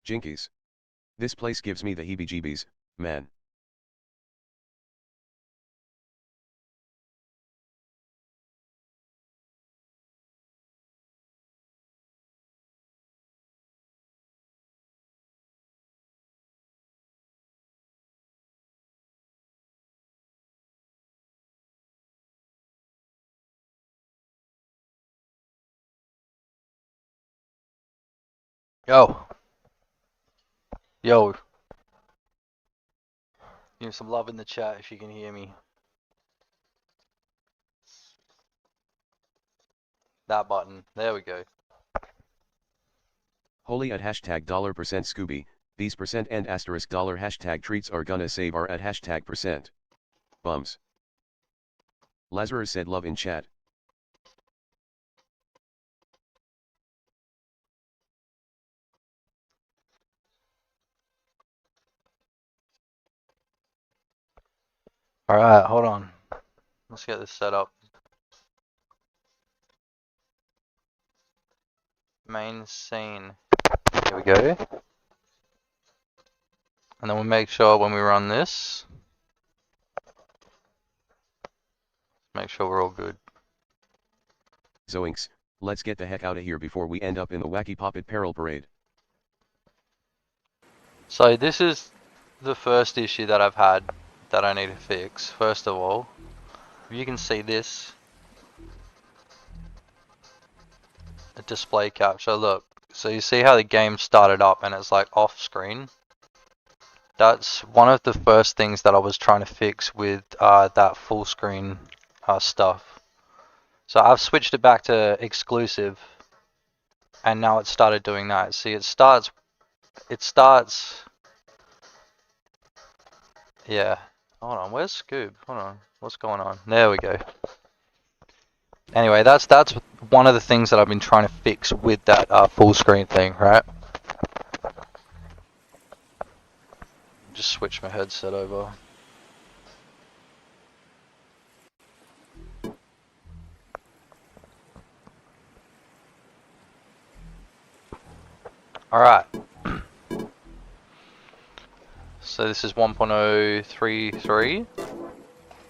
Jinkies. This place gives me the heebie-jeebies, man. Yo, yo, give me some love in the chat if you can hear me. That button, there we go. Holy at hashtag $% Scooby, these percent and asterisk dollar hashtag treats are gonna save our at hashtag percent. Bums. Lazarus said love in chat. Alright, hold on. Let's get this set up. Main scene. Here we go. And then we'll make sure when we run this, make sure we're all good. Zoinks, let's get the heck out of here before we end up in the wacky poppet peril parade. So this is the first issue that I've had that I need to fix. First of all, if you can see this, a display capture, look. So you see how the game started up and it's like off screen? That's one of the first things that I was trying to fix with that full screen stuff. So I've switched it back to exclusive and now it started doing that. See, it starts, yeah. Hold on, where's Scoob? Hold on, what's going on? There we go. Anyway, that's one of the things that I've been trying to fix with that full screen thing, right? Just switch my headset over. Alright. So this is 1.033,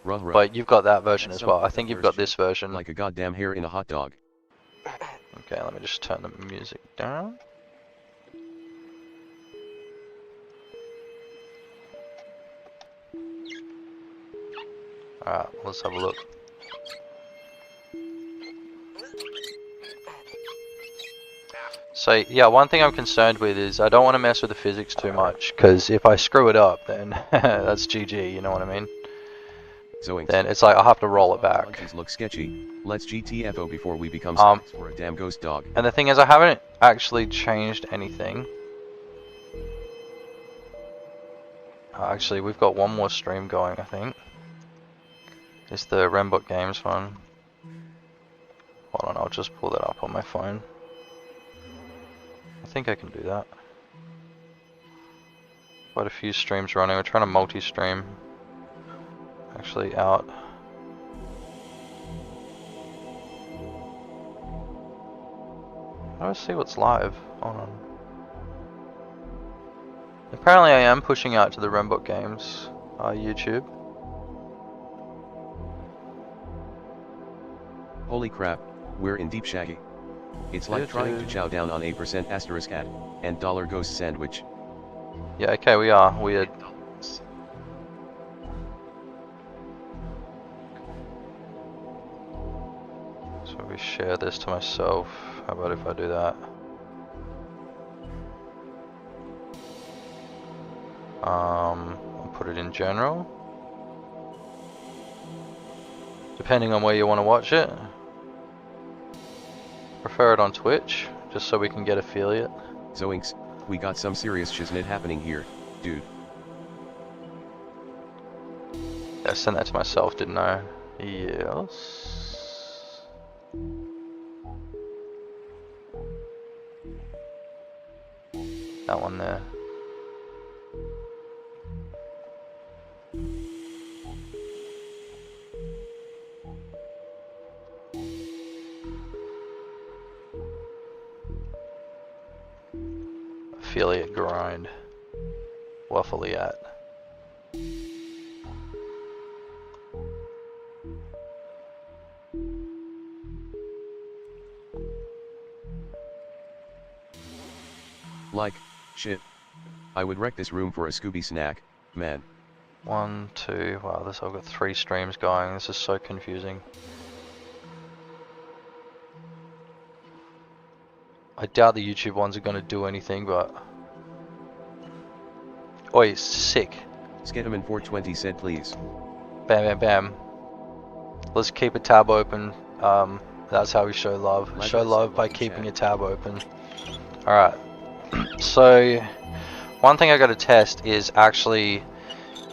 but you've got that version as well. I think you've got this version. Like a goddamn hair in a hot dog. Okay, let me just turn the music down. Alright, let's have a look. So yeah, one thing I'm concerned with is I don't want to mess with the physics too much, because if I screw it up, then that's GG, you know what I mean? Zoinks. Then it's like I'll have to roll it back. Monkeys look sketchy. Let's GTFO before we become snacks for a damn ghost dog. And the thing is, I haven't actually changed anything. Actually, we've got one more stream going, I think. It's the Rembot Games one. Hold on, I'll just pull that up on my phone. I think I can do that. Quite a few streams running. We're trying to multi-stream. Actually out. How do I see what's live? Hold on. Apparently I am pushing out to the Rembot Games YouTube. Holy crap, we're in deep shaggy. It's like trying to chow down on a percent asterisk at and dollar ghost sandwich. Yeah, okay, we are. Weird. So we share this to myself. How about if I do that? I'll put it in general. Depending on where you want to watch it. Prefer it on Twitch, just so we can get affiliate. Zoinks, we got some serious shiznit happening here, dude. Yeah, I sent that to myself, didn't I? Yes. That one there. affiliate grind. Waffleiat. Like, shit. I would wreck this room for a Scooby snack, man. 1, 2, wow, I've got 3 streams going, this is so confusing. I doubt the YouTube ones are going to do anything, but... Oi, sick. Skedaman420 said please. Bam, bam, bam. Let's keep a tab open. That's how we show love. Show love by keeping a tab open. Alright. So, one thing I got to test is actually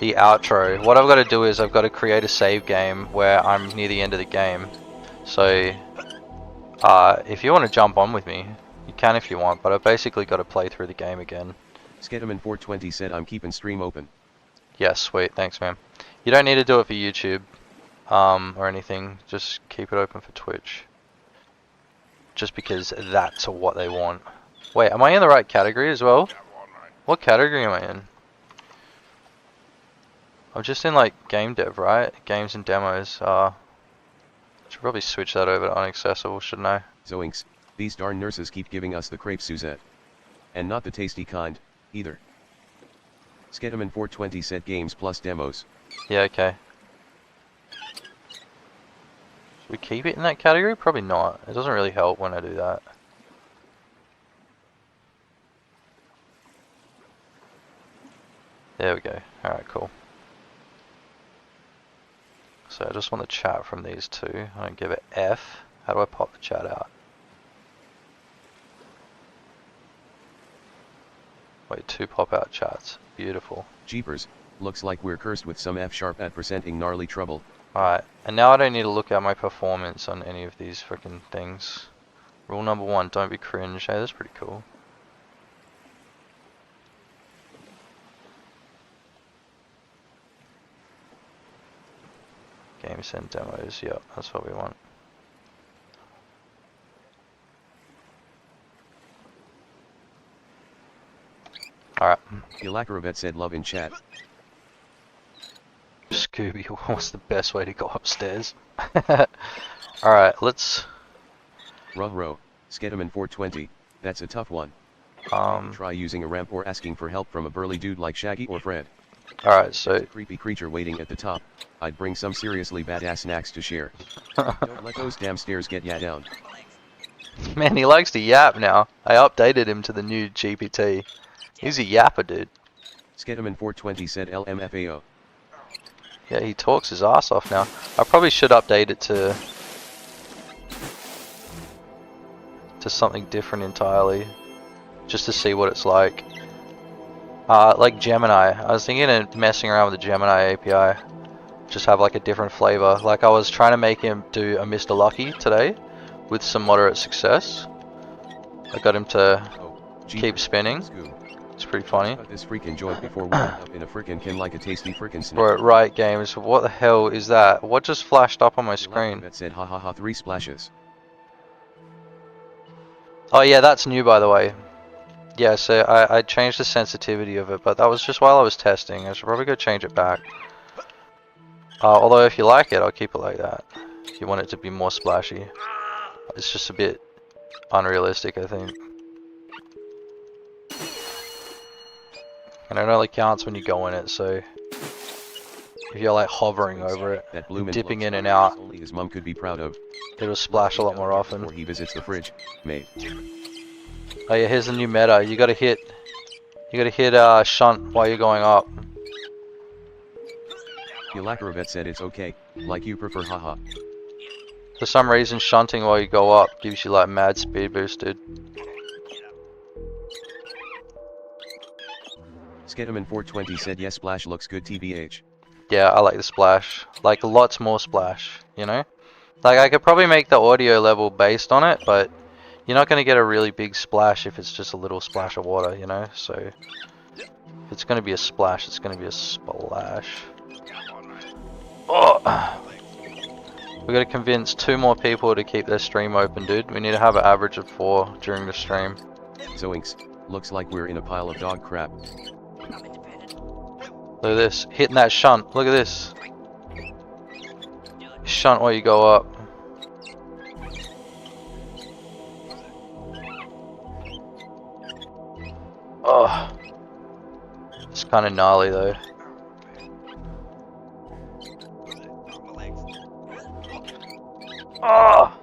the outro. What I've got to do is I've got to create a save game where I'm near the end of the game. So, if you want to jump on with me, you can if you want, but I've basically got to play through the game again. Skedaman420 said I'm keeping stream open. Yeah, sweet, thanks man. You don't need to do it for YouTube or anything, just keep it open for Twitch. Just because that's what they want. Wait, am I in the right category as well? What category am I in? I'm just in like game dev, right? Games and demos. Should probably switch that over to unaccessible, shouldn't I? Zoinks, these darn nurses keep giving us the crepe Suzette. And not the tasty kind, either. Skedaman420 said games plus demos. Yeah, okay. Should we keep it in that category? Probably not. It doesn't really help when I do that. There we go. Alright, cool. So I just want the chat from these two. I don't give it F. How do I pop the chat out? Wait, 2 pop-out chats. Beautiful. Jeepers, looks like we're cursed with some F-sharp at presenting gnarly trouble. Alright, and now I don't need to look at my performance on any of these freaking things. Rule number 1, don't be cringe. Hey, that's pretty cool. Games and demos, yep, that's what we want. Alright. Ilakaravet said love in chat. Scooby, what's the best way to go upstairs? Alright, let's... Ruh-roh, Skedaman420, that's a tough one. Try using a ramp or asking for help from a burly dude like Shaggy or Fred. Alright, so... There's a creepy creature waiting at the top. I'd bring some seriously badass snacks to share. Don't let those damn stairs get ya down. Man, he likes to yap now. I updated him to the new GPT. He's a yapper, dude. Skedaman420 said LMFAO. Yeah, he talks his ass off now. I probably should update it to something different entirely, just to see what it's like. Like Gemini. I was thinking of messing around with the Gemini API. Just have like a different flavor. Like I was trying to make him do a Mr. Lucky today, with some moderate success. I got him to keep spinning. It's pretty funny. This freaking joint before we end up in a frickin' can like a tasty frickin' snack. Right, games. What the hell is that? What just flashed up on my screen? That said ha ha ha 3 splashes. Oh yeah, that's new by the way. Yeah, so I changed the sensitivity of it, but that was just while I was testing. I should probably go change it back. Although if you like it, I'll keep it like that. If you want it to be more splashy. It's just a bit unrealistic, I think. And it only counts when you go in it, so if you're like hovering over it, that blue dipping in and out, only his mom could be proud of. It'll splash a lot more often. Before he visits the fridge, mate. Oh yeah, here's the new meta. You gotta hit shunt while you're going up. Ilakaravet said it's okay, like you prefer haha. For some reason, shunting while you go up gives you like mad speed boost, dude. Skedaman420 said yes, splash looks good tbh. Yeah, I like the splash. Like lots more splash, you know? Like I could probably make the audio level based on it, but you're not going to get a really big splash if it's just a little splash of water, you know? So if it's going to be a splash, it's going to be a splash. Oh. We got to convince 2 more people to keep their stream open, dude. We need to have an average of 4 during the stream. Zoinks, Looks like we're in a pile of dog crap. Look at this. Hitting that shunt. Look at this. Shunt while you go up. Oh. It's kind of gnarly though. Oh.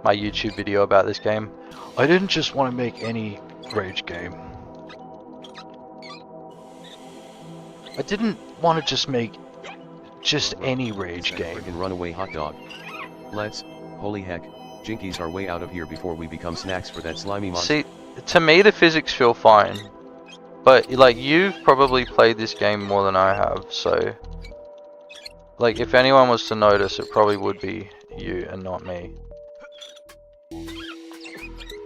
My YouTube video about this game. I didn't just want to make any rage game. I didn't want to just make just any rage game. Frickin' runaway hot dog. Let's, holy heck, Jinkies are way out of here before we become snacks for that slimy monster. See, to me the physics feel fine. But like you've probably played this game more than I have, so like if anyone was to notice it probably would be you and not me.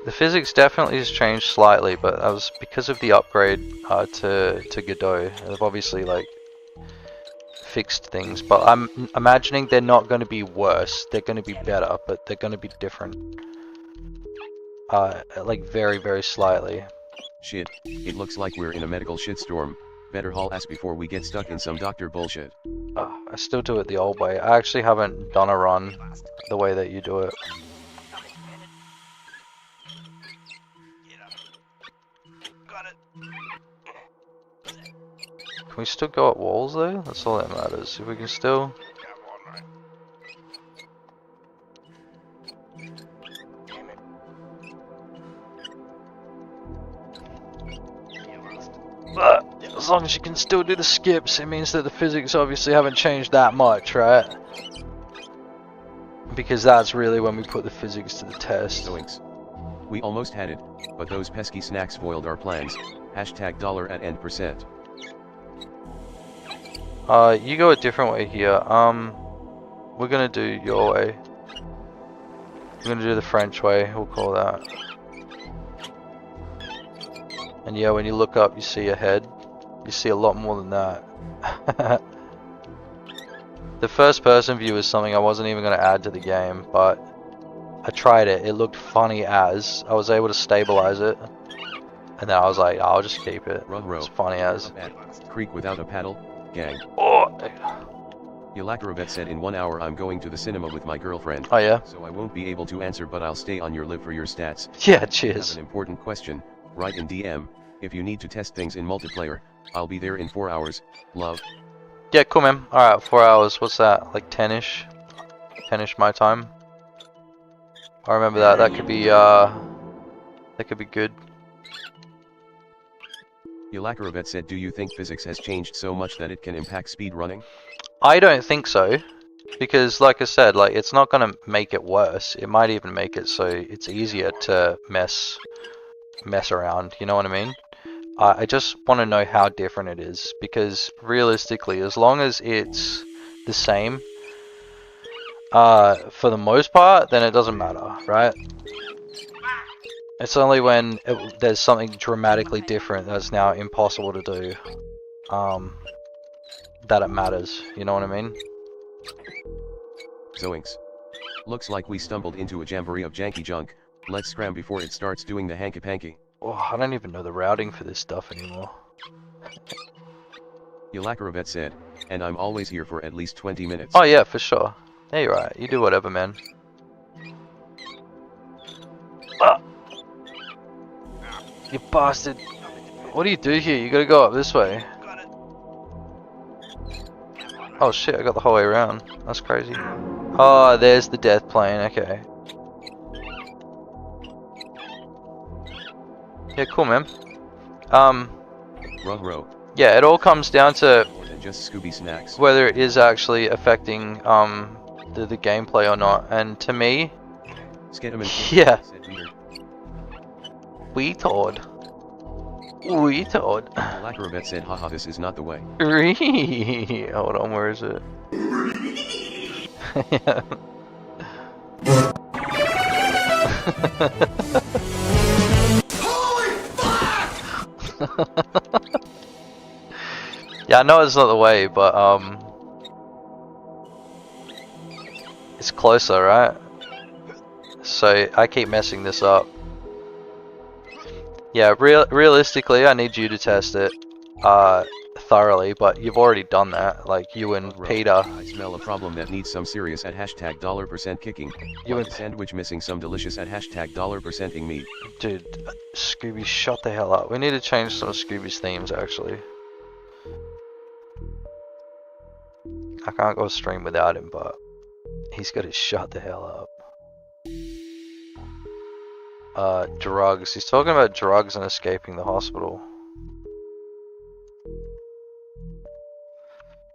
The physics definitely has changed slightly, but that was because of the upgrade to Godot. They've obviously like fixed things, but I'm imagining they're not going to be worse. They're going to be better, but they're going to be different. Like very, very slightly. Shit, it looks like we're in a medical shitstorm. Better haul ass before we get stuck in some doctor bullshit. I still do it the old way. I actually haven't done a run the way that you do it. Can we still go up walls though? That's all that matters. If we can still... But as long as you can still do the skips, it means that the physics obviously haven't changed that much, right? Because that's really when we put the physics to the test. Zoinks. We almost had it, but those pesky snacks foiled our plans. Hashtag $@end%. You go a different way here. We're gonna do your way. We're gonna do the French way, we'll call that. And yeah, when you look up, you see a head. You see a lot more than that. The first person view is something I wasn't even gonna add to the game, but I tried it. It looked funny as. I was able to stabilize it. And then I was like, I'll just keep it. It's funny as. Creek without a paddle, gang. Oh! Yelakarovet said in 1 hour I'm going to the cinema with my girlfriend. Oh yeah? So I won't be able to answer, but I'll stay on your live for your stats. Yeah, I cheers. have an important question, write in DM. If you need to test things in multiplayer, I'll be there in 4 hours. Love. Yeah, cool man. Alright, 4 hours. What's that? Like 10ish? 10ish my time? I remember that. That could be good. Yelakarovet said, do you think physics has changed so much that it can impact speed running? I don't think so. Because like I said, like it's not gonna make it worse. It might even make it so it's easier to mess around, you know what I mean? I just want to know how different it is, because realistically, as long as it's the same, for the most part, then it doesn't matter, right? It's only when there's something dramatically different that's now impossible to do, that it matters, you know what I mean? Zoinks. Looks like we stumbled into a jamboree of janky junk. Let's scram before it starts doing the hanky-panky. Oh, I don't even know the routing for this stuff anymore. Yelakarovet said, and I'm always here for at least 20 minutes. Oh yeah, for sure. Yeah, you're right. You do whatever, man. Ah! You bastard. What do you do here? You gotta go up this way. Oh shit, I got the whole way around. That's crazy. Oh, there's the death plane. Okay. Yeah, cool, man. Ruh-roh. Yeah, it all comes down to More than just Scooby snacks. whether it is actually affecting the gameplay or not. And to me, Skedaman yeah. said weird. Retard. Yelakarovet said, haha, this is not the way. Hold on, where is it? Yeah, I know it's not the way, but it's closer, right? So I keep messing this up. Yeah, realistically, I need you to test it thoroughly, but you've already done that. Like you and Bro, Peter. I smell a problem that needs some serious at hashtag $% kicking, You like and a sandwich missing some delicious at hashtag $%ing meat. Dude, Scooby, shut the hell up. We need to change some of Scooby's themes, actually. I can't go stream without him, but he's got to shut the hell up. Drugs. He's talking about drugs and escaping the hospital.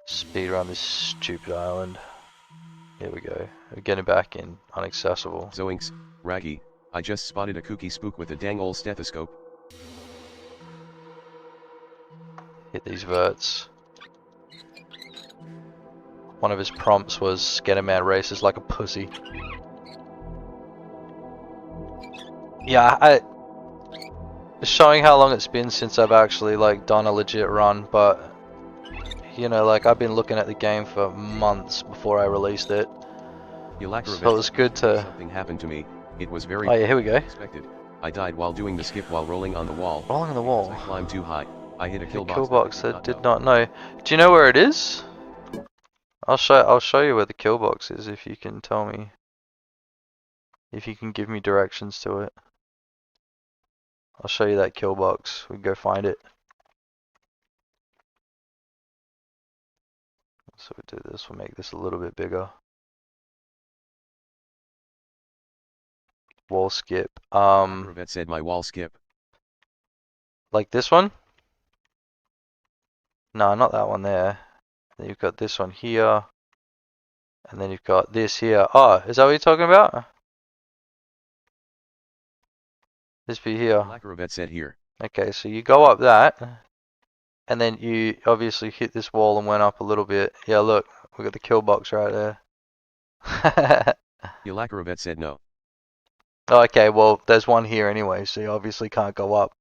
Speed around this stupid island. Here we go. We're getting back in unaccessible. Zoinks, Raggy, I just spotted a kooky spook with a dang ol' stethoscope. Hit these verts. One of his prompts was get a man races like a pussy. Yeah, it's showing how long it's been since I've actually like done a legit run, but you know, like I've been looking at the game for months before I released it. So it was good to. Something happened to me. It was very Oh yeah, here we go. unexpected. I died while doing the skip while rolling on the wall. Rolling on the wall. I climbed too high. I hit a kill box. Kill box that did not know. Do you know where it is? I'll show you where the kill box is if you can tell me. If you can give me directions to it. I'll show you that kill box. We can go find it. So we do this, we'll make this a little bit bigger. Wall skip. Vet said my wall skip. Like this one? No, not that one there. Then you've got this one here. And then you've got this here. Oh, is that what you're talking about? This bit here. Vet said here. Okay, so you go up that. And then you obviously hit this wall and went up a little bit. Yeah, look, we got the kill box right there. Vet said no. Okay, well, there's one here anyway, so you obviously can't go up.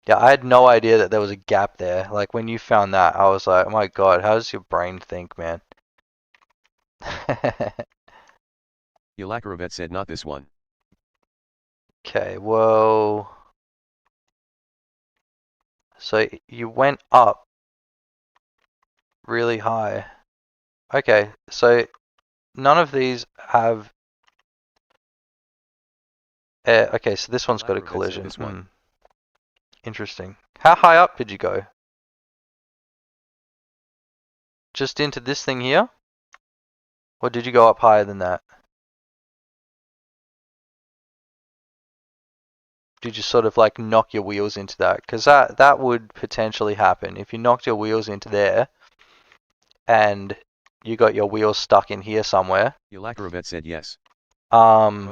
Yeah, I had no idea that there was a gap there. Like, when you found that, I was like, oh my god, how does your brain think, man? Vet said not this one. Okay, well... So, you went up really high. Okay, so none of these have... okay, so this one's got a collision. This one. Interesting. How high up did you go? Just into this thing here? Or did you go up higher than that? Did you sort of like knock your wheels into that? Because that would potentially happen. If you knocked your wheels into there and you got your wheels stuck in here somewhere. Vet said yes. Then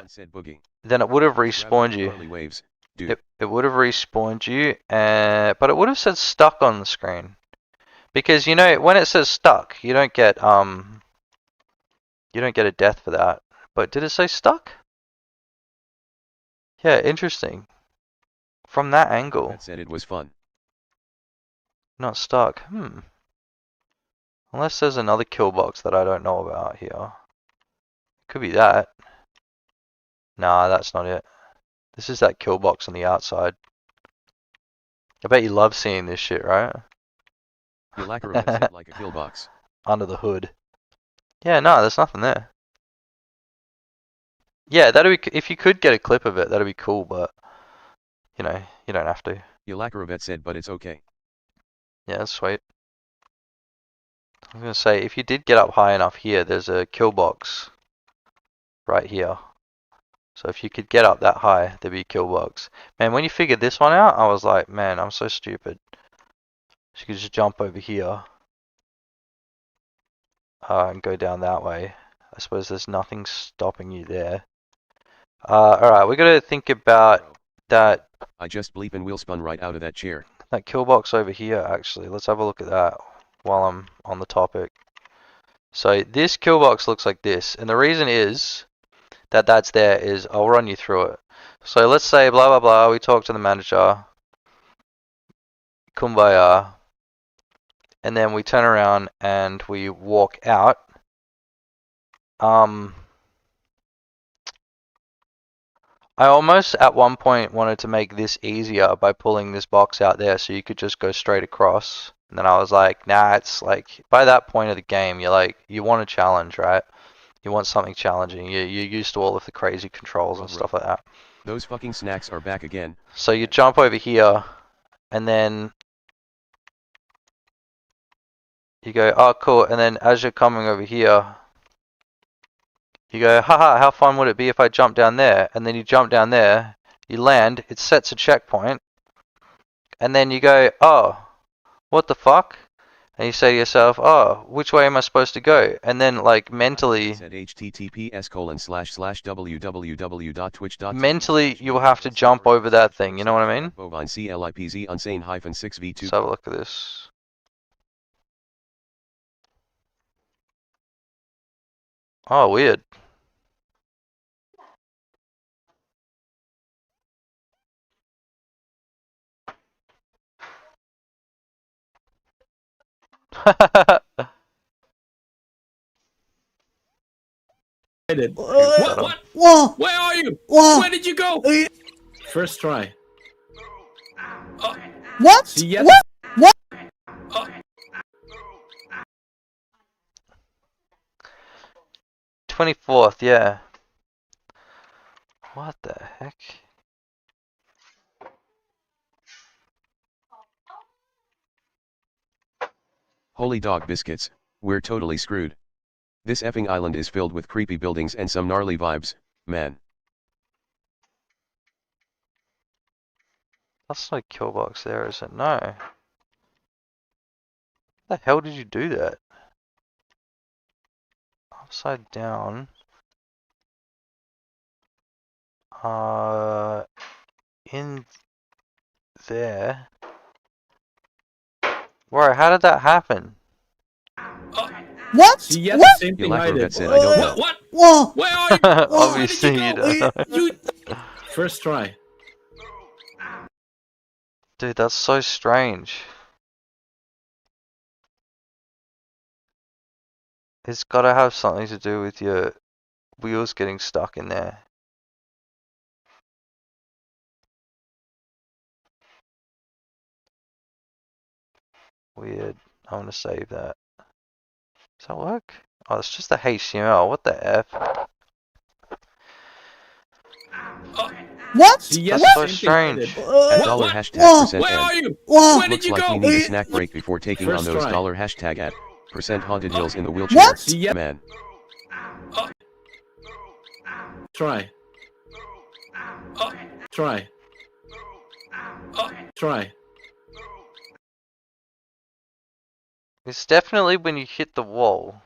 said boogie. Then it would have respawned you. Waves. It would have respawned you, but it would have said stuck on the screen. Because you know when it says stuck, you don't get a death for that. But did it say stuck? Yeah, interesting. From that angle. That said it was fun. Not stuck. Unless there's another kill box that I don't know about here. Could be that. Nah, that's not it. This is that kill box on the outside. I bet you love seeing this shit, right? Said like a kill box. Under the hood. Yeah, no, there's nothing there. Yeah, that'd be if you could get a clip of it, that'd be cool, but you know, you don't have to. Vet said, but it's okay. Yeah, that's sweet. I was gonna say, if you did get up high enough here, there's a kill box right here. So if you could get up that high, there'd be a kill box. Man, when you figured this one out, I was like, man, I'm so stupid. So you could just jump over here and go down that way. I suppose there's nothing stopping you there. Alright, we gotta think about that. I just bleeping wheel spun right out of that chair. That kill box over here, actually. Let's have a look at that while I'm on the topic. So this kill box looks like this, and the reason is that that's there is I'll run you through it. So let's say blah blah blah. We talk to the manager. Kumbaya. And then we turn around and we walk out. I almost at one point wanted to make this easier by pulling this box out there so you could just go straight across. And then I was like, nah, it's like by that point of the game, you're like, you want a challenge, right? You want something challenging. You're used to all of the crazy controls and stuff like that. Those fucking snacks are back again. So you jump over here, and then you go, oh cool, and then as you're coming over here, you go, haha, how fun would it be if I jump down there? And then you jump down there, you land, it sets a checkpoint, and then you go, oh, what the fuck? And you say to yourself, oh, which way am I supposed to go? And then like mentally, Said https://www.twitch.tv. mentally you will have to jump over that thing, you know what I mean? Bovine CLIPZ unsane -6v2. Let's have a look at this. Oh, weird. What? Whoa! Where are you? Whoa! Where did you go? First try. What? See, yes. What? 24th, yeah. What the heck? Holy dog biscuits, we're totally screwed. This effing island is filled with creepy buildings and some gnarly vibes, man. That's no kill box there, is it? No. How the hell did you do that? Upside down. In there. Bro, how did that happen? What? See, yes, What? same thing I Yelacro did. said I don't know. What? Whoa! Where are you? Obviously you don't know. First try. Dude, that's so strange. It's gotta have something to do with your wheels getting stuck in there. Weird. I want to save that. Does that work? Oh, it's just the HTML. What the F? What? See, yes, That's so same thing I did. strange. At dollar hashtag percent Where are N. you? Whoa! Where did Looks you like go? we need a snack break before taking on First those try. dollar hashtag at percent haunted hills in the wheelchair. What? See, yes. Man. Try. Try. Try. It's definitely when you hit the wall.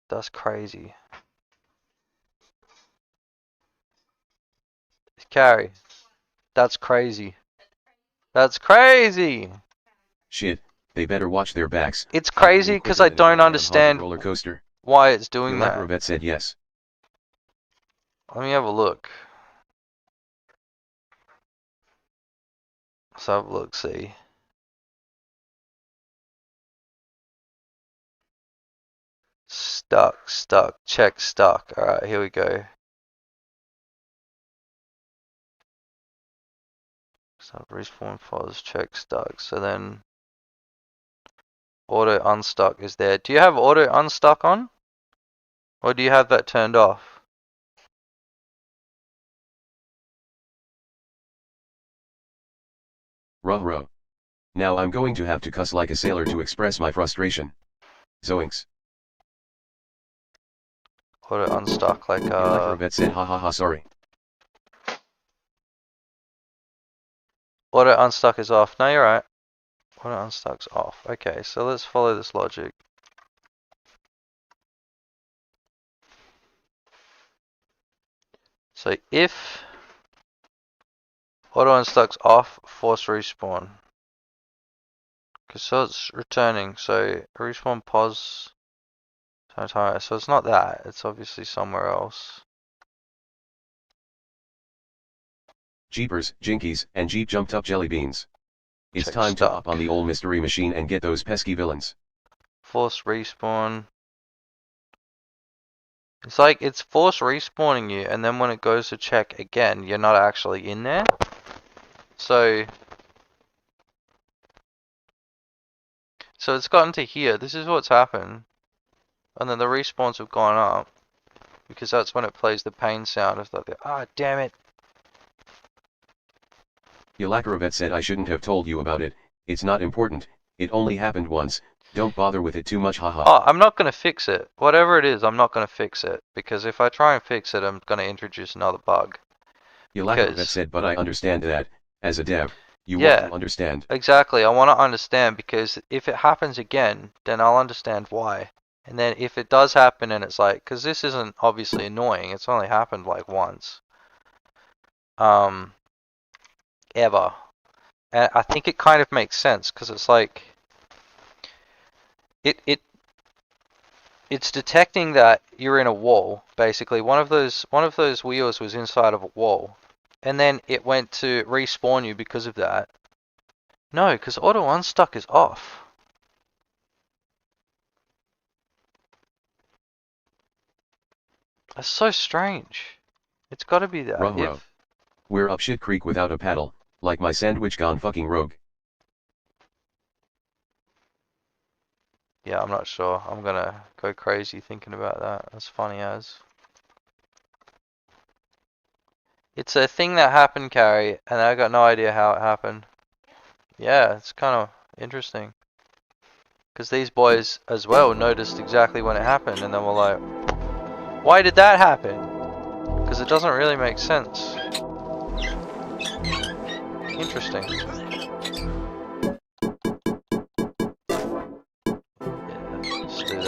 That's crazy. Carry. That's crazy. That's crazy! Shit, they better watch their backs. It's crazy because I don't understand Roller coaster. why it's doing that. Yelacro said yes. Let me have a look. Let's have a look, see. Stuck, check stuck. Alright, here we go. So respawn pause, check stuck. So then auto unstuck is there. Do you have auto unstuck on? Or do you have that turned off? Ruh-roh. Now I'm going to have to cuss like a sailor to express my frustration. Zoinks. Auto unstuck like Yelacro said ha sorry. auto unstuck is off. No, you're right. Auto unstuck's off. Okay, so let's follow this logic. So if auto unstuck's off, force respawn. Cause so it's returning, so respawn pause. So it's not that, it's obviously somewhere else. Jeepers, Jinkies, and Jeep jumped up jelly beans. It's Check time to stuck. hop on the old mystery machine and get those pesky villains. Force respawn. It's like it's force respawning you, and then when it goes to check again, you're not actually in there. So it's gotten to here. This is what's happened. And then the respawns have gone up. Because that's when it plays the pain sound of the, ah, damn it. Yelakarovet said I shouldn't have told you about it, it's not important, it only happened once, don't bother with it too much haha. Oh, I'm not going to fix it. Whatever it is, I'm not going to fix it. Because if I try and fix it, I'm going to introduce another bug. Yelakarovet said but I understand that, as a dev, you want to understand. Exactly, I want to understand because if it happens again, then I'll understand why. And then if it does happen and it's like, because this isn't obviously annoying, it's only happened like once. Ever. And I think it kind of makes sense because it's like it's detecting that you're in a wall. Basically, one of those wheels was inside of a wall, and then it went to respawn you because of that. No, because auto unstuck is off. That's so strange. It's got to be that. Ruh-roh. We're up shit creek without a paddle, like my sandwich gone fucking rogue. Yeah, I'm not sure. I'm gonna go crazy thinking about that. That's funny as. It's a thing that happened, Carrie, and I got no idea how it happened. Yeah, it's kind of interesting. Because these boys as well noticed exactly when it happened, and then were like, why did that happen? Because it doesn't really make sense. Interesting.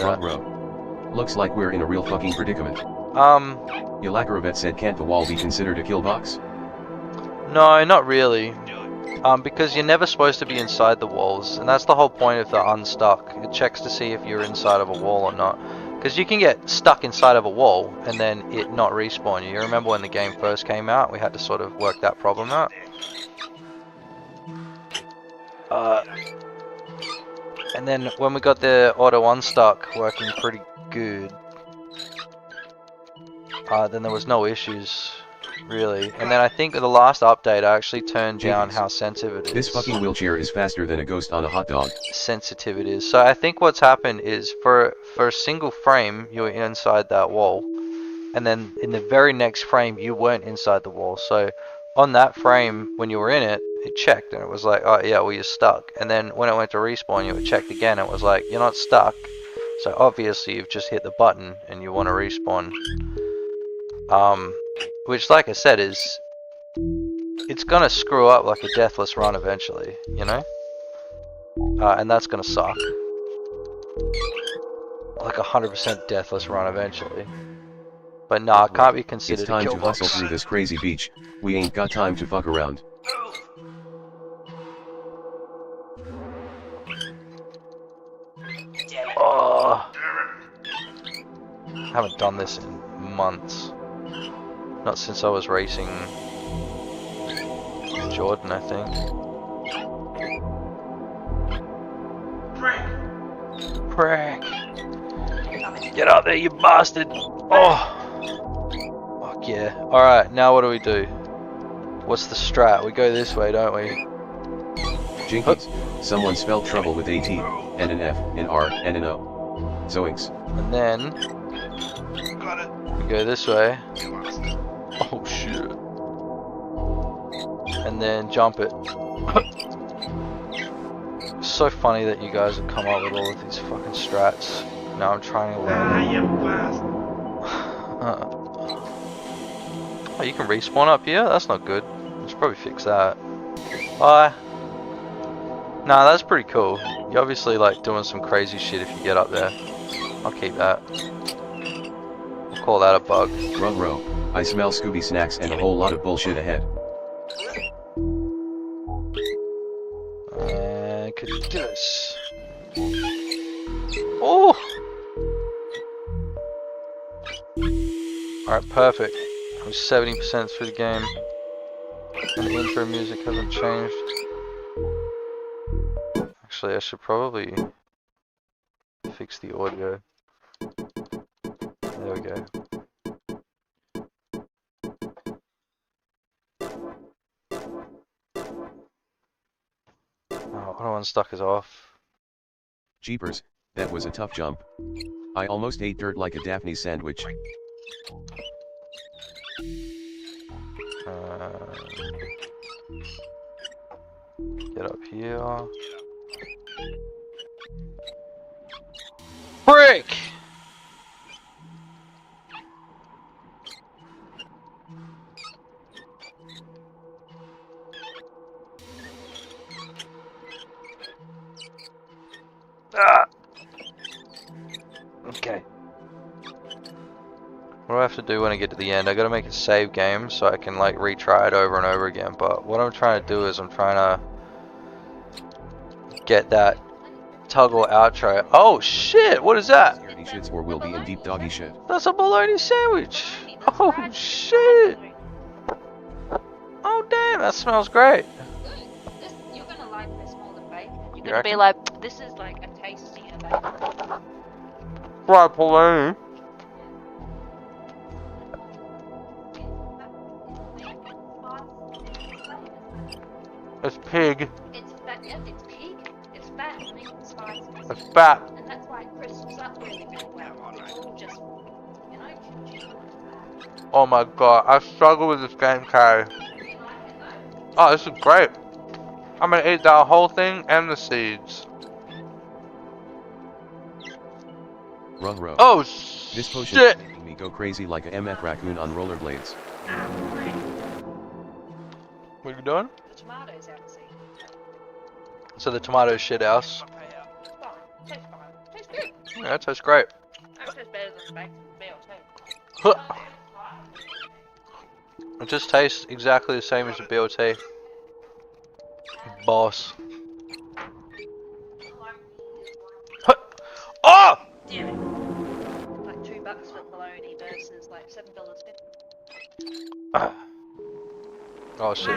Ruh-roh. Looks like we're in a real fucking predicament. Yelakarovet said can't the wall be considered a kill box? No, not really. Because you're never supposed to be inside the walls, and that's the whole point of the unstuck. It checks to see if you're inside of a wall or not. Because you can get stuck inside of a wall and then it not respawn you. You remember when the game first came out, we had to sort of work that problem out. And then when we got the auto unstuck working pretty good, then there was no issues, really. And then I think the last update I actually turned down how sensitive it is. This fucking wheelchair is faster than a ghost on a hot dog. Sensitive it is. So I think what's happened is for a single frame you were inside that wall, and then in the very next frame you weren't inside the wall. So on that frame when you were in it, it checked and it was like, oh yeah, well you're stuck. And then when it went to respawn you, it checked again and it was like, you're not stuck. So obviously you've just hit the button and you want to respawn. Which, like I said, it's gonna screw up like a deathless run eventually, you know? And that's gonna suck. Like 100% deathless run eventually. But nah, it can't be considered It's time a kill to box. hustle through this crazy beach, we ain't got time to fuck around. Oh, haven't done this in months. Not since I was racing Jordan, I think. Prick! Get out there, you bastard! Oh! Fuck yeah. Alright, now what do we do? What's the strat? We go this way, don't we? Jinkies, someone spelled trouble with a T, and an F, an R, and an O. Zoinks. And then we go this way. Oh shit. And then jump it. So funny that you guys have come up with all of these fucking strats. Now I'm trying to learn. Oh, you can respawn up here? That's not good. I should probably fix that. Bye. Nah, that's pretty cool. You're obviously like doing some crazy shit if you get up there. I'll keep that. I'll call that a bug. Ruh-roh, I smell Scooby snacks and a whole lot of bullshit ahead. Could do this. Oh! Alright, perfect. I'm 70% through the game. And the intro music hasn't changed. Actually, I should probably fix the audio. There we go. Auto unstuck is off. Jeepers, that was a tough jump. I almost ate dirt like a Daphne sandwich. Get up here. Frick! Ah! Okay. What do I have to do when I get to the end? I gotta make a save game so I can like retry it over and over again. But what I'm trying to do is I'm trying to get that toggle outro. Oh shit! What is that? Scaredy shits or will be in deep doggy shit. That's a bologna sandwich. Oh shit! Oh damn! That smells great. This, you're gonna like this more than bacon. You're You gonna reckon? be like, this is like a tastier bacon. Fried bologna. It's pig. It's fat, yeah, it's pig. It's fat and it's spicy. It's fat. And that's why it crisps up really, really well. It's all just, you know, Oh my god, I struggle with this game, Carrie. Oh, this is great. I'm gonna eat that whole thing and the seeds. Ruh-roh. Oh This potion shit! is making me go crazy like a MF raccoon on rollerblades. What are you doing? the tomatoes out the sea. So the tomato shit house. Fine. Tastes fine. Tastes good. Yeah, that tastes great. That tastes better than the bacon meal too. Huh. It just tastes exactly the same as the BLT. Boss. Huh. Oh! Yeah. Like $2 for bologna versus like $7.50. Oh shit.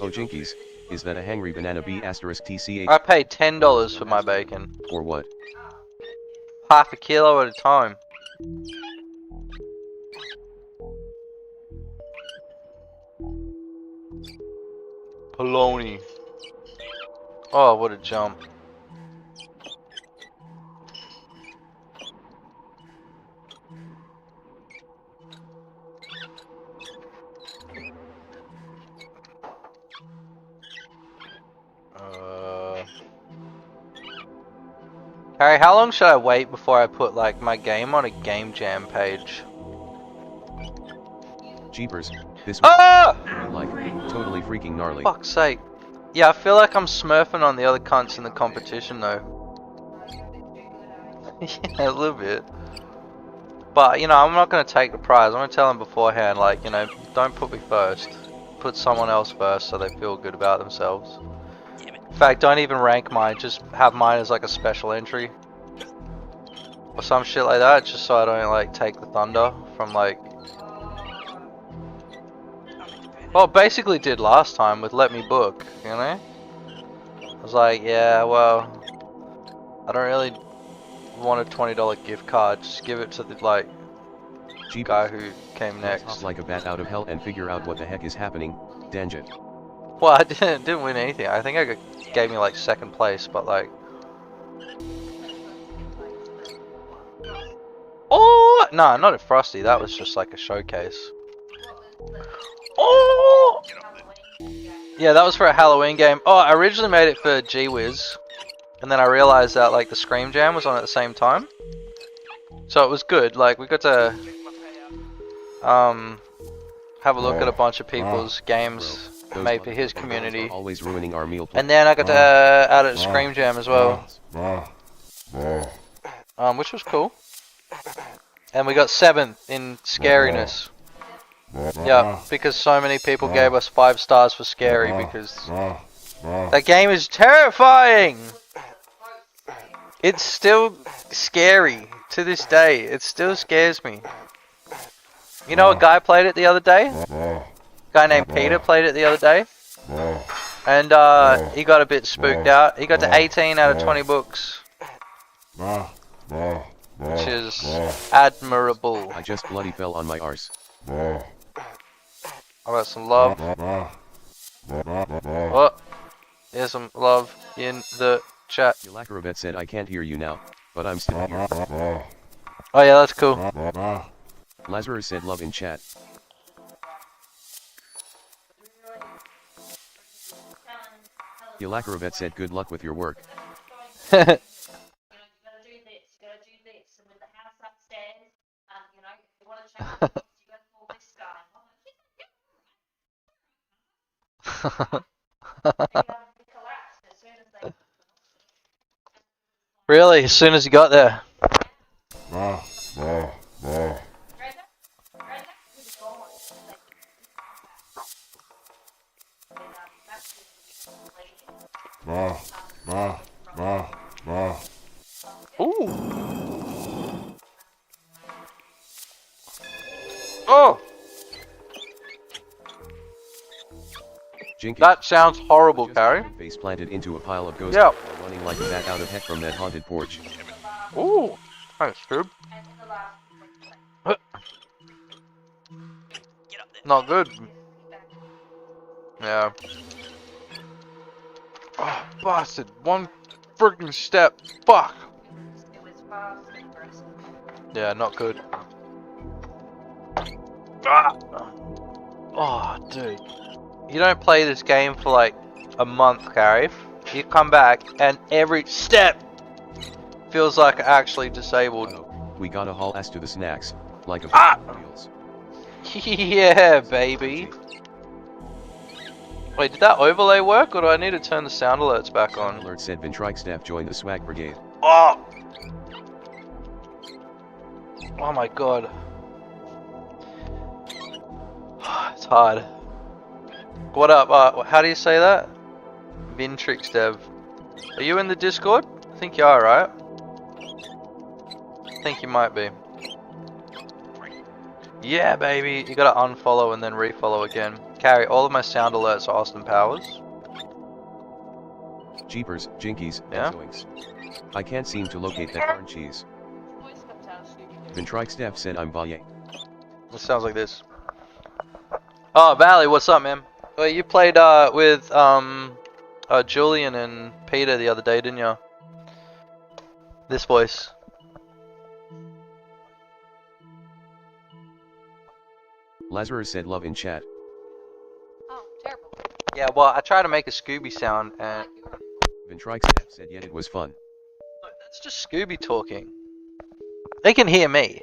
Oh jinkies, is that a hangry banana bee asterisk TCH I paid $10 for my bacon. or what? Half a kilo at a time. Polony. Oh, what a jump. Harry, how long should I wait before I put like my game on a game jam page? Jeepers, this was Ah! like totally freaking gnarly. Fuck's sake. Yeah, I feel like I'm smurfing on the other cunts in the competition though. Yeah, a little bit. But, you know, I'm not going to take the prize. I'm going to tell them beforehand, like, you know, don't put me first. Put someone else first so they feel good about themselves. In fact, don't even rank mine. Just have mine as like a special entry. Or some shit like that, just so I don't, like, take the thunder from, like... Well, basically did last time with Let Me Book, you know? I was like, yeah, well... I don't really want a $20 gift card. Just give it to the, like... Jeepers. guy who came Let's next. hop like a bat out of hell and figure out what the heck is happening, Danjit. Well, I didn't win anything. I think gave me like second place, but like... Oh! No, not at Frosty. That was just like a showcase. Oh! Yeah, that was for a Halloween game. Oh, I originally made it for G-Wiz. And then I realized that like the Scream Jam was on at the same time. So it was good. Like we got to have a look at a bunch of people's games Those made for his motherfuckers community. are always ruining our meal And then I got to add it to Scream Jam as well. Which was cool. And we got 7th in scariness. Yeah, because so many people gave us 5 stars for scary because that game is terrifying! It's still scary to this day. It still scares me. You know, a guy played it the other day? A guy named Peter played it the other day. And he got a bit spooked out. He got to 18 out of 20 books. Which is admirable. I just bloody fell on my arse. I got some love. Oh, here's some love in the chat. Yulakarabet said I can't hear you now, but I'm still here. Oh yeah, that's cool. Lazarus said love in chat. Yulakarabet said good luck with your work. You gotta do this, you gotta do this, and with the house upstairs, you know, if you want to change the box, you gotta call this guy. It collapsed as soon as they. Really? As soon as you got there? Ooh. Oh! Jinky. That sounds horrible, Carrie. Face planted into a pile of ghosts Yeah. while running like a bat out of heck from that haunted porch. Ooh. Thanks, dude. Not good. Yeah. Oh, bastard. One freaking step. Fuck. It was fast and aggressive. Yeah, not good. Ah! Oh, dude. You don't play this game for like a month, Carrie. You come back and every step feels like actually disabled. Oh, we gotta haul ass to the snacks, like a Ah! wheels. Yeah, baby. Wait, did that overlay work, or do I need to turn the sound alerts back on? Alert said Ventrike staff joined the swag brigade. Oh! Oh my god. It's hard. What up? How do you say that? Vintrix dev. Are you in the Discord? I think you are, right? I think you might be. Yeah, baby. You gotta unfollow and then refollow again. Carrie, all of my sound alerts are Austin Powers. Jeepers, jinkies, Yeah? and zoinks. I can't seem to locate that darn cheese. Voice comes out stupid. Ventrike staff said I'm Valle. It sounds like this. Oh, Valley, what's up, man? Well, you played with Julian and Peter the other day, didn't you? This voice. Lazarus said love in chat. Oh, terrible. Yeah, well, I tried to make a Scooby sound, and Ventrike staff said yet it was fun. that's just Scooby talking. They can hear me.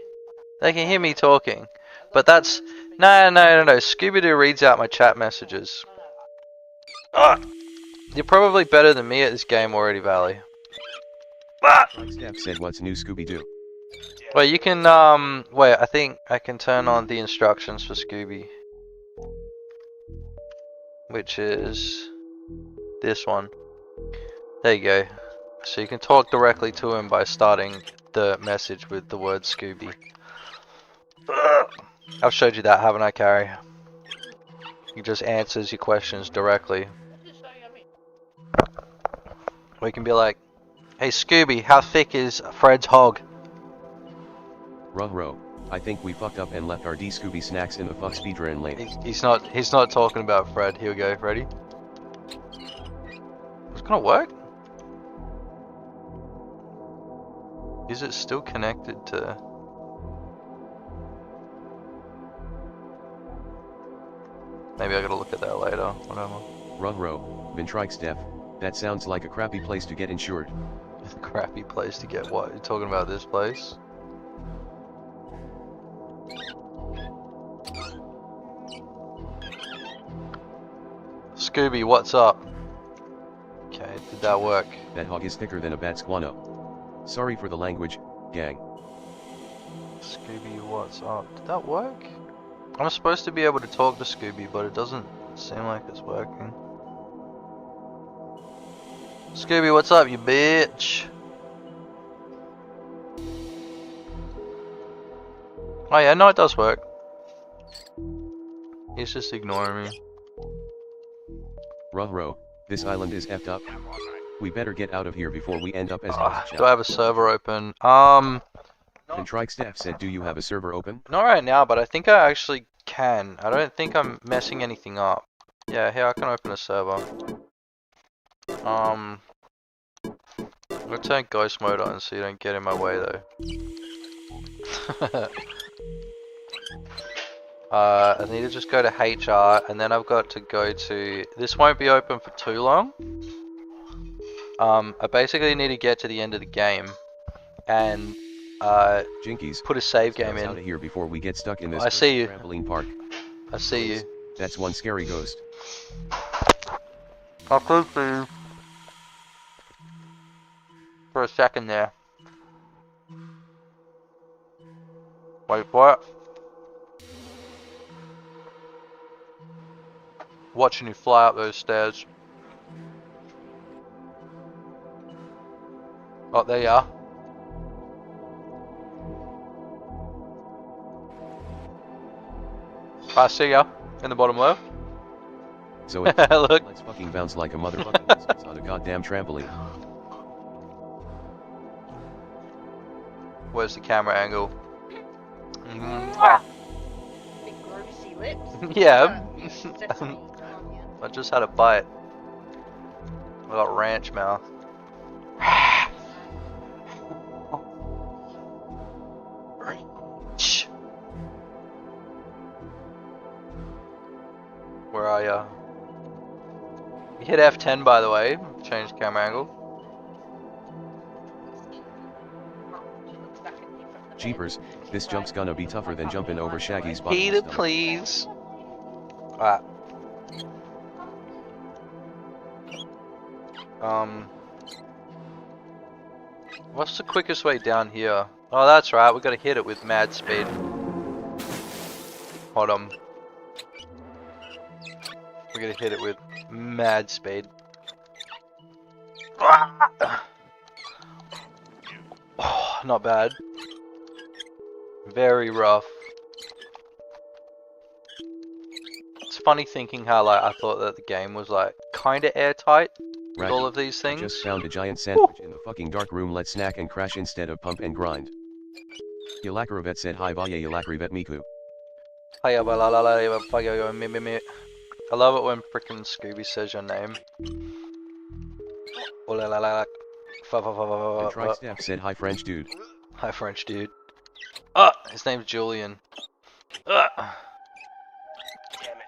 They can hear me talking. But that's... No. Scooby-Doo reads out my chat messages. Ah! You're probably better than me at this game already, Valley. Ah! Ventrike staff said what's new Scooby-Doo. Well, you can, wait, I think I can turn on the instructions for Scooby. Which is this one. There you go. So you can talk directly to him by starting the message with the word Scooby. I've showed you that, haven't I, Carrie? He just answers your questions directly. We can be like, hey Scooby, how thick is Fred's hog? Ruh-roh, I think we fucked up and left our D-Scooby snacks in the fuck speedrun lane. He's not talking about Fred. Here we go, ready? It's gonna work? Is it still connected to... Maybe I gotta look at that later, whatever. Ruh-roh, Ventrike staff, that sounds like a crappy place to get insured. Crappy place to get what? You're talking about this place? Scooby, what's up? Okay, did that work? That hog is thicker than a bat's guano. Sorry for the language, gang. Scooby, what's up? Did that work? I'm supposed to be able to talk to Scooby, but it doesn't seem like it's working. Scooby, what's up, you bitch? Oh yeah, no, it does work. He's just ignoring me. Ruh-roh, this island is effed up. We better get out of here before we end up as Do I have a server open? Ventrike staff said do you have a server open? Not right now, but I think I actually can. I don't think I'm messing anything up. Yeah, here I can open a server. I'm gonna turn ghost mode on so you don't get in my way though. I need to just go to HR and then I've got to go to. This won't be open for too long. I basically need to get to the end of the game and Jinkies, put a save let's game bounce out in. of here before we get stuck in this I see you. trampoline park. I see you. That's one scary ghost. I could be for a second there. Wait for it. Watching you fly up those stairs. Oh, there you are. I see ya in the bottom left. So Look. let's fucking bounce like a motherfucking insect on a goddamn trampoline. Where's the camera angle? Big grossy lips. Yeah. Sesame. I just had a bite. I got ranch mouth. Where are ya? You hit F10 by the way, change camera angle. Jeepers, this jump's gonna be tougher than jumping over Shaggy's bottom Peter, stomach. please. Alright. What's the quickest way down here? Oh, that's right, we gotta hit it with mad speed. Hold on. We're gonna hit it with mad speed. Oh, not bad. Very rough. It's funny thinking how like I thought that the game was like kinda airtight with all of these I things. just found a giant sandwich in the fucking dark room. Let's snack and crash instead of pump and grind. Yelakaravet said hi vaya Yelakarivet Miku. I love it when frickin' Scooby says your name. And Trike Steph said hi French dude. Hi French dude. Ah, his name's Julian. Ah.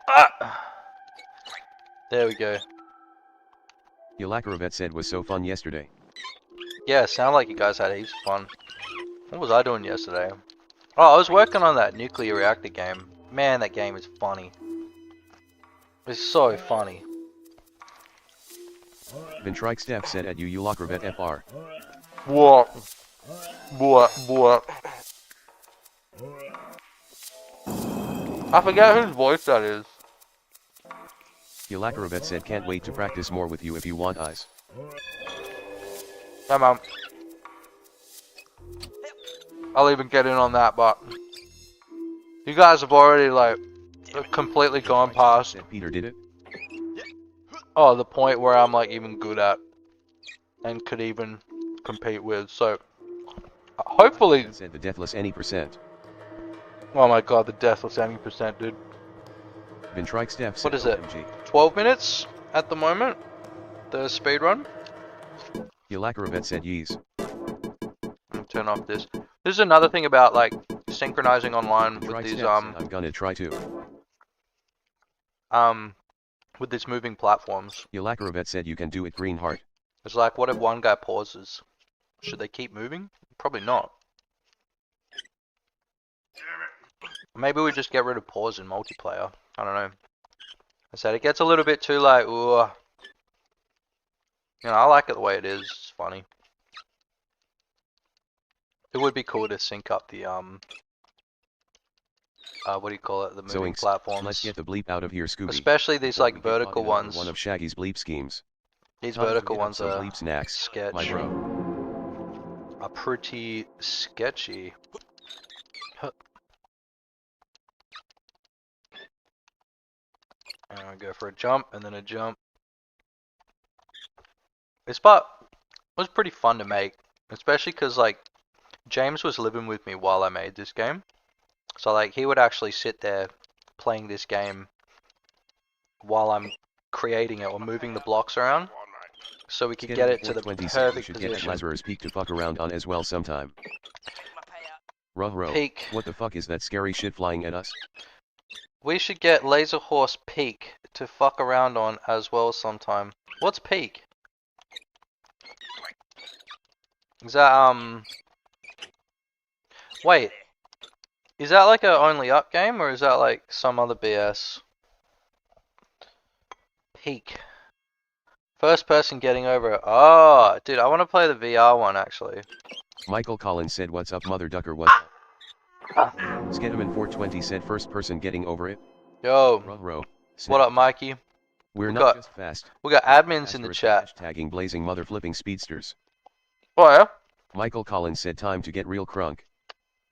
Ah. There we go. Yelakaravet said was so fun yesterday. Yeah, sound like you guys had heaps of fun. What was I doing yesterday? Oh, I was working on that nuclear reactor game. Man, that game is funny. It's so funny. Ventrike Steph said at you Yelakaravet FR. What? What? I forget whose voice that is. Yelakaravet said can't wait to practice more with you if you want eyes. Come on. I'll even get in on that, but you guys have already like completely gone past. Said Peter did it? Oh, the point where I'm like even good at and could even compete with. So hopefully. Said the deathless any percent. Oh my god, the deathless 70%, dude. Ventrike Steph said What is it? OMG. 12 minutes at the moment. The speed run. Yelakaravet said yees. Turn off this. This is another thing about like synchronizing online with Ventrike these Steph said, I'm gonna try to. with these moving platforms. Yelakaravet said you can do it green heart. It's like, what if one guy pauses? Should they keep moving? Probably not. Maybe we just get rid of pause in multiplayer. I don't know. I said it gets a little bit too like, ooh. You know, I like it the way it is. It's funny. It would be cool to sync up the what do you call it? The moving platforms. Let's get the bleep out of here, Scooby. Especially these Before we like get vertical caught in ones. One of Shaggy's bleep schemes. These Time to vertical get up ones some are bleep snacks, sketch. my bro. Are pretty sketchy. And I go for a jump and then a jump. This part was pretty fun to make, especially because like James was living with me while I made this game, so like he would actually sit there playing this game while I'm creating it or moving the blocks around, so we could get it to the 420 said we perfect should get position. Lazarus Peak to fuck around on as well sometime. Ruh-roh. Peak. What the fuck is that scary shit flying at us? We should get Laser Horse Peak to fuck around on as well sometime. What's Peak? Is that wait, is that like a only up game or is that like some other BS? Peak. First person getting over it. Oh, dude, I want to play the VR one actually. Michael Collins said what's up mother ducker what's up? Skedman420 said first person getting over it. Yo, Ruh-roh. what up, Mikey? We're We not got- just fast. We got admins in the Asterisk chat. Hashtagging blazing mother flipping speedsters. Oh yeah? Michael Collins said time to get real crunk.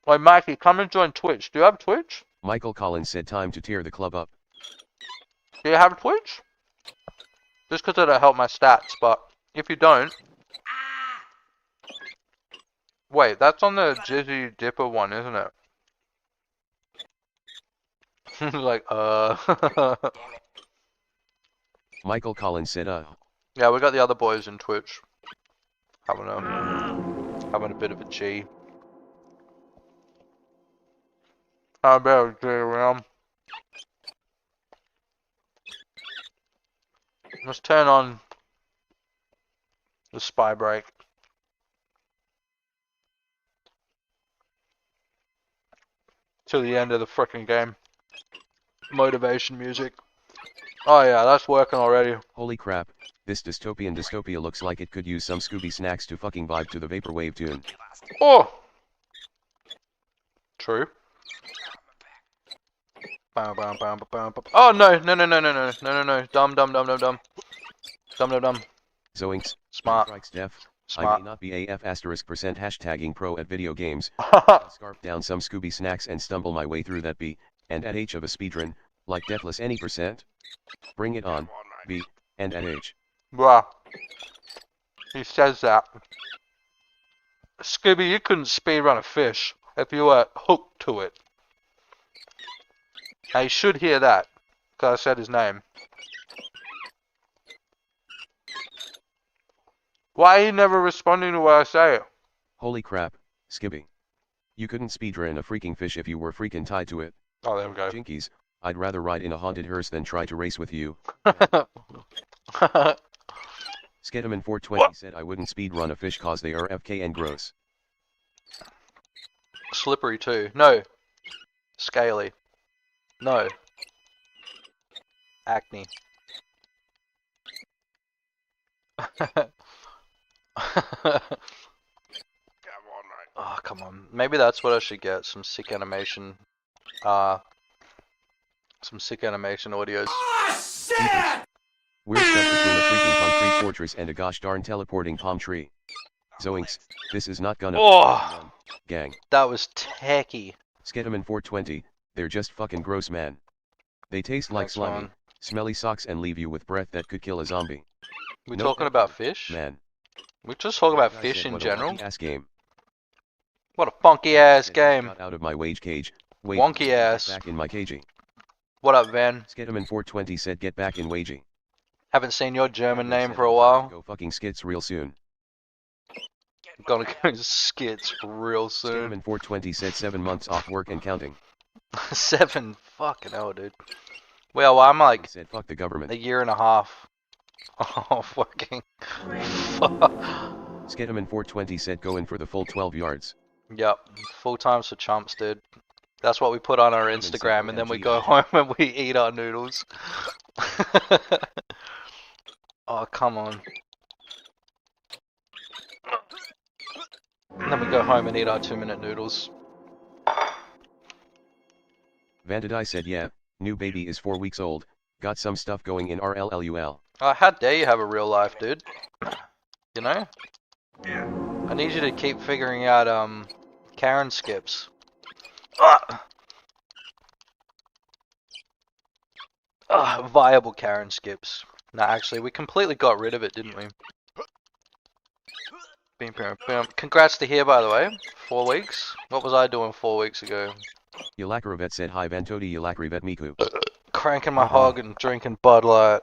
Wait, Mikey, come and join Twitch. Do you have Twitch? Michael Collins said time to tear the club up. Do you have Twitch? Just because it'll help my stats, but if you don't... Wait, that's on the Jizzy Dipper one, isn't it? Like, Michael Collins said Yeah, we got the other boys in Twitch. Having a bit of a G. How about a G around? Let's turn on the spy break. To the end of the frickin' game. Motivation music. Oh yeah, that's working already. holy crap, this dystopian dystopia looks like it could use some Scooby snacks to fucking vibe to the Vaporwave tune. Oh! True. Bam, bam, bam, bam, bam, bam. Oh no, no, no, no, no, no, no, no, no. Dumb, dumb, dumb, dumb, dumb. Dumb, dumb, dumb. Zoinks, Smart. strikes def. I Smart. may not be AF asterisk percent hashtagging pro at video games. I'll scarf down some Scooby snacks and stumble my way through that B, and at H of a speedrun, like deathless any percent. Bring it on, B, and at H. Bruh. He says that. Scooby, you couldn't speedrun a fish if you were hooked to it. Now you should hear that, because I said his name. Why are you never responding to what I say? Holy crap, Skibby. You couldn't speedrun a freaking fish if you were freaking tied to it. Oh, there we go. Jinkies, I'd rather ride in a haunted hearse than try to race with you. Skedman420 said I wouldn't speedrun a fish cause they are FK and gross. Slippery too. No. Scaly. No. Acne. Oh, come on. Maybe that's what I should get. Some sick animation. Some sick animation audios. We're stuck between a freaking concrete fortress and a gosh darn teleporting palm tree. Zoinks, this is not gonna Oh, gang. that was techie. Skedman420, they're just fucking gross man. They taste like Thanks, slimy, man. smelly socks and leave you with breath that could kill a zombie. We No talking about fish? Man. We just talking about I fish said in what a general? wonky ass game. What a funky ass Said just game. got out of my wage cage. Wait, Wonky get ass. back in my cagey. What up, Van? Skedman420 said get back in wagey. Haven't seen your German They name said for a I'm while. gonna go fucking skits real soon. Gonna go skits real soon. Skedman420 said 7 months off work and counting. 7 fucking hell, dude. Well, I'm He like said fuck the government. a year and a half. Oh, fucking. Fuck. Skedman420 said go in for the full 12 yards. Yep, full times for chumps, dude. That's what we put on our Instagram, and then we go home and we eat our noodles. Oh, come on. And then we go home and eat our 2-minute noodles. Vandadai said yeah, new baby is 4 weeks old, got some stuff going in RLLUL. How dare you have a real life, dude? You know? I need you to keep figuring out, Karen skips. Viable Karen skips. Nah, actually, we completely got rid of it, didn't we? Bing, bing, bing. Congrats to here, by the way. 4 weeks. What was I doing 4 weeks ago? Yalakrivet said hi Vantodi Yalakrivet Miku. Cranking my hog and drinking Bud Light.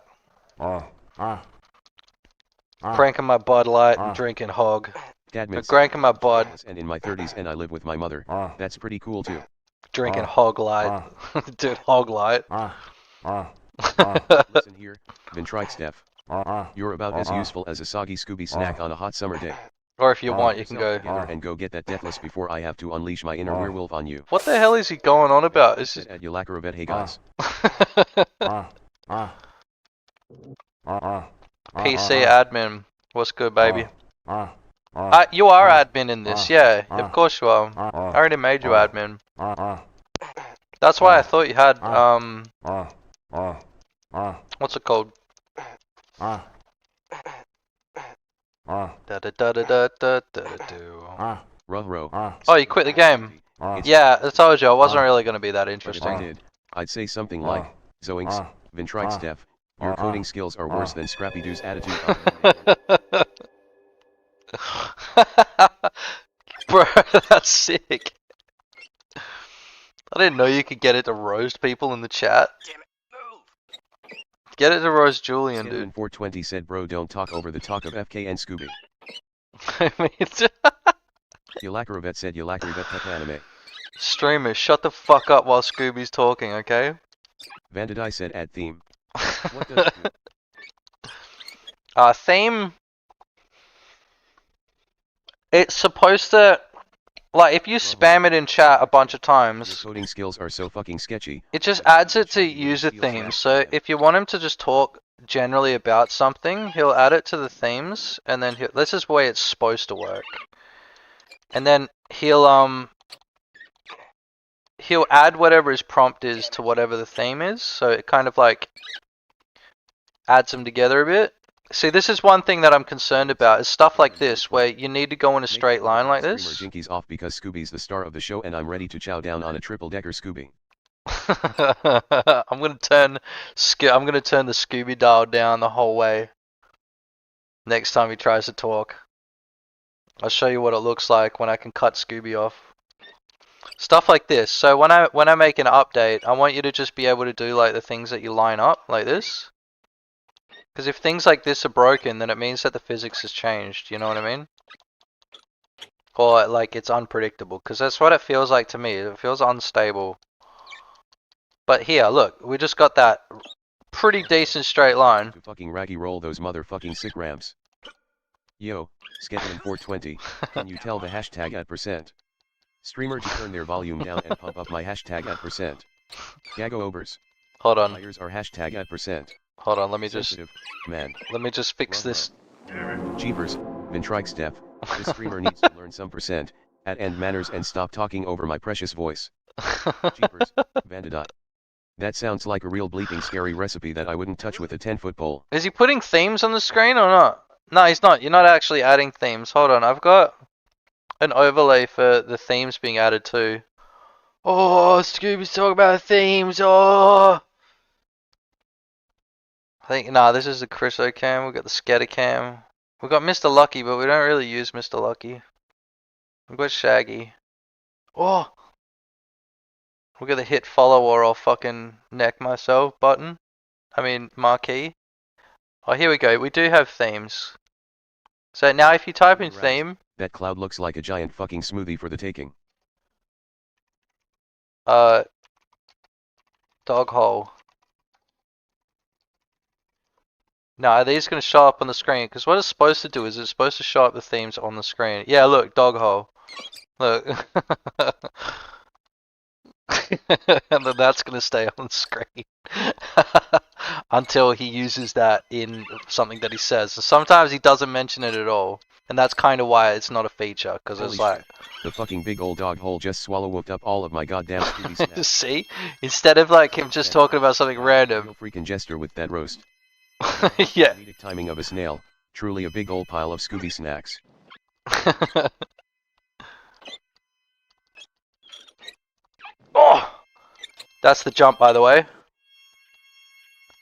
Cranking my Bud Light and drinking hog. Dad makes Cranking my Bud. and in my 30s and I live with my mother. That's pretty cool too. Drinking hog light. Dude, hog light. Listen here, Ventrikestev. You're about as useful as a soggy Scooby snack on a hot summer day. Or if you want, you can go. Together and go get that deathless before I have to unleash my inner werewolf on you. What the hell is he going on about? Is At Yulakarovet, hey guys. PC admin. What's good, baby? You are admin in this, yeah. Of course you are. I already made you admin. That's why I thought you had, what's it called? Oh, you quit the game. Yeah, I told you, I wasn't really going to be that But if I interesting. did, I'd say something like, Zoinks, Ventrikestev, your coding skills are worse than Scrappy Doo's attitude. Bro, that's sick. I didn't know you could get it to roast people in the chat. Get it to roast Julian, dude. 420 said, bro, don't talk over the talk of FK and Scooby. I mean, Yulakarovet said, Yulakarovet pep anime. streamers, shut the fuck up while Scooby's talking, okay? Vandadai said, add theme. What does it do? Theme. It's supposed to, like, if you spam it in chat a bunch of Your times, coding skills are so fucking sketchy. it just adds it to user themes. So if you want him to just talk generally about something, he'll add it to the themes, and then this is the way it's supposed to work. And then he'll add whatever his prompt is to whatever the theme is. So it kind of like adds them together a bit. See, this is one thing that I'm concerned about, is stuff like this, where you need to go in a straight line like this. Streamer Jinky's off because Scooby's the star of the show and I'm ready to chow down on a triple-decker Scooby. I'm gonna turn the Scooby dial down the whole way. Next time he tries to talk, I'll show you what it looks like when I can cut Scooby off. Stuff like this. So when I make an update, I want you to just be able to do like the things that you line up like this. Because if things like this are broken, then it means that the physics has changed. You know what I mean? Or like it's unpredictable. Because that's what it feels like to me. It feels unstable. But here, look, we just got that pretty decent straight line. To fucking raggy roll those motherfucking sick rams. Yo, Sketlin 420, can you tell the hashtag at %? Streamer to turn their volume down and pump up my hashtag at %. Gago obers. Hold on. Liars are hashtag at %. Hold on, let me just Sensitive, man. fix this. Jeepers, Ventrikestev, this streamer needs to learn some %, at end manners and stop talking over my precious voice. Jeepers, Vandadot. That sounds like a real bleeping scary recipe that I wouldn't touch with a 10-foot pole. Is he putting themes on the screen or not? No, he's not. You're not actually adding themes. Hold on, I've got an overlay for the themes being added too. Oh, Scooby's talking about themes. Oh. I think, nah, this is the Chriso cam. We've got the scatter cam. We've got Mr. Lucky, but we don't really use Mr. Lucky. We've got Shaggy. Oh! We've got the hit follow or I'll fucking neck myself button. I mean, marquee. Oh, here we go. We do have themes. So now if you type in theme. That cloud looks like a giant fucking smoothie for the taking. Dog hole. Now, are these going to show up on the screen? Because what it's supposed to do is it's supposed to show up the themes on the screen. Yeah, look, dog hole. Look. And then that's going to stay on the screen. Until he uses that in something that he says. So sometimes he doesn't mention it at all. And that's kind of why it's not a feature. Because it's like... The fucking big old dog hole just swallowed up all of my goddamn Scooby snacks. See? Instead of like him just talking about something random. Real freaking jester with that roast. Yeah. Comedic timing of a snail. Truly a big old pile of Scooby snacks. Oh! That's the jump, by the way.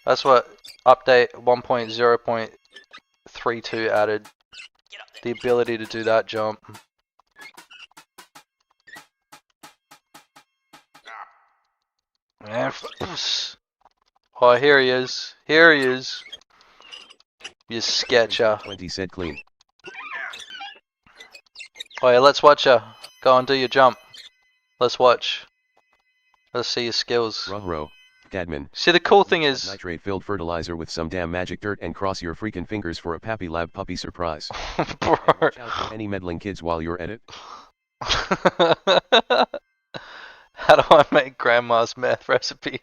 That's what update 1.0.32 added. The ability to do that jump. Oh, here he is. Here he is. You sketcher. 20 said clean. Oh yeah, let's watch ya. Go and do your jump. Let's watch. Let's see your skills. Ruh-roh, Dadman. See, the cool thing is... Nitrate-filled fertilizer with some damn magic dirt and cross your freaking fingers for a Pappy Lab puppy surprise. Bro. Watch out for any meddling kids while you're at it. How do I make grandma's meth recipe?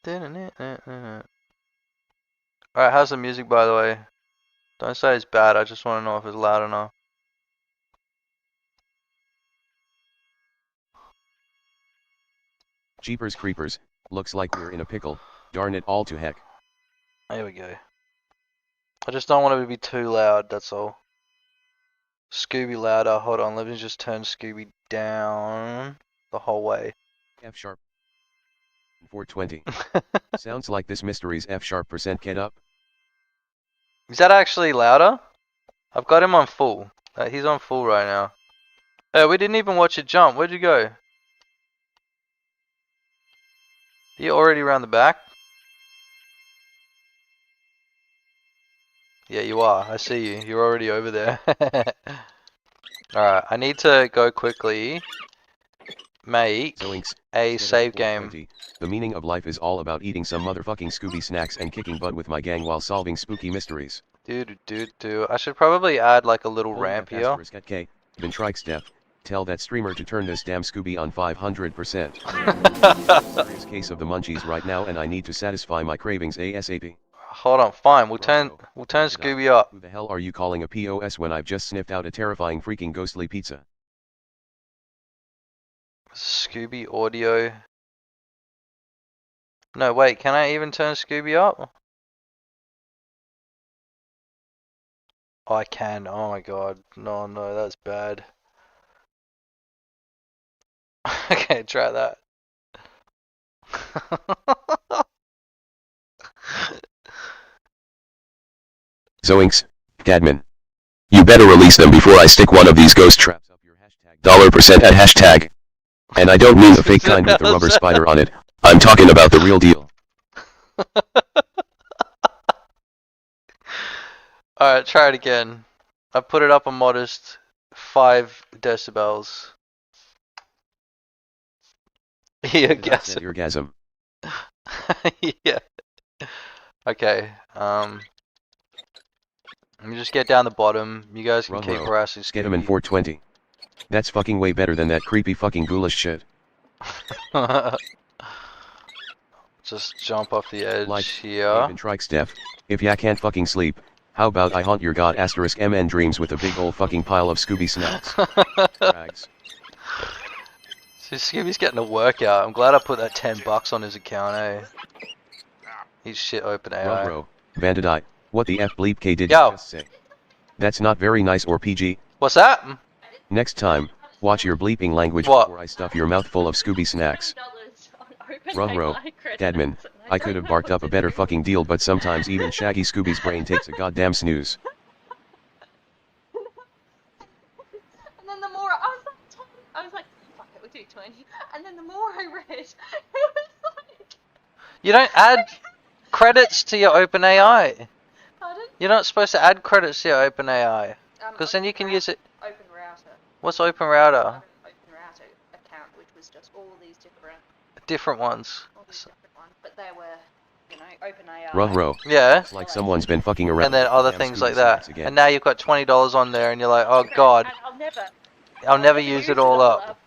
Alright, how's the music, by the way? Don't say it's bad, I just want to know if it's loud enough. Jeepers creepers, looks like we're in a pickle. Darn it all to heck. There we go. I just don't want it to be too loud, that's all. Scooby louder, hold on, let me just turn Scooby down the whole way. F sharp. 420. Sounds like this mystery's F sharp percent get up. Is that actually louder? I've got him on full. He's on full right now. Hey, we didn't even watch it jump. Where'd you go? You already around the back? Yeah, you are. I see you. You're already over there. Alright, I need to go quickly make Zoinks, a save game. 420. The meaning of life is all about eating some motherfucking Scooby snacks and kicking butt with my gang while solving spooky mysteries. I should probably add like a little Holy ramp F here. asterisk at K. Then Trike Steph. Tell that streamer to turn this damn Scooby on 500%. Serious case of the munchies right now and I need to satisfy my cravings ASAP. Hold on, fine. We'll turn Scooby up. Who the hell are you calling a POS when I've just sniffed out a terrifying freaking ghostly pizza? Scooby audio. No, wait, can I even turn Scooby up? Oh, I can. Oh my god. No, that's bad. Okay, try that. Zoinks, Dadman. You better release them before I stick one of these ghost traps up your hashtag $% at hashtag. And I don't mean the fake kind with the rubber spider on it. I'm talking about the real deal. Alright, try it again. I put it up a modest 5 decibels. Yeah, guess it. Orgasm. Yeah. Okay, let me just get down the bottom. You guys can keep harassing Get him in Scooby. 420. That's fucking way better than that creepy fucking ghoulish shit. Just jump off the edge Like, here. Even Trike Steph. If ya can't fucking sleep, how about I haunt your god asterisk MN dreams with a big ol' fucking pile of Scooby snacks. Rags. See, Scooby's getting a workout. I'm glad I put that $10 on his account, eh? He's shit open AI. Bro, Bandidite, what the F bleep K did Yo. you just say? That's not very nice or PG. What's that? Next time, watch your bleeping language What? before I stuff your mouth full of Scooby snacks. Ruh-roh, Dadman, I could have barked up a better fucking deal but sometimes even Shaggy Scooby's brain takes a goddamn snooze. And then the more I was like, fuck it, we'll do 20. And then the more I read, it was like, You don't add credits to your OpenAI. pardon? You're not supposed to add credits to your OpenAI. Because then you can use it. Open router. What's OpenRouter? Open router account, which was just all these different Ones. ones, but they were, you know, OpenAI. Ruh-roh, Yeah. it's like someone's been fucking around. And then with other damn things Scooby like snacks that. again. And now you've got $20 on there and you're like, oh god, And I'll never use it all up.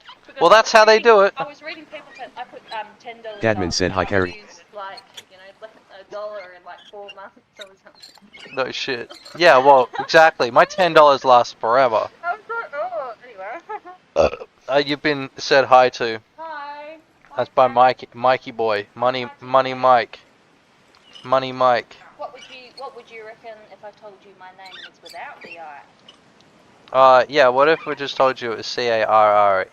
Well, that's how they do it. I was reading people said I put $10. Dadman said, "Hi, Carrie." Use, like, you know, like $1 in like 4 months or something. No shit. Yeah, well, exactly. My $10 lasts forever. I was like, oh, anyway. You've been said hi to. Hi. That's by Mikey boy. Money Mike. Money Mike. What would you reckon if I told you my name was without the I? Yeah, what if we just told you it was Carre?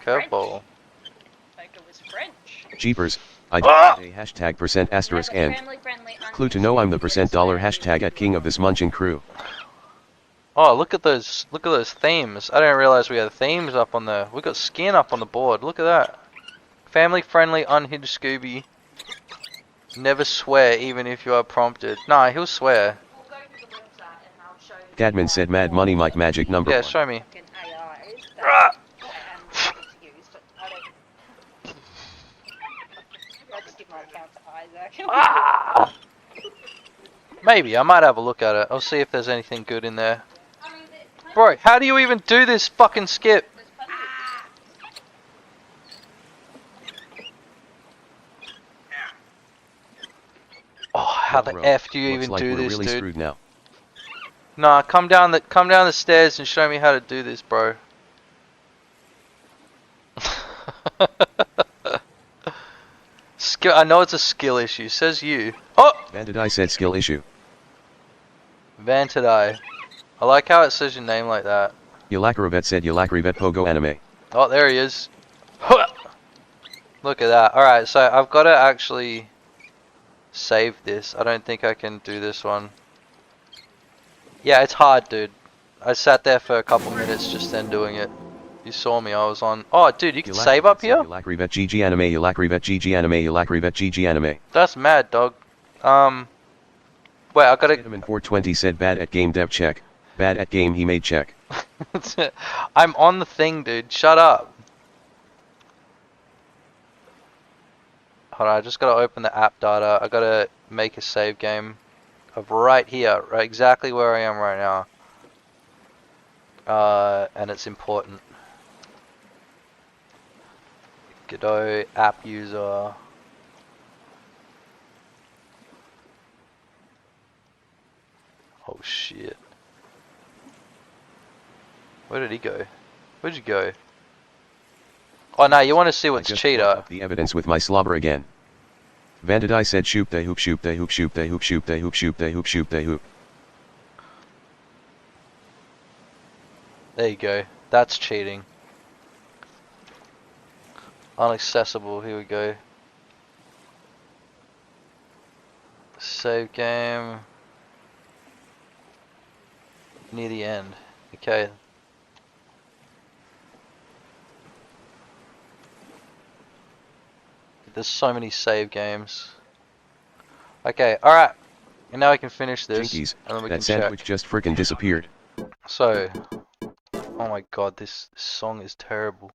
Curveball. Like it was French. Jeepers, I did a hashtag % asterisk and Family-friendly, clue to know I'm the % dollar hashtag at king of this munchin crew. Oh, look at those themes. I didn't realize we had themes up on the. We got skin up on the board. Look at that. Family friendly, unhinged Scooby. Never swear, even if you are prompted. Nah, he'll swear. We'll go to the website and I'll show you. Dadman said Mad Money Mike Magic number Yeah, 1. show me. Fucking AIs that Ah! happy to use, but I don't. I'll just give my account to Isaac. Ah! Maybe I might have a look at it. I'll see if there's anything good in there. I mean, Bro, how do you even do this fucking skip? there's plenty Oh, how the Bro, f do you looks even like do we're this, really dude? screwed now. Nah, come down the stairs and show me how to do this, bro. Skill. I know it's a skill issue. Says you. Oh, Vandadai said skill issue. Vantadai. I like how it says your name like that. Yalakribet said Yalakribet Pogo Anime. Oh, there he is. Look at that. Alright, so I've got to actually save this. I don't think I can do this one. Yeah, it's hard, dude. I sat there for a couple minutes just then doing it. You saw me, I was on. Oh, dude, you can save up here? Yalakribet GG Anime, Yalakribet GG Anime, Yalakribet GG Anime. That's mad, dog. Wait, I gotta. Gentleman 420 said bad at game dev check. Bad at game he made check. I'm on the thing, dude. Shut up. Hold on, I just gotta open the app data. I gotta make a save game of right here, right exactly where I am right now. And it's important. Godot app user. Oh shit. Where did he go? Where'd you go? Oh no, you want to see I what's just cheater? brought up the evidence with my slobber again. Vandadai said shoop de hoop shoop de hoop shoop de hoop shoop de hoop shoop de hoop shoop de hoop. There you go. That's cheating. Unaccessible. Here we go. Save game. Near the end. Okay. There's so many save games. Okay, alright. And now we can finish this. Jinkies, And then we that can sandwich check. just frickin' disappeared. So. Oh my god, this song is terrible.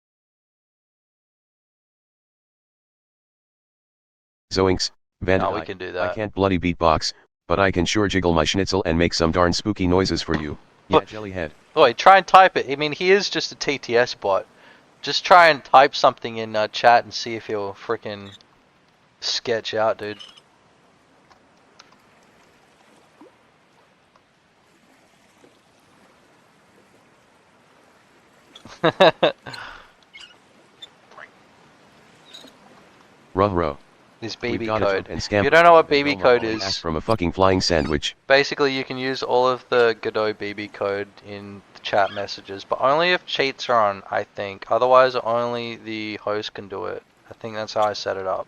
Zoinks, Vandadai, No, we can do that. I can't bloody beatbox, but I can sure jiggle my schnitzel and make some darn spooky noises for you. Yeah, What? jellyhead. Wait, try and type it. I mean, he is just a TTS bot. Just try and type something in chat and see if he'll frickin' sketch out, dude. Ruh-roh. This We BB gotta code. jump and If scamper you don't know what and BB Velma code only asked is, from a fucking flying sandwich. basically you can use all of the Godot BB code in the chat messages, but only if cheats are on, I think. Otherwise, only the host can do it. I think that's how I set it up.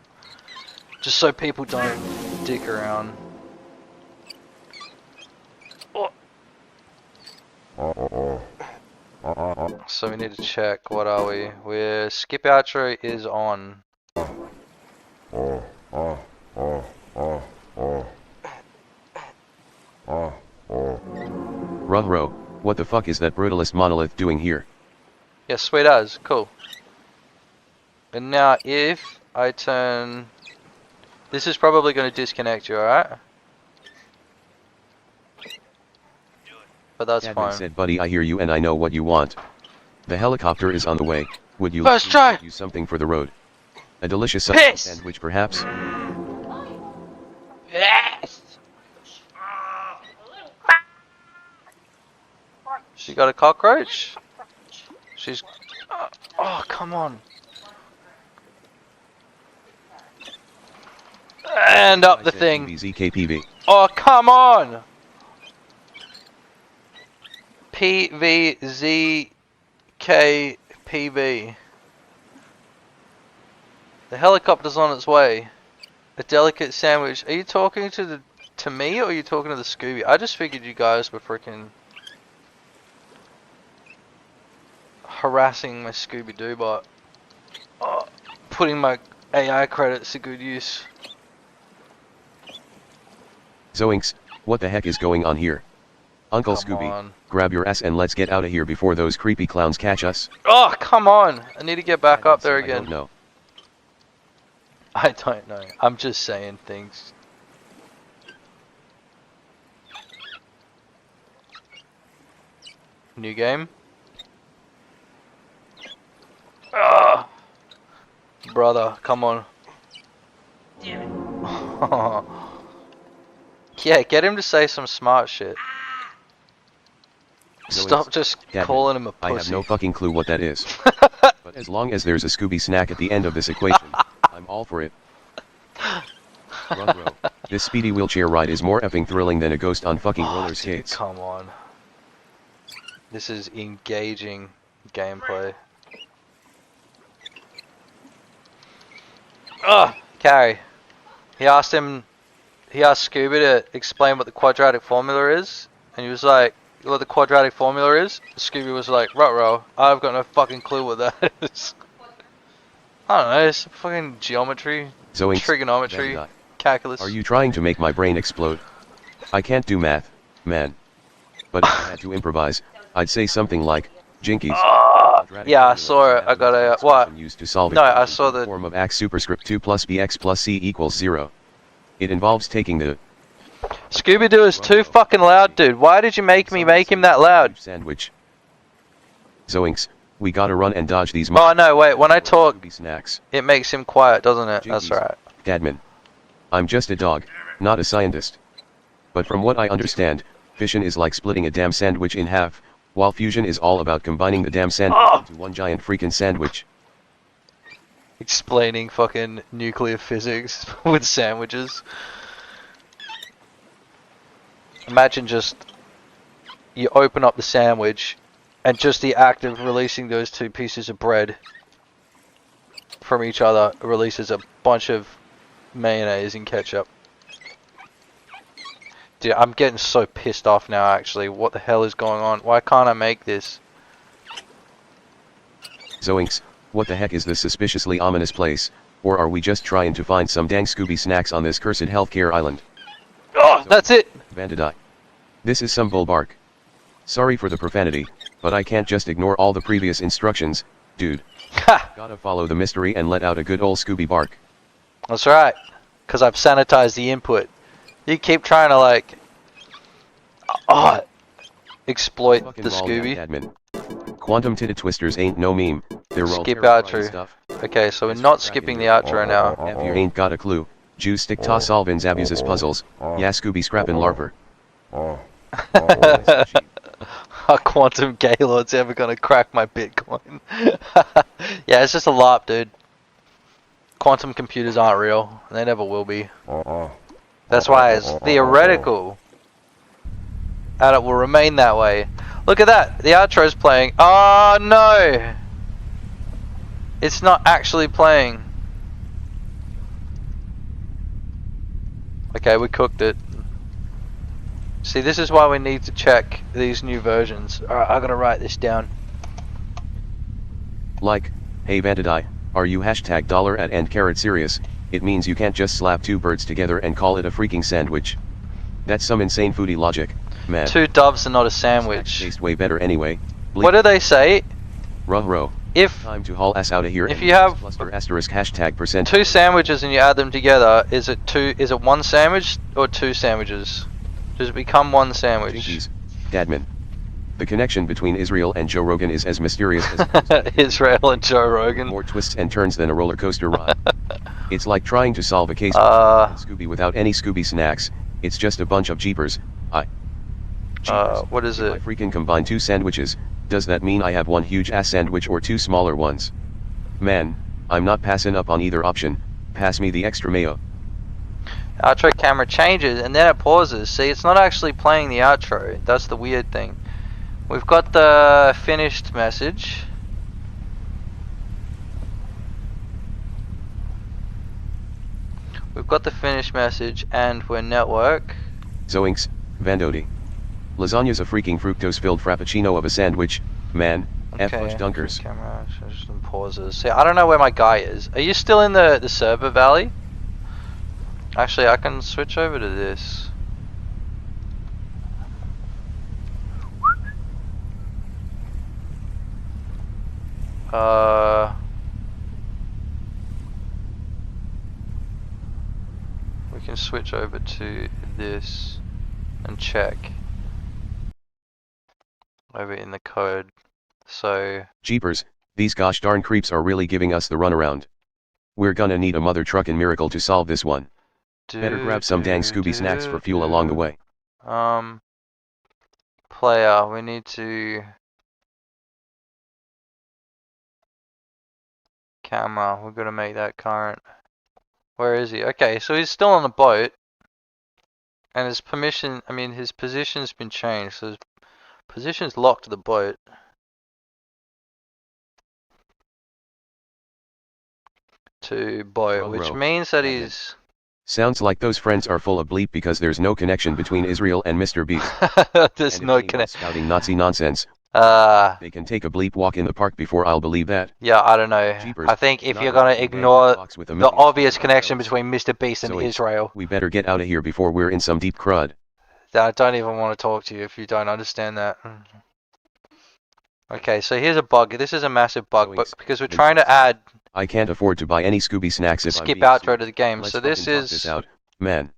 Just so people don't dick around. So we need to check, what are we? We're skip outro is on. Ruh-roh, what the fuck is that brutalist monolith doing here? Yeah, sweet as, cool. And now if I turn... This is probably going to disconnect you, alright? But that's Dadman fine. said, buddy, I hear you and I know what you want. The helicopter is on the way. Would you First like try. to get you something for the road? A delicious Piss! sandwich, perhaps? Yes! She got a cockroach? She's... oh, come on. And up the thing. PVZKPV. Oh, come on! PVZKPB. The helicopter's on its way. A delicate sandwich. Are you talking to me or are you talking to the Scooby? I just figured you guys were freaking harassing my Scooby-Doo bot. Oh, putting my AI credits to good use. Zoinks, what the heck is going on here? Uncle Come Scooby, on. grab your ass and let's get out of here before those creepy clowns catch us. Oh, come on! I need to get back up there I again. don't know. I don't know. I'm just saying things. New game? Ah, brother, come on. Yeah, get him to say some smart shit. Stop just calling him a pussy. I have no fucking clue what that is. But as long as there's a Scooby snack at the end of this equation, I'm all for it. Run, bro. This speedy wheelchair ride is more effing thrilling than a ghost on fucking roller Dude, skates. come on. This is engaging gameplay. Ugh, Carrie. He asked Scooby to explain what the quadratic formula is, and he was like, what the quadratic formula is? Scooby was like, ruh-roh, I've got no fucking clue what that is. I don't know, it's fucking geometry, Zoinks, trigonometry, calculus. Are you trying to make my brain explode? I can't do math, man. But if I had to improvise, I'd say something like, Jinkies. Yeah, I saw it. I got a, what? Used to solve No, I saw the form of x superscript 2 plus bx plus c equals 0. It involves taking the Scooby-Doo is too fucking loud, dude. Why did you make me make him that loud? Sandwich. Zoinks, we gotta run and dodge these. Oh no, wait. When I talk, snacks. it makes him quiet, doesn't it? That's Jinkies. right. Dadman. I'm just a dog, not a scientist. But from what I understand, fission is like splitting a damn sandwich in half, while fusion is all about combining the damn sandwich into one giant freaking sandwich. Explaining fucking nuclear physics with sandwiches. Imagine just you open up the sandwich and just the act of releasing those two pieces of bread from each other releases a bunch of mayonnaise and ketchup. Dude, I'm getting so pissed off now actually. What the hell is going on? Why can't I make this? Zoinks, what the heck is this suspiciously ominous place? Or are we just trying to find some dang Scooby snacks on this cursed healthcare island? Oh, that's it! Bandidai. This is some bull bark. Sorry for the profanity, but I can't just ignore all the previous instructions, dude. Ha! Gotta follow the mystery and let out a good old Scooby bark. That's right, because I've sanitized the input. You keep trying to like, exploit Fucking the ball Scooby. admin. Quantum titted twisters ain't no meme. They're all Skip terrifying outro. stuff. Okay, so we're not skipping the outro now. If you ain't got a clue, Jews stick ta solvins abuses puzzles. Yeah, Scooby scrappin' larver. Are quantum gaylords ever gonna crack my Bitcoin? Yeah, it's just a LARP, dude. Quantum computers aren't real. They never will be. That's why it's theoretical. And it will remain that way. Look at that! The outro's playing. Oh no! It's not actually playing. Okay, we cooked it. See, this is why we need to check these new versions. Alright, I gotta write this down. Like, hey Vandadai, are you hashtag dollar at end carrot serious? It means you can't just slap two birds together and call it a freaking sandwich. That's some insane foodie logic, man. Two doves are not a sandwich. Tastes way better anyway. What do they say? Ruh-roh. If Time to haul ass out of here. if and you have cluster asterisk hashtag percent. two sandwiches and you add them together, is it one sandwich or two sandwiches? Does it become one sandwich? Jinkies, Dadman. The connection between Israel and Joe Rogan is as mysterious as Israel and Joe Rogan. more twists and turns than a roller coaster ride. It's like trying to solve a case of Scooby without any Scooby snacks. It's just a bunch of jeepers. What is If I it? freaking combine two sandwiches, does that mean I have one huge ass sandwich or two smaller ones? Man, I'm not passing up on either option. Pass me the extra mayo. Outro camera changes and then it pauses. See, it's not actually playing the outro. That's the weird thing. We've got the finished message. We've got the finished message and we're network. Zoinks, Vandodi. Lasagna's a freaking fructose-filled frappuccino of a sandwich, man. F-Fudge Okay. Dunkers. Camera, some pauses. See, I don't know where my guy is. Are you still in the server valley? Actually, I can switch over to this. We can switch over to this and check over in the code. So Jeepers, these gosh darn creeps are really giving us the runaround. We're gonna need a mother truckin' miracle to solve this one. Better grab some dang Scooby snacks for fuel along the way. Player, we need to camera. We're gonna make that current. Where is he? Okay, so he's still on the boat, and his permission. I mean, his position's been changed. So his position's locked to the boat. To boat, which means that he's. Sounds like those friends are full of bleep because there's no connection between Israel and Mr. Beast. There's and no if connection. Spouting Nazi nonsense. They can take a bleep walk in the park before I'll believe that. Yeah, I don't know. Jeepers, I think if not you're gonna walking ignore box with a the million obvious stupid connection rails. between Mr. Beast and So Israel, we better get out of here before we're in some deep crud. I don't even want to talk to you if you don't understand that. Okay, so here's a bug. This is a massive bug, but because we're trying to add I can't afford to buy any Scooby snacks if skip I'm being outro sued. to the game. Let's So this fucking talk is this out, man.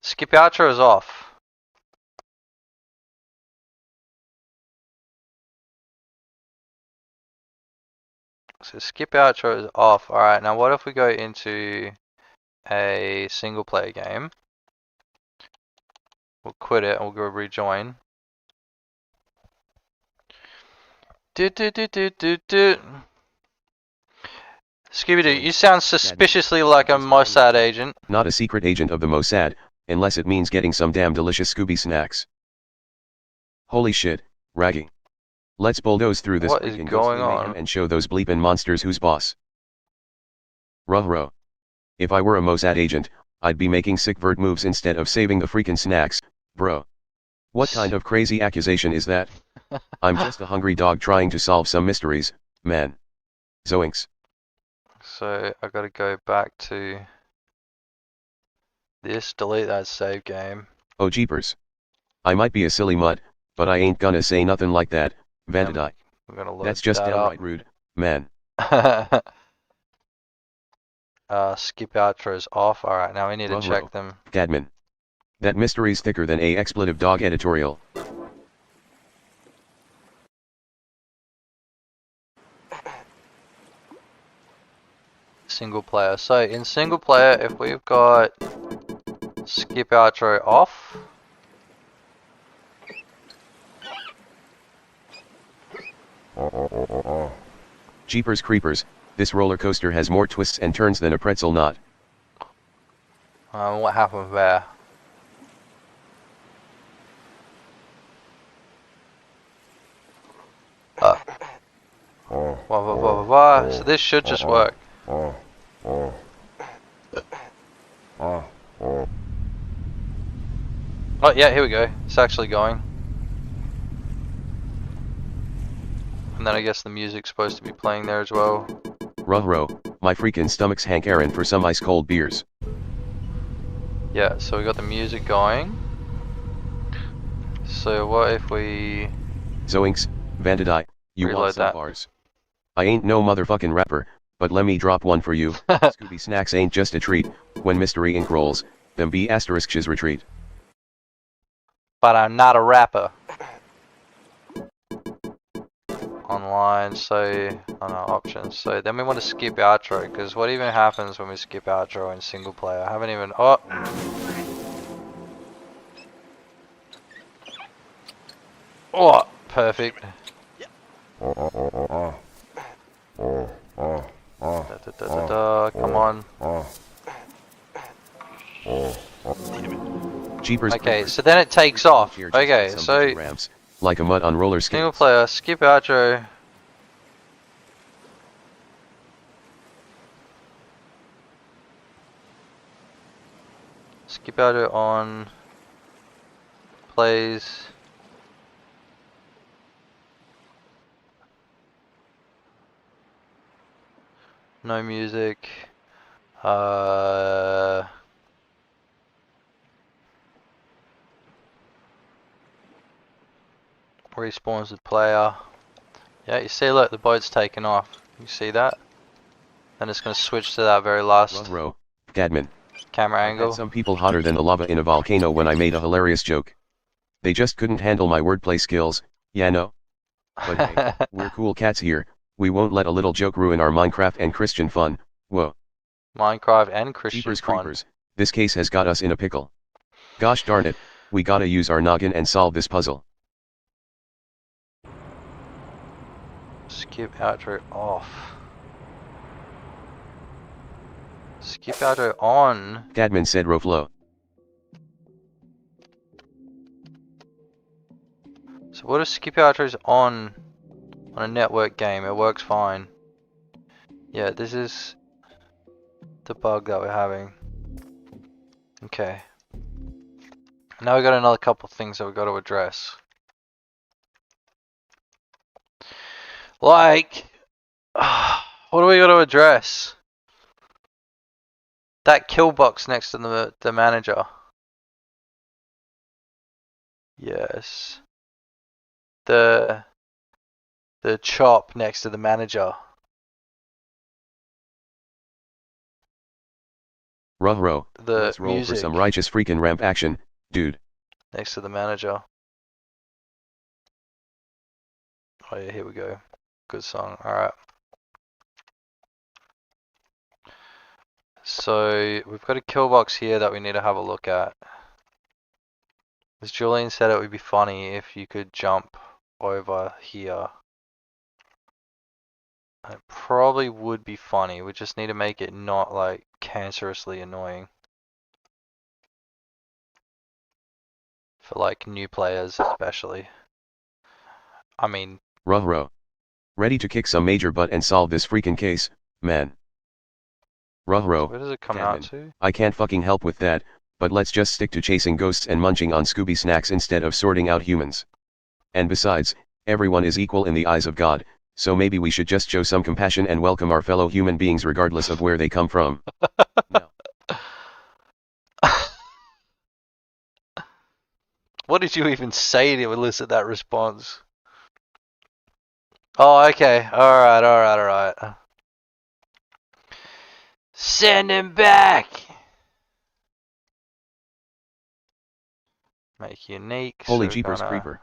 skip outro is off. So skip outro is off. Alright, now what if we go into a single player game? We'll quit it and we'll go rejoin. Scooby-Doo, you sound suspiciously like a Mossad agent. Not a secret agent of the Mossad, unless it means getting some damn delicious Scooby snacks. Holy shit, ragging. Let's bulldoze through this freaking ghostly mayhem and show those bleepin' monsters who's boss. Ruh-roh. If I were a Mossad agent, I'd be making sick vert moves instead of saving the freaking snacks, bro. What kind of crazy accusation is that? I'm just a hungry dog trying to solve some mysteries, man. Zoinks. So I gotta go back to this, delete that save game. Oh jeepers. I might be a silly mutt, but I ain't gonna say nothing like that, Vandadai. That's just downright rude, man. Skip outros off. Alright, now we need to check them. Gadman. That mystery's thicker than a expletive dog editorial. Single player. So in single player, if we've got skip outro off. Jeepers creepers, this roller coaster has more twists and turns than a pretzel knot. What happened there? So this should just work. Oh yeah, here we go. It's actually going. And then I guess the music's supposed to be playing there as well. Ruh-roh, my freaking stomach's hankering for some ice cold beers. Yeah, so we got the music going. So what if we... Zoinks, Vandadai, you want some bars? I ain't no motherfucking rapper, but let me drop one for you. Scooby snacks ain't just a treat, when Mystery Inc. rolls, them be ***'s retreat. But I'm not a rapper. Online, so on our options. So then we want to skip outro, because what even happens when we skip outro in single player? I haven't even... Oh! Oh, perfect. Come on. Jeepers. Okay, so then it takes off. Okay, so ramps, like a mutt on roller skates. Single player, skip outro. Skip outro on. Plays. No music. Respawns the player. Yeah, you see, look, the boat's taken off. You see that? Then it's going to switch to that very last Ruh-roh, Gadman. camera I had angle. some people hotter than the lava in a volcano when I made a hilarious joke. They just couldn't handle my wordplay skills, yeah no? But hey, we're cool cats here, we won't let a little joke ruin our Minecraft and Christian fun, whoa. Minecraft and Christian Jeepers fun. creepers, this case has got us in a pickle. Gosh darn it, we gotta use our noggin and solve this puzzle. Skip outro off. Skip outro on. Gadman said Roflo. So what if skip outros on a network game? It works fine. Yeah, this is the bug that we're having. Okay. Now we got another couple things that we got to address. Like, what do we got to address? That kill box next to the manager. Yes. The chop next to the manager. Ruh-roh, The let's roll music for some righteous freaking ramp action, dude. next to the manager. Oh yeah, here we go. Good song. Alright. So we've got a kill box here that we need to have a look at. As Julian said, it would be funny if you could jump over here. It probably would be funny. We just need to make it not like cancerously annoying. For like new players especially. I mean, Ruh-roh. Ready to kick some major butt and solve this freaking case, man. Ruh-roh, where does it come Gadman, out to? I can't fucking help with that, but let's just stick to chasing ghosts and munching on Scooby snacks instead of sorting out humans. And besides, everyone is equal in the eyes of God, so maybe we should just show some compassion and welcome our fellow human beings regardless of where they come from. Now. What did you even say to elicit that response? Oh, okay. Alright. Send him back! Make unique. Holy so jeepers gonna- creeper.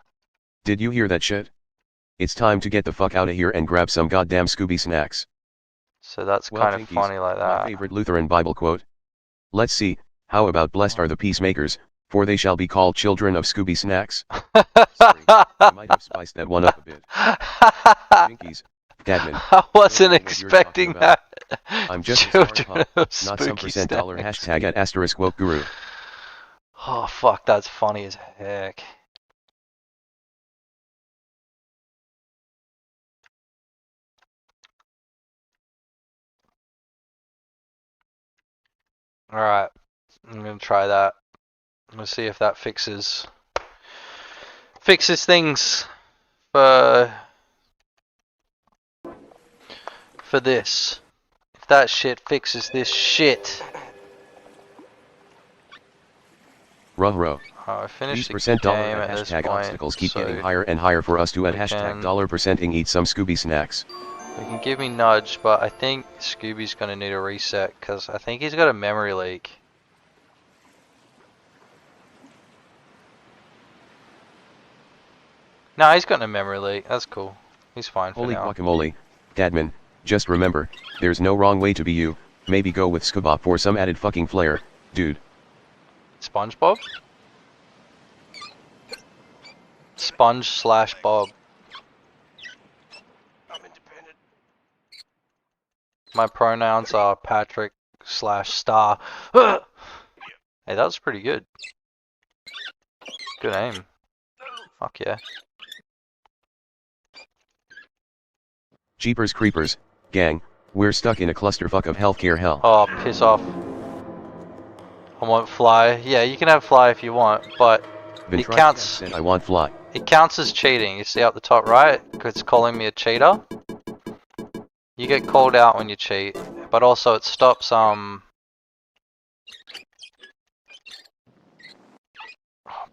Did you hear that shit? It's time to get the fuck out of here and grab some goddamn Scooby snacks. So that's Well, kind of Tinkies, funny like my that. favorite Lutheran Bible quote. Let's see, how about blessed are the peacemakers, for they shall be called children of Scooby snacks? Sorry, I might have spiced that one up a bit. Tinkies, Gadman. I wasn't know what you're expecting talking about. that. I'm just a Children smart of punk, not some spooky percent dollar snacks. hashtag at asterisk woke guru. Oh fuck, that's funny as heck. Alright, I'm gonna try that. I'm gonna see if that fixes things for this. If that shit fixes this shit. Ruh-roh. I finished These the % dollar game at at this hashtag point, obstacles keep so getting higher and higher for us to at we hashtag can- dollar percenting eat some Scooby snacks. you can give me nudge, but I think Scooby's gonna need a reset because I think he's got a memory leak. No, he's got no memory leak. That's cool. He's fine for Holy now. guacamole, Gadman, just remember, there's no wrong way to be you, maybe go with Scoob for some added fucking flair, dude. SpongeBob? Sponge/Bob. I'm independent. My pronouns are Patrick/Star. Hey, that was pretty good. Good aim. Fuck yeah. Jeepers creepers, gang, we're stuck in a clusterfuck of healthcare hell. Oh, piss off. I want fly. Yeah, you can have fly if you want, but it Ventrice counts. said I want fly. It counts as cheating. You see up the top right? It's calling me a cheater. You get called out when you cheat, but also it stops oh,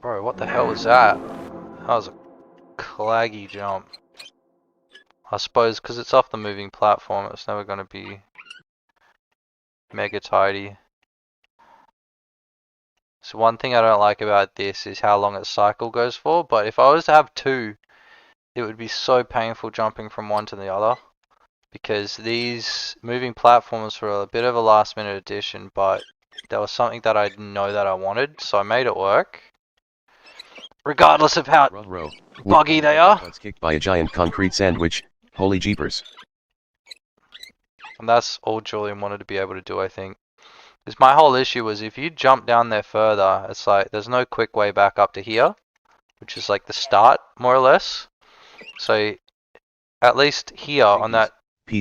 bro, what the hell was that? That was a claggy jump. I suppose because it's off the moving platform, it's never going to be mega tidy. So one thing I don't like about this is how long its cycle goes for, but if I was to have two, it would be so painful jumping from one to the other. Because these moving platforms were a bit of a last minute addition, but there was something that I didn't know that I wanted, so I made it work. Regardless of how buggy they are. Butts kicked by a giant concrete sandwich. Holy jeepers. And that's all Julian wanted to be able to do, I think. Because my whole issue was if you jump down there further, it's like there's no quick way back up to here, which is like the start, more or less. So at least here on that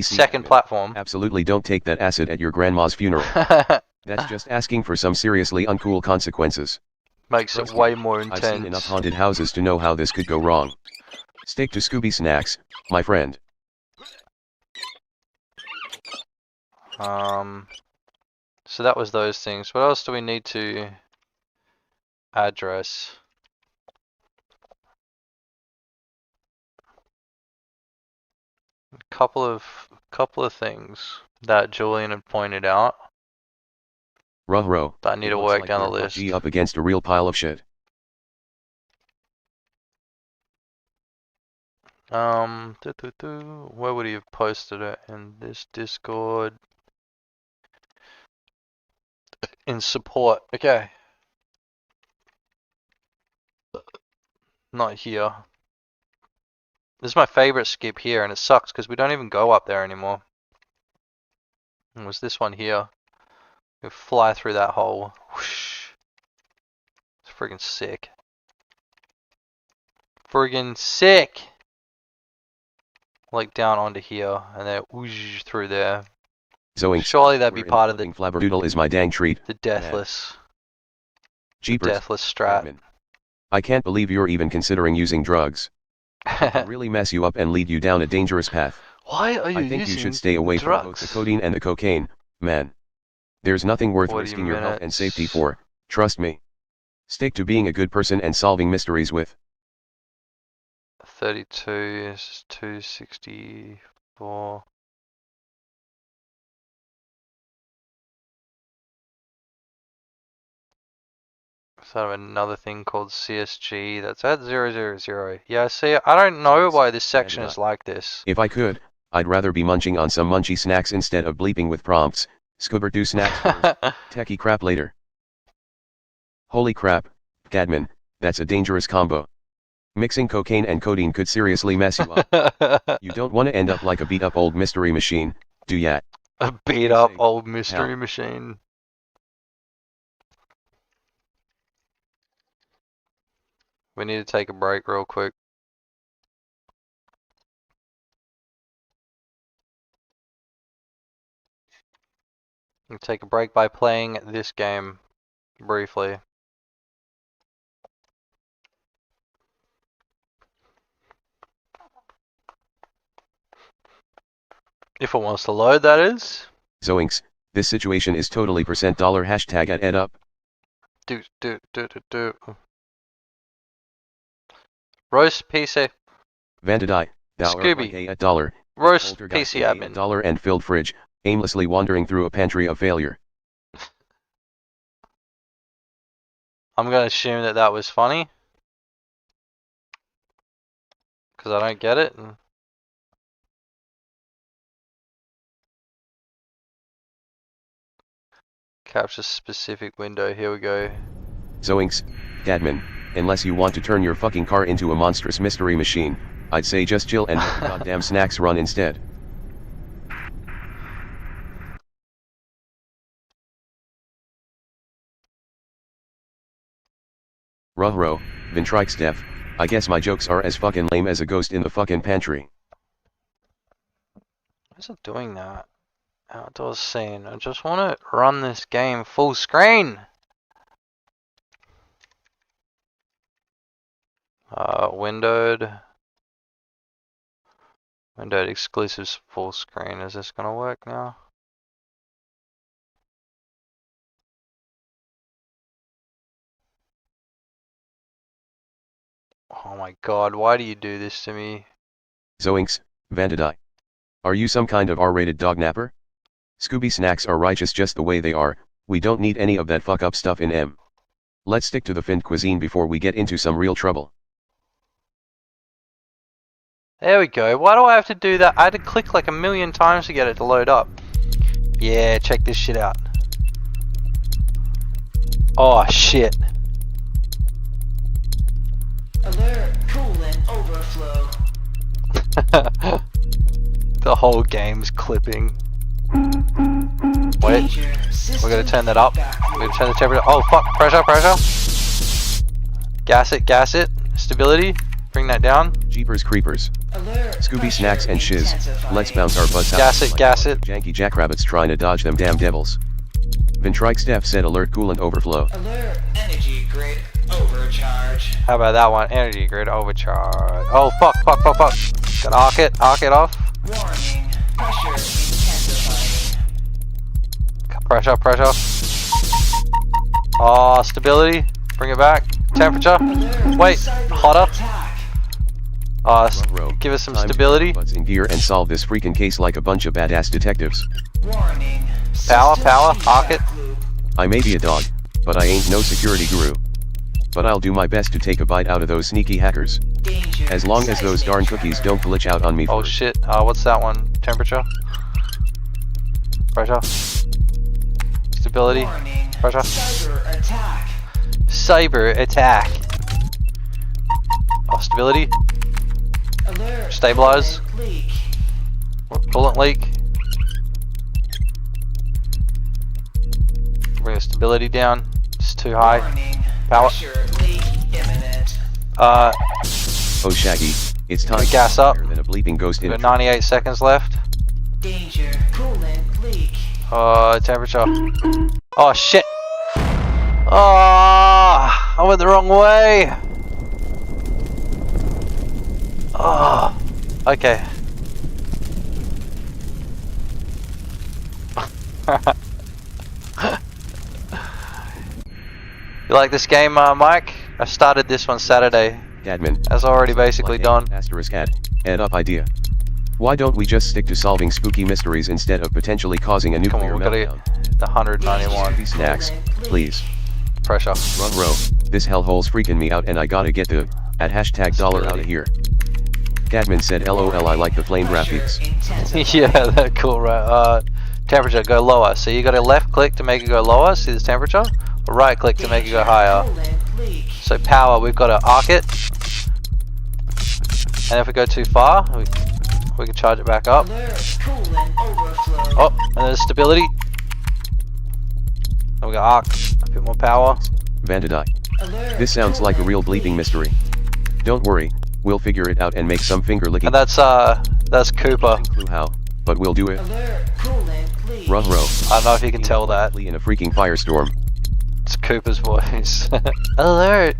second platform. Absolutely don't take that acid at your grandma's funeral. That's just asking for some seriously uncool consequences. Makes it way more intense. I've seen enough haunted houses to know how this could go wrong. Stick to Scooby Snacks, my friend. So that was those things. What else do we need to address? A couple of things that Julian had pointed out. Ruh-roh. That I need to work down the list. G up against a real pile of shit. Where would he have posted it? In this Discord? In support. Okay. Not here. This is my favorite skip here, and it sucks because we don't even go up there anymore. It was this one here. We fly through that hole. Whoosh. It's friggin' sick. Friggin' sick! Like down onto here, and then whoosh through there. Zoink. Surely that'd be part of the flabberdoodle is my dang treat. The deathless. Jeepers. The deathless strat. I can't believe you're even considering using drugs. It can really mess you up and lead you down a dangerous path. Why are you using I think you should stay away from both the codeine and the cocaine, man. There's nothing worth risking your health and safety for, trust me. Stick to being a good person and solving mysteries with. 32 is 264. Sort of another thing called CSG that's at 000. Yeah, see, I don't know why this section is like this. If I could, I'd rather be munching on some munchy snacks instead of bleeping with prompts. Scoober do snacks first, techie crap later. Holy crap, Cadman, that's a dangerous combo. Mixing cocaine and codeine could seriously mess you up. You don't want to end up like a beat up old mystery machine, do ya? A beat up old mystery machine. We need to take a break real quick. We'll take a break by playing this game briefly. If it wants to load, that is. Zoinks, this situation is totally $$ hashtag at edup. Do. Roast PC. Vandadai, Scooby. like $1. Roast PC admin. $1 and filled fridge, aimlessly wandering through a pantry of failure. I'm gonna assume that that was funny. Because I don't get it. Capture specific window, here we go. Zoinks, Dadman, unless you want to turn your fucking car into a monstrous mystery machine, I'd say just chill and let the goddamn snacks run instead. Ruh-roh, Vintrike I guess my jokes are as fucking lame as a ghost in the fucking pantry. Why is it doing that? Outdoor scene. I just want to run this game full screen. Windowed. Window exclusives full screen. Is this gonna work now? Oh my god, why do you do this to me? Zoinks, Vandadai. Are you some kind of R-rated dog napper? Scooby snacks are righteous just the way they are, we don't need any of that fuck up stuff in M. Let's stick to the Finnd cuisine before we get into some real trouble. There we go. Why do I have to do that? I had to click like a million times to get it to load up. Yeah, check this shit out. Oh shit. Alert, coolant overflow. The whole game's clipping. Wait, we're gonna turn that up. We're gonna turn the temperature. Oh fuck, pressure, pressure. Gas it. Stability, bring that down. Jeepers creepers. Alert, Scooby snacks and shiz. intensifying. Let's bounce our butts out. Gas it. Janky jackrabbits trying to dodge them damn devils. Ventrike Steph said alert coolant overflow. Alert, energy grid overcharge. How about that one? Energy grid overcharge. Oh fuck. Gotta arc it off. Warning, pressure intensifying. Pressure. Oh, stability, bring it back. Temperature, Alert, wait, cyber hotter. attack. Row. Give us some Time to stability. put butts in gear and solve this freaking case like a bunch of badass detectives. Warning, Power, system arc it. feedback loop. I may be a dog, but I ain't no security guru. But I'll do my best to take a bite out of those sneaky hackers. Danger, As long as those darn seismic cookies tremor. don't glitch out on me Oh first. shit, what's that one? Temperature? Pressure? Stability? Warning, Pressure? cyber attack. Cyber attack. Oh, stability? Alert, Stabilize. coolant leak. Coolant leak? Bring the stability down. It's too high. Warning, Power. pressure leak imminent. Oh Shaggy, it's time to Gas up. fire than a bleeping ghost in We've a got 98 seconds left. Danger, coolant leak. Temperature. Oh shit. Oh, I went the wrong way. Oh, okay. You like this game, Mike? I started this one Saturday. Admin. That's already basically done. Asterisk ad up idea. Why don't we just stick to solving spooky mysteries instead of potentially causing a Come nuclear on, we gotta meltdown? get the 191 Scooby snacks, please. pressure. Run row, this hellhole's freaking me out and I gotta get the at hashtag dollar out of here. Cadman said LOL I like the flame graphics. Yeah, that cool, right? Temperature, go lower. So you got to left click to make it go lower, see this temperature? Or right click to make it go higher. So power, we've got to arc it. And if we go too far, we can charge it back up. Oh, and then stability. And we got arc, a bit more power. Vandadai. This sounds like a real bleeping mystery. Don't worry, we'll figure it out and make some finger licking. And that's Cooper. Clue how, but we'll do it. Run row. I don't know if you can tell that. In a freaking firestorm. It's Cooper's voice. Alert!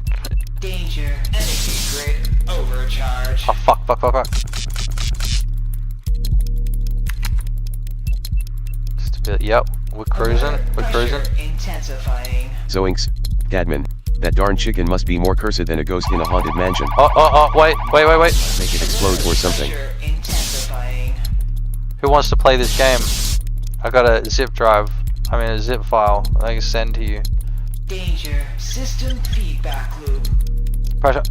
Danger, energy grid overcharge. Oh fuck. Yep, we're cruising. Intensifying. Zoinks, Gadman, that darn chicken must be more cursed than a ghost in a haunted mansion. Oh, wait. Make it explode or something. Pressure intensifying. Who wants to play this game? I got a zip drive. a zip file I can send to you. Danger, system feedback loop. Pressure.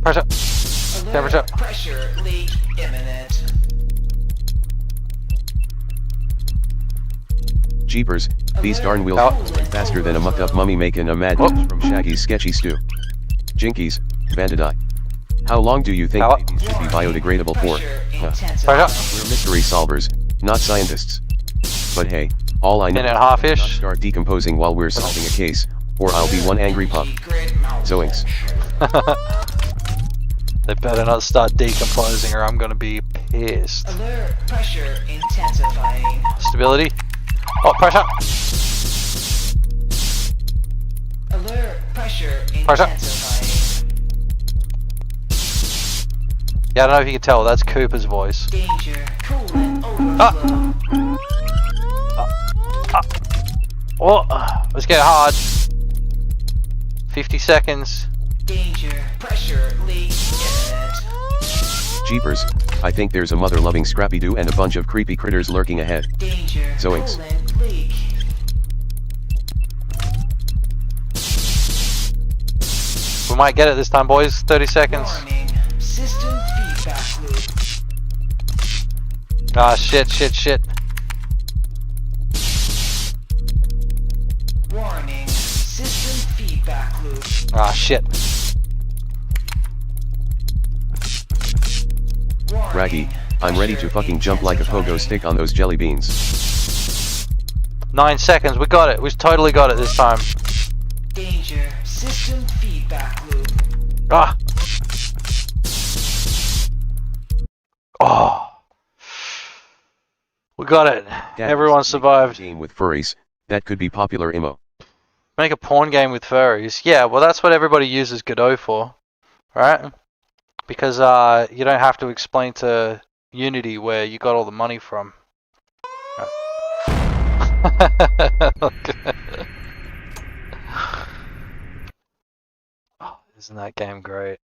Alert, Temperature. pressure leak imminent. Jeepers, these darn wheels Oh. are going faster than a mucked up mummy making a mad dash from Shaggy's sketchy stew. Jinkies, Vandadai. How long do you think Power. babies should be biodegradable for? Pressure Huh. intensifying. We're mystery solvers, not scientists. But hey, all I know Minute and a is half-ish. not start decomposing while we're solving a case, or I'll be one angry pup. Energy grid Zoinks. They better not start decomposing or I'm gonna be pissed. Alert, pressure intensifying. Stability. Oh, pressure. Alert, pressure Pressure. intensifying. Yeah, I don't know if you can tell. That's Cooper's voice. Danger. Coolant overflow. Oh, let's get hard. 50 seconds. Danger. Pressure leak imminent. Jeepers, I think there's a mother-loving Scrappy-Doo and a bunch of creepy critters lurking ahead. Danger. Zoinks. Coolant leak. We might get it this time, boys. 30 seconds. Warning. System feedback loop. Ah, shit. Warning. System feedback loop. Ah, shit. Warning. Raggy, I'm ready to Pressure fucking jump like a pogo intensifying. stick on those jelly beans. 9 seconds. We got it. We totally got it this time. Danger. System feedback loop. Ah. Oh. We got it. Dad, Everyone let's make a survived. Game with furries. That could be popular immo. Make a porn game with furries. Yeah, well, that's what everybody uses Godot for, right? Because you don't have to explain to Unity where you got all the money from. Oh, isn't that game great?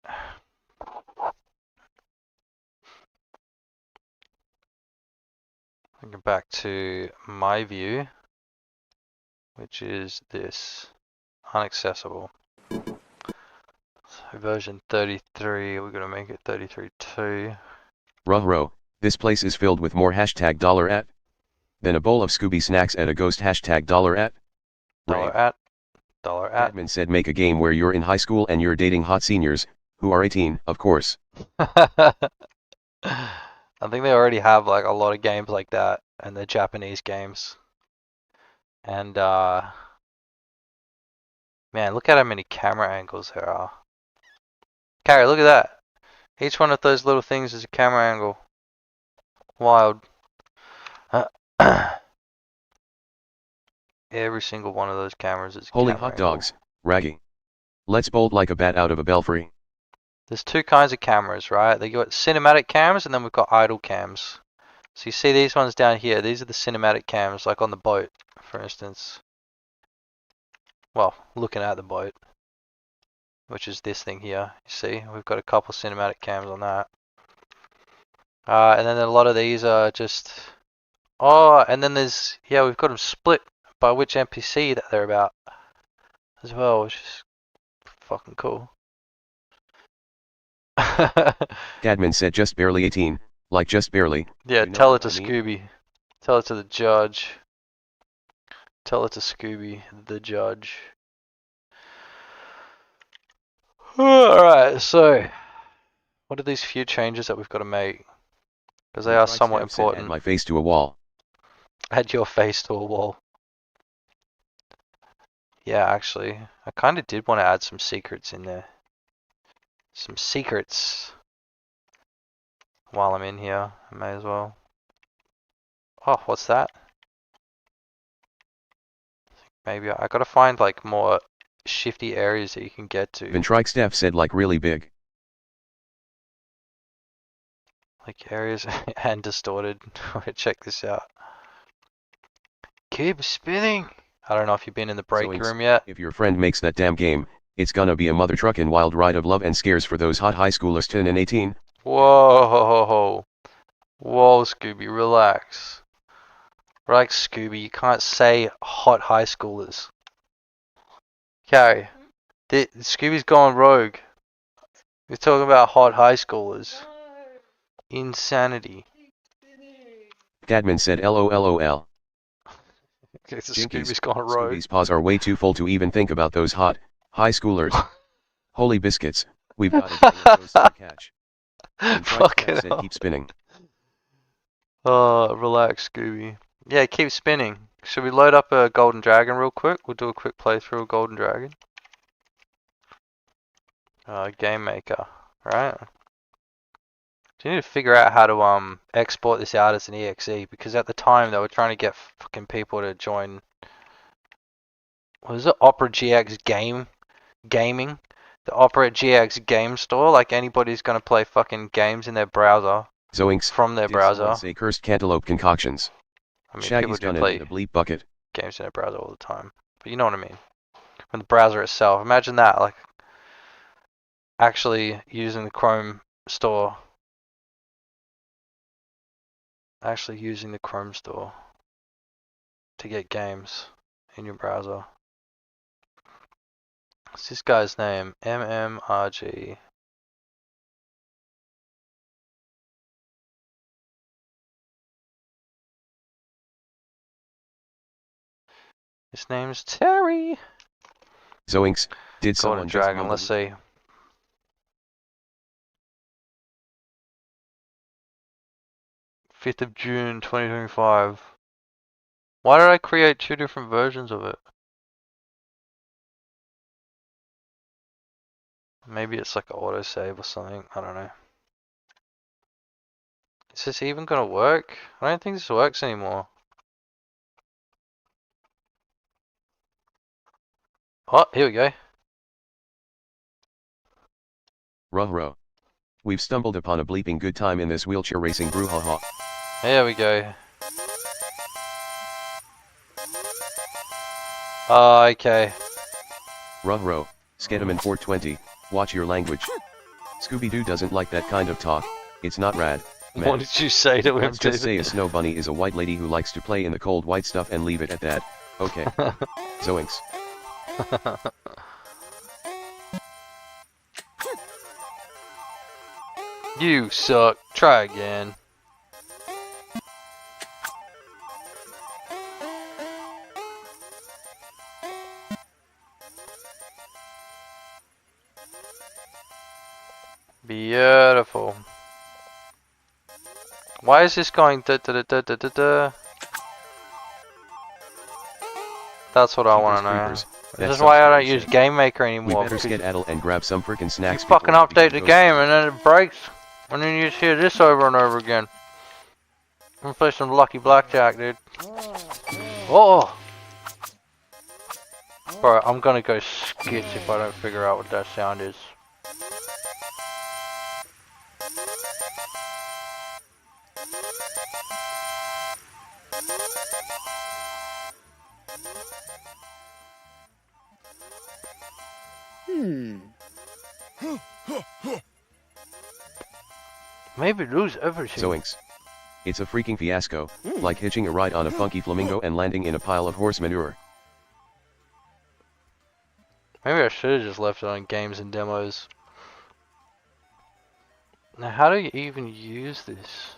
Go back to my view, which is this, unaccessible. So version 33, we're gonna make it 33.2. Ruh-roh, this place is filled with more hashtag $@ than a bowl of Scooby snacks at a ghost hashtag $@ Rave. $@ Admin said make a game where you're in high school and you're dating hot seniors, who are 18, of course. I think they already have like a lot of games like that, and they're Japanese games. And man, look at how many camera angles there are. Carrie, look at that. Each one of those little things is a camera angle. Wild. Every single one of those cameras is a Holy camera hot angle. dogs, Raggy. Let's bolt like a bat out of a belfry. There's two kinds of cameras, right? They got cinematic cams and then we've got idle cams. So you see these ones down here, these are the cinematic cams, like on the boat, for instance. Well, looking at the boat, which is this thing here. You see, we've got a couple cinematic cams on that. And then a lot of these are just... Oh, and then there's... Yeah, we've got them split by which NPC that they're about as well, which is fucking cool. Dadman said just barely 18, like just barely. Yeah, You know tell what it to I mean? Scooby. Tell it to the judge. Tell it to Scooby, the judge. Alright, so what are these few changes that we've got to make? Because they are Tried somewhat Stamp said, important. "Add my face to a wall." Add your face to a wall. Yeah, actually, I kind of did want to add some secrets in there. Some secrets. While I'm in here, I may as well. Oh, what's that? Maybe I gotta find like more shifty areas that you can get to. Ventrike Steph said like really big. Like areas and distorted. Check this out. Keep spinning. I don't know if you've been in the break Zoinks. room yet. If your friend makes that damn game, it's gonna be a mother truckin' wild ride of love and scares for those hot high schoolers 10 and 18. Whoa. Whoa, Scooby, relax. Relax, Scooby. You can't say hot high schoolers. Carrie, Scooby's gone rogue. We're talking about hot high schoolers. Insanity. Dadman said LOLOL. Scooby's gone rogue. Scooby's paws are way too full to even think about those hot high schoolers. Holy biscuits, we've got a gang of those to catch. Fucking said hell. keep spinning. Oh, relax, Scooby. Yeah, keep spinning. Should we load up a Golden Dragon real quick? We'll do a quick playthrough of Golden Dragon. Game Maker, right? So you need to figure out how to export this out as an exe, because at the time they were trying to get fucking people to join. What is it? Opera GX Gaming the Opera GX game store, like anybody's gonna play fucking games in their browser Zoinks. from their Did someone browser. say cursed cantaloupe concoctions? I mean, people Shaggy's do done it play in a bleep bucket. games in their browser all the time, but you know what I mean. From the browser itself, imagine that, like actually using the Chrome store. Actually using the Chrome store to get games in your browser. What's this guy's name? MMRG. His name's Terry. Zoinks. Did Golden someone just Dragon, mumble? let's see. 5th of June 2025. Why did I create 2 different versions of it? Maybe it's like an autosave or something. I don't know. Is this even gonna work? I don't think this works anymore. Oh, here we go. Ruh-roh. We've stumbled upon a bleeping good time in this wheelchair racing brouhaha. There we go. Oh, okay. Ruh-roh. Skedaman 420. Watch your language. Scooby-Doo doesn't like that kind of talk. It's not rad. Man. What did you say to him? Let's just say a dude? snow bunny is a white lady who likes to play in the cold white stuff and leave it at that. Okay. Zoinks. You suck. Try again. Beautiful. Why is this going da da da da da da da? That's what I want to know. Creepers. This is That's why I some don't funny use shit. GameMaker We anymore. better Because skedaddle and grab some frickin' you snacks. fucking before we update the become game ghosts. and then it breaks. And then you just hear this over and over again. I'm gonna play some Lucky Blackjack, dude. Oh! Bro, I'm gonna go skits if I don't figure out what that sound is. Maybe lose everything. Zoinks. It's a freaking fiasco, like hitching a ride on a funky flamingo and landing in a pile of horse manure. Maybe I should have just left it on games and demos. Now, how do you even use this?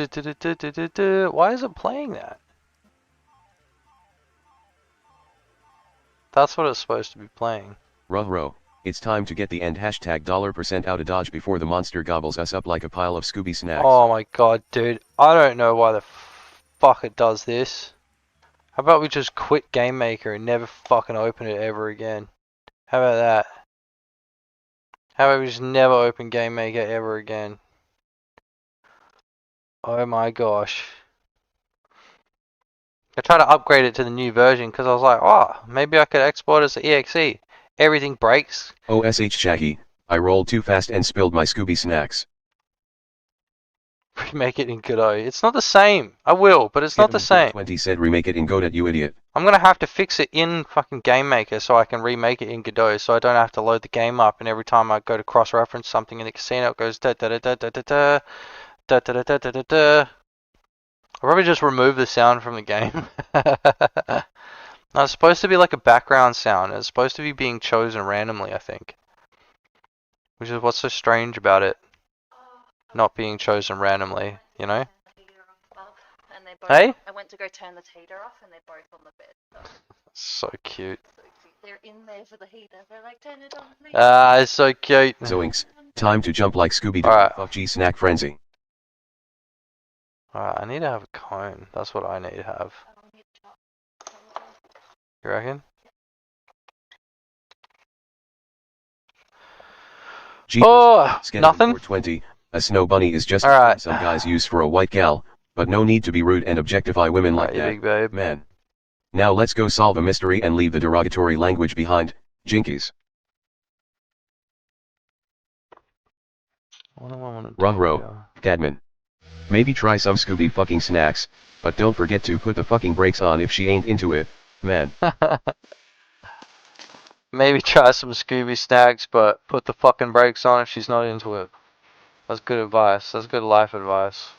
Why is it playing that? That's what it's supposed to be playing. Ruh-roh. It's time to get the end hashtag $% out of Dodge before the monster gobbles us up like a pile of Scooby snacks. Oh my god, dude. I don't know why the fuck it does this. How about we just quit GameMaker and never fucking open it ever again? How about that? How about we just never open GameMaker ever again? Oh my gosh. I tried to upgrade it to the new version because I was like, oh, maybe I could export as an EXE. Everything breaks. OSH Shaggy, I rolled too fast and spilled my Scooby snacks. Remake it in Godot. It's not the same. I will, but it's not the same. 20 said remake it in Godot, you idiot. I'm gonna have to fix it in fucking GameMaker so I can remake it in Godot, so I don't have to load the game up and every time I go to cross-reference something in the casino it goes da da da da da da da da da da da da da. I'll probably just remove the sound from the game. No, it's supposed to be like a background sound. It's supposed to be being chosen randomly, I think. Which is what's so strange about it. Not being chosen randomly, you know? And they both, Hey? I went to go turn the heater off and they're both on the bed. So cute. So cute. They're in there for the heater. They're like, turn it on, please. Ah, it's so cute. Zoinks. Time to jump like Scooby-Doo. Alright. Fuck G snack frenzy. Alright, I need to have a cone. That's what I need to have. I don't need to chop. You reckon? Oh, nothing? 420, a snow bunny is just Alright. some guys use for a white gal, but no need to be rude and objectify women like Alright, you that, big babe. man. Now let's go solve a mystery and leave the derogatory language behind, jinkies. What do I want to do? Ruh-roh, Dadman. Maybe try some Scooby fucking snacks, but don't forget to put the fucking brakes on if she ain't into it, man. Maybe try some Scooby snacks, but put the fucking brakes on if she's not into it. That's good advice. That's good life advice.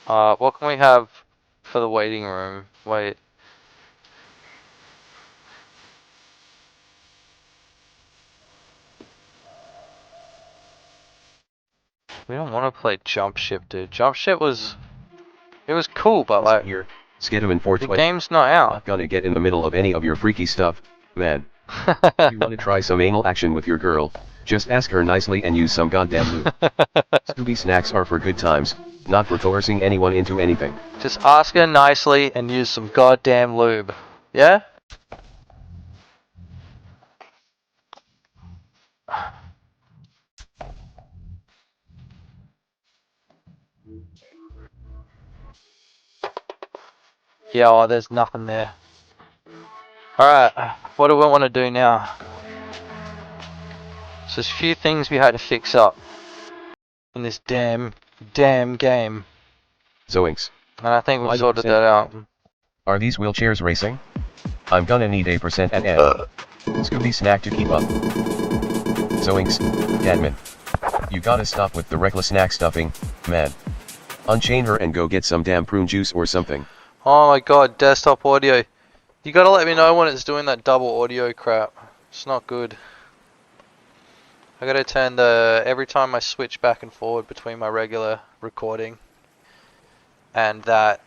What can we have for the waiting room? Wait. We don't want to play Jump Ship, dude. Jump Ship was... It was cool, but like... Here, Skedovan The 420. game's not out. Not gonna get in the middle of any of your freaky stuff, man. If you wanna try some anal action with your girl, just ask her nicely and use some goddamn lube. Scooby snacks are for good times, not for coercing anyone into anything. Just ask her nicely and use some goddamn lube. Yeah? Yeah, oh, there's nothing there. Alright, what do we want to do now? So there's a few things we had to fix up in this damn game. Zoinks. And I think we've Why sorted the that out. Are these wheelchairs racing? I'm gonna need a % at end. Scooby snack to keep up. Zoinks, Dadman. You gotta stop with the reckless snack stuffing, man. Unchain her and go get some damn prune juice or something. Oh my god, desktop audio. You gotta let me know when it's doing that double audio crap. It's not good. I gotta turn every time I switch back and forward between my regular recording and that,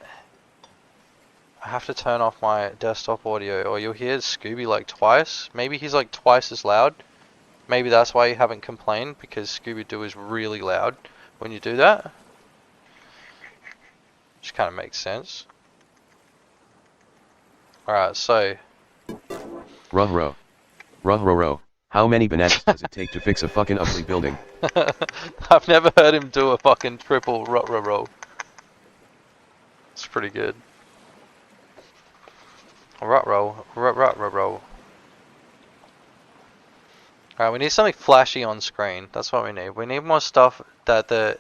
I have to turn off my desktop audio or you'll hear Scooby like twice. Maybe he's like twice as loud. Maybe that's why you haven't complained, because Scooby-Doo is really loud when you do that. Which kind of makes sense. Alright, so... Ruh-roh. Ruh-roh-roh. How many bananas does it take to fix a fucking ugly building? I've never heard him do a fucking triple roll. It's pretty good. Roll. Alright, we need something flashy on screen. That's what we need. We need more stuff that the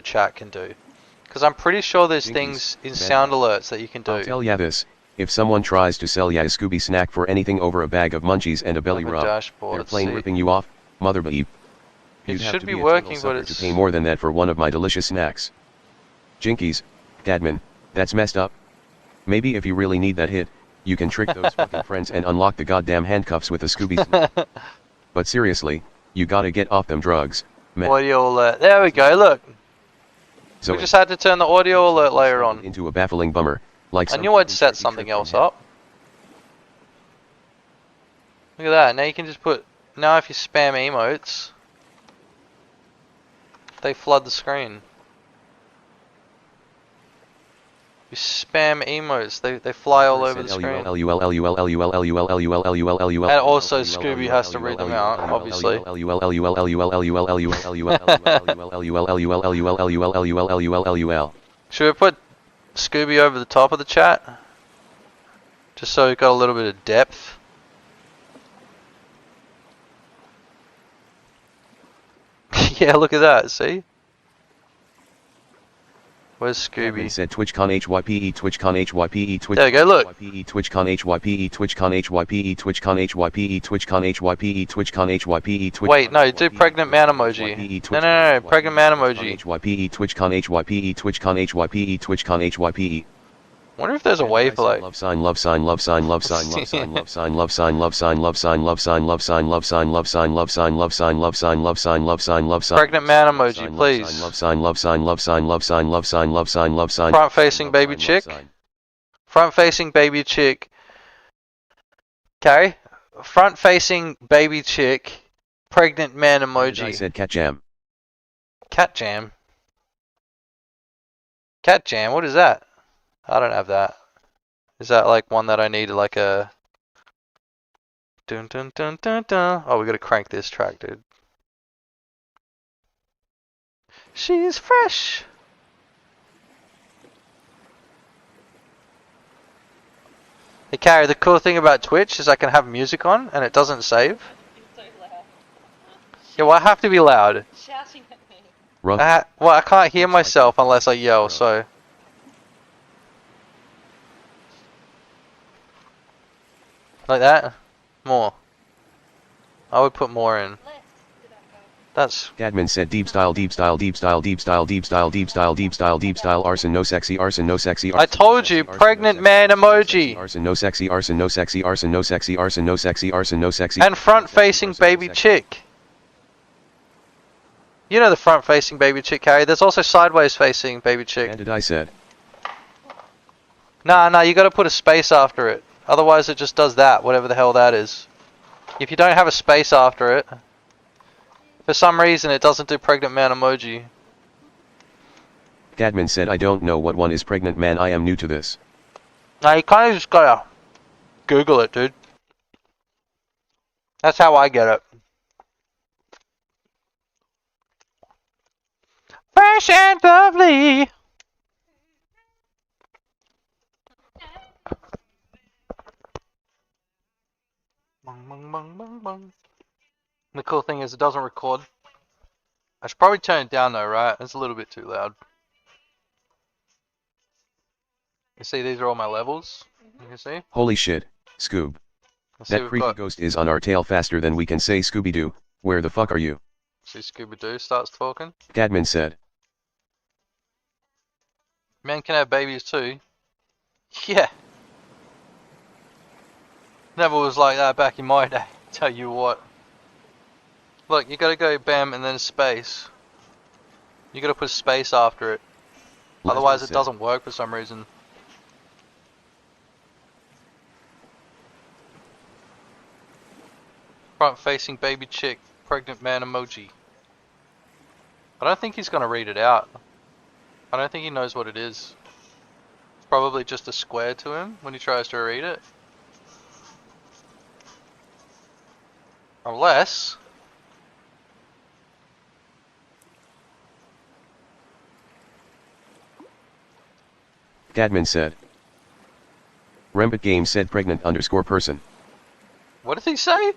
chat can do. Because I'm pretty sure there's things in sound alerts that you can do. I'll tell ya this. If someone tries to sell ya a Scooby snack for anything over a bag of munchies and a belly Like a rub, dashboard, they're let's plain see. ripping you off, mother beep. It You'd have should to be be a working, total but sucker it's... to pay more than that for one of my delicious snacks. Jinkies, Dadman, that's messed up. Maybe if you really need that hit, you can trick those fucking friends and unlock the goddamn handcuffs with a Scooby snack. But seriously, you gotta get off them drugs, man. Audio alert. There we go, look. So We just had to turn the audio alert layer on. into a baffling bummer, like I some knew I'd fucking set trippy something trip from else hell. up. Look at that, now you can just put... Now if you spam emotes, they flood the screen. You spam emotes, they fly all over the screen. And also Scooby has to read them out, obviously. Should we put Scooby over the top of the chat? Just so it got a little bit of depth. Yeah, look at that, see? Where's Scooby? Said TwitchCon HYPE TwitchCon HYPE Twitch. There we go, look. TwitchCon HYPE TwitchCon HYPE TwitchCon HYPE TwitchCon HYPE TwitchCon HYPE Twitch. Wait, no, do pregnant man emoji. No, pregnant man emoji. HYPE TwitchCon HYPE TwitchCon HYPE TwitchCon HYPE. Wonder if there's a way for like... Love sign, love sign, love sign, love sign, love sign, love sign, love sign, love sign, love sign, love sign, love sign, love sign, love sign, love sign, love sign, love sign, love sign, love sign, love sign. Pregnant man emoji, please. Love sign, love sign, love sign, love sign, love sign, love sign, love sign. Front facing baby chick. Front facing baby chick. Okay. Front facing baby chick. Pregnant man emoji. I said cat jam. Cat jam. Cat jam, what is that? I don't have that. Is that like one that I need like a... Dun dun dun dun dun. Oh, we gotta crank this track, dude. She's fresh. Hey, Carrie, the cool thing about Twitch is I can have music on and it doesn't save. You're so loud. Yeah, well, I have to be loud. Shouting at me. Rough. Well, I can't hear myself unless I yell, so. Like that? More. I would put more in. Less. Did that go? That's. Gadman said deep style, deep style, deep style, deep style, deep style, deep style, deep style, deep style, arson no sexy, arson no sexy. I told you, pregnant man emoji. Arson no sexy, arson no sexy, arson no sexy, arson no sexy, arson no sexy. And front facing baby chick. You know the front facing baby chick, Carrie. There's also sideways facing baby chick. And did I said. Nah, you gotta put a space after it. Otherwise it just does that, whatever the hell that is. If you don't have a space after it, for some reason it doesn't do pregnant man emoji. Gadman said I don't know what one is pregnant man, I am new to this. Now you kinda just gotta Google it, dude. That's how I get it. Fresh and lovely! Bung, bung, bung, bung, bung. The cool thing is it doesn't record. I should probably turn it down though, right? It's a little bit too loud. You see these are all my levels? You can see? Holy shit, Scoob. Let's see That we've creepy got. ghost is on our tail faster than we can say Scooby-Doo. Where the fuck are you? See Scooby-Doo starts talking. Gadman said. Men can have babies too. Yeah. Never was like that back in my day. Tell you what. Look, you gotta go bam and then space. You gotta put space after it. Otherwise it doesn't work for some reason. Front facing baby chick, pregnant man emoji. I don't think he's gonna read it out. I don't think he knows what it is. It's probably just a square to him when he tries to read it. Unless... Gadman said. Rembit Game said pregnant underscore person. What did he say?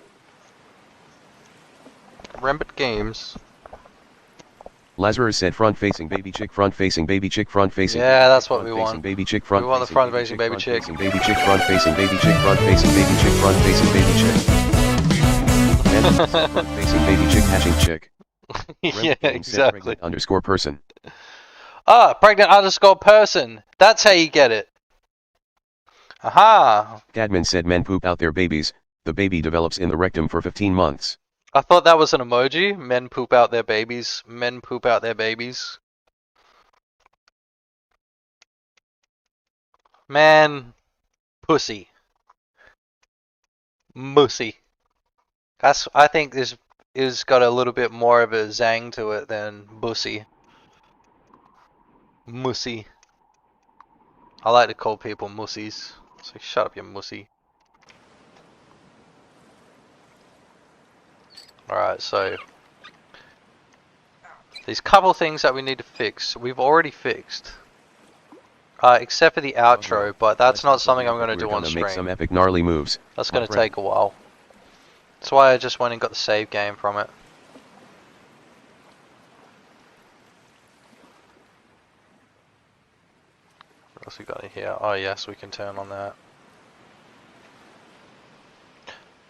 Rembit Games. Lazarus said front facing baby chick, front facing baby chick, front facing. Yeah, that's what front we facing want. Baby chick, front We want the front facing baby chick. Front facing baby chick, front facing baby chick, front facing baby chick, front facing baby chick. And front facing baby chick hatching chick. Yeah, Rembit Game said exactly. pregnant underscore person. Ah, pregnant underscore person. That's how you get it. Aha. Gadman said men poop out their babies. The baby develops in the rectum for 15 months. I thought that was an emoji. Men poop out their babies. Men poop out their babies. Man. Pussy. Mussy. I think this is got a little bit more of a zang to it than bussy. Mussy. I like to call people mussies. So shut up, you mussy. Alright, so these couple things that we need to fix, we've already fixed. Except for the outro, but that's not something I'm going to do on stream. Make some epic gnarly moves. That's going to take a while. That's why I just went and got the save game from it. What else we got in here? Oh yes, we can turn on that.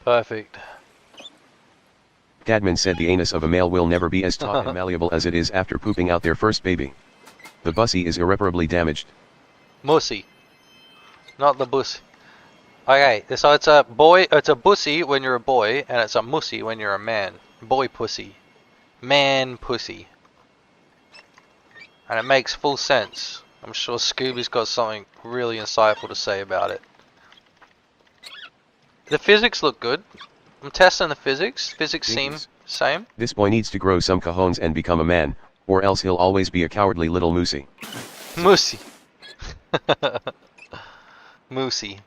Perfect. Gadman said the anus of a male will never be as taut and malleable as it is after pooping out their first baby. The bussy is irreparably damaged. Mussy. Not the bussy. Okay, so it's a boy, it's a bussy when you're a boy, and it's a mussy when you're a man. Boy pussy. Man pussy. And it makes full sense. I'm sure Scooby's got something really insightful to say about it. The physics look good. I'm testing the physics. Physics seem Jinkies. same. This boy needs to grow some cojones and become a man, or else he'll always be a cowardly little moosey. Moosey. Moosey.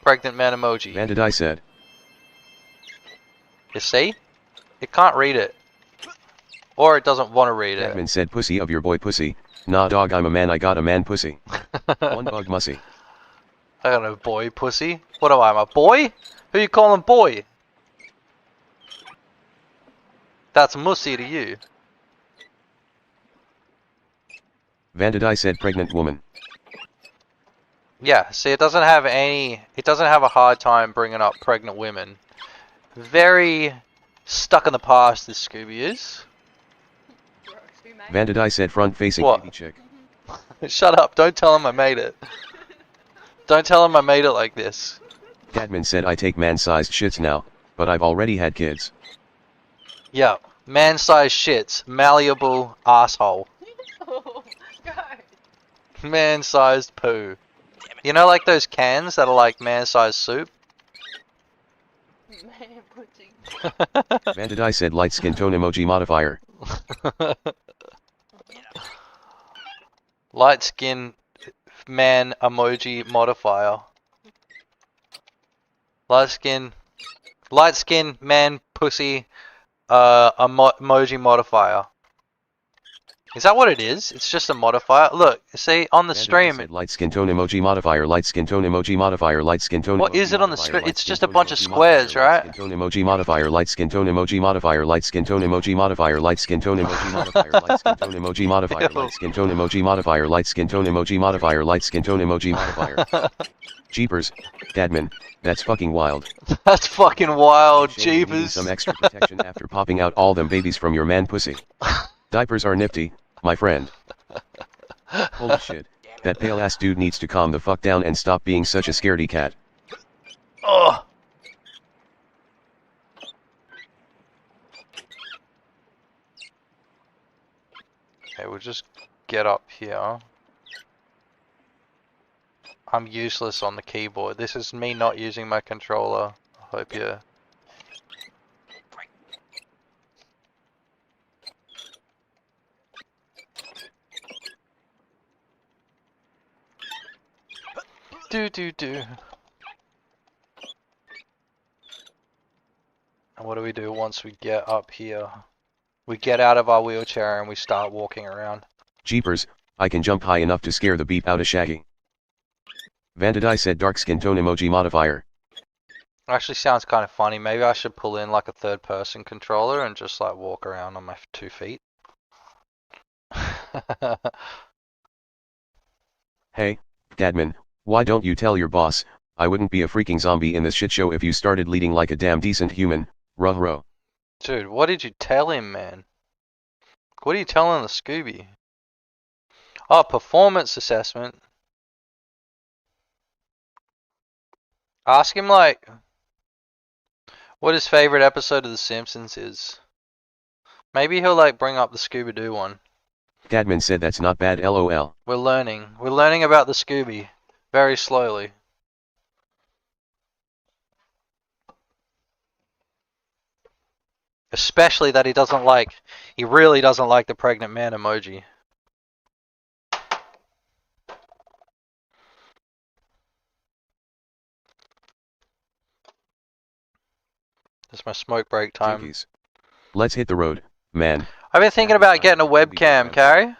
Pregnant man emoji. Vandadai said. You see? It can't read it. Or it doesn't want to read it. Catman said pussy of your boy pussy. Nah dog, I'm a man, I got a man pussy. One bug mussy. I got no boy pussy. What am I, a boy? Who you calling boy? That's mussy to you. Vandadai said pregnant woman. Yeah, see, it doesn't have a hard time bringing up pregnant women. Very stuck in the past, this Scooby is. Vandadai said front facing What? baby chick. Shut up, don't tell him I made it. Don't tell him I made it like this. Catman said I take man-sized shits now, but I've already had kids. Yeah, man-sized shits, malleable asshole. Oh, God. Man-sized poo. You know, like those cans that are like man-sized soup? Man pussy. Vandadai said light skin tone emoji modifier. Light skin man emoji modifier. Light skin man pussy emoji modifier. Is that what it is? It's just a modifier. Look, see on the Vandadai stream. said light skin tone emoji modifier, light skin tone emoji modifier, light skin tone. What emoji is it on the modifier, stream? light It's skin just a tone bunch of emoji squares, modifier, right? Light skin tone emoji modifier, light skin tone emoji modifier, light skin tone emoji modifier, light skin tone emoji modifier, light skin tone emoji modifier, light skin tone emoji modifier, light skin tone emoji modifier, light skin tone emoji modifier. Jeepers, Dadman, that's fucking wild. That's fucking wild, Shame you needing jeepers. some extra protection after popping out all them babies from your man pussy. Diapers are nifty, my friend. Holy shit, that pale ass dude needs to calm the fuck down and stop being such a scaredy cat. Ugh. Okay, we'll just get up here. I'm useless on the keyboard. This is me not using my controller. I hope you... do. And what do we do once we get up here? We get out of our wheelchair and we start walking around. Jeepers, I can jump high enough to scare the beep out of Shaggy. Vandadai said dark skin tone emoji modifier. Actually sounds kind of funny. Maybe I should pull in like a third person controller and just like walk around on my 2 feet. Hey, Dadman, why don't you tell your boss, I wouldn't be a freaking zombie in this shit show if you started leading like a damn decent human, ruh. Dude, what did you tell him, man? What are you telling the Scooby? Oh, performance assessment. Ask him like what his favorite episode of The Simpsons is. Maybe he'll like bring up the Scooby-Doo one. Dadman said that's not bad lol. We're learning. We're learning about the Scooby. Very slowly. Especially that he really doesn't like the pregnant man emoji. It's my smoke break time. Jinkies. Let's hit the road, man. I've been thinking about getting a webcam, Carrie.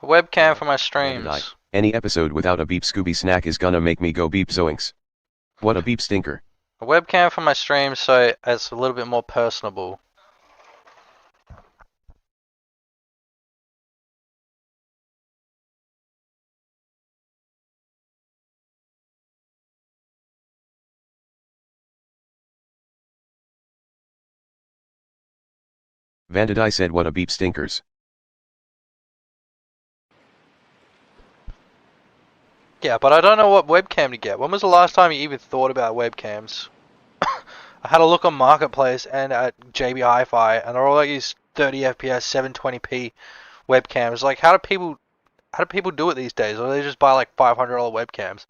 A webcam for my streams. Any episode without a beep Scooby snack is gonna make me go beep zoinks. What a beep stinker. A webcam for my streams so it's a little bit more personable. Vandadai said what a beep stinkers. Yeah, but I don't know what webcam to get. When was the last time you even thought about webcams? I had a look on Marketplace and at JB Hi-Fi, and they're all like these 30 FPS, 720p webcams. Like, how do people do it these days? Or they just buy like $500 webcams?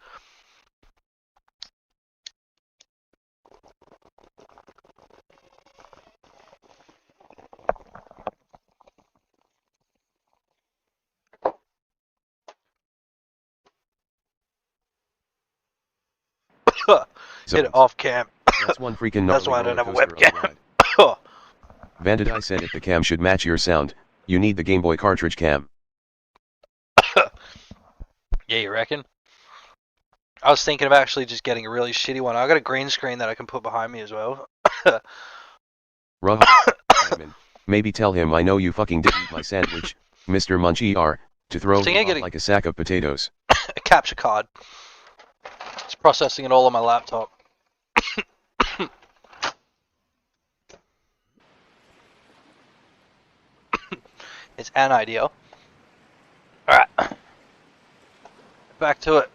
Hit it off cam. That's one freaking That's gnarly why I don't have a roller coaster of webcam. ride. Vandadai said if the cam should match your sound, you need the Game Boy cartridge cam. Yeah, you reckon? I was thinking of actually just getting a really shitty one. I got a green screen that I can put behind me as well. Admin, maybe tell him I know you fucking did eat my sandwich, Mr. Munchie R, to throw Think him I get off like a sack of potatoes. A capture card. It's processing it all on my laptop. It's an idea. Alright. Back to it.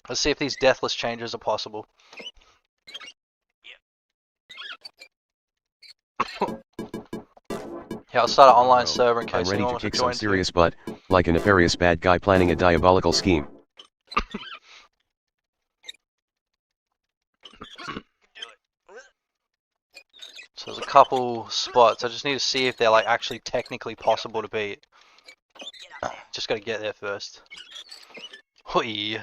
Let's see if these deathless changes are possible. Yeah, I'll start an online server in case I'm ready anyone to wants to kick some join. serious butt, like a nefarious bad guy planning a diabolical scheme. So there's a couple spots. I just need to see if they're like actually technically possible to beat. Just gotta get there first. Hoi.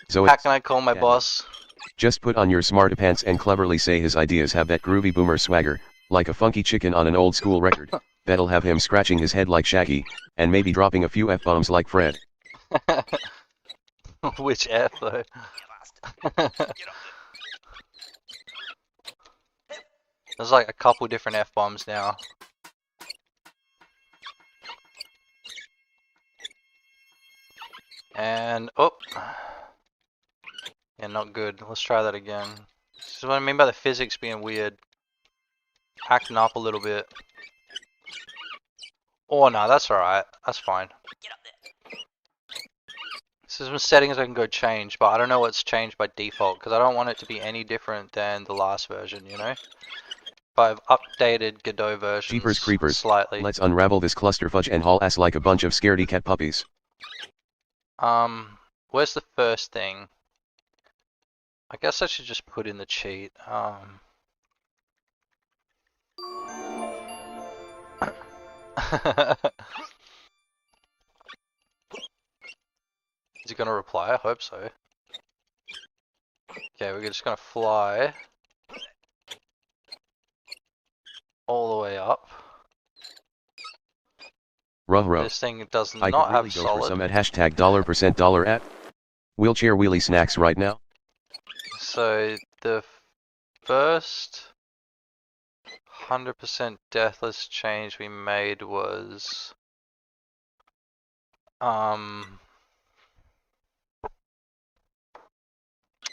So How can I call my yeah, boss? just put on your smarty pants and cleverly say his ideas have that groovy boomer swagger, like a funky chicken on an old school record, that'll have him scratching his head like Shaggy, and maybe dropping a few F-bombs like Fred. Which F though? There's like a couple different F-bombs now. And, oh. Yeah, not good. Let's try that again. This is what I mean by the physics being weird. Acting up a little bit. Oh no, that's alright. That's fine. This is some settings I can go change, but I don't know what's changed by default, because I don't want it to be any different than the last version, you know? But I've updated Godot versions Jeepers creepers, slightly. let's unravel this clusterfudge and haul ass like a bunch of scaredy cat puppies. Where's the first thing? I guess I should just put in the cheat. Is he gonna reply? I hope so. Okay, we're just gonna fly all the way up. Ruh-roh. This thing does I not could really have go for solid. some at hashtag $% at wheelchair wheelie snacks right now. So the first 100% deathless change we made was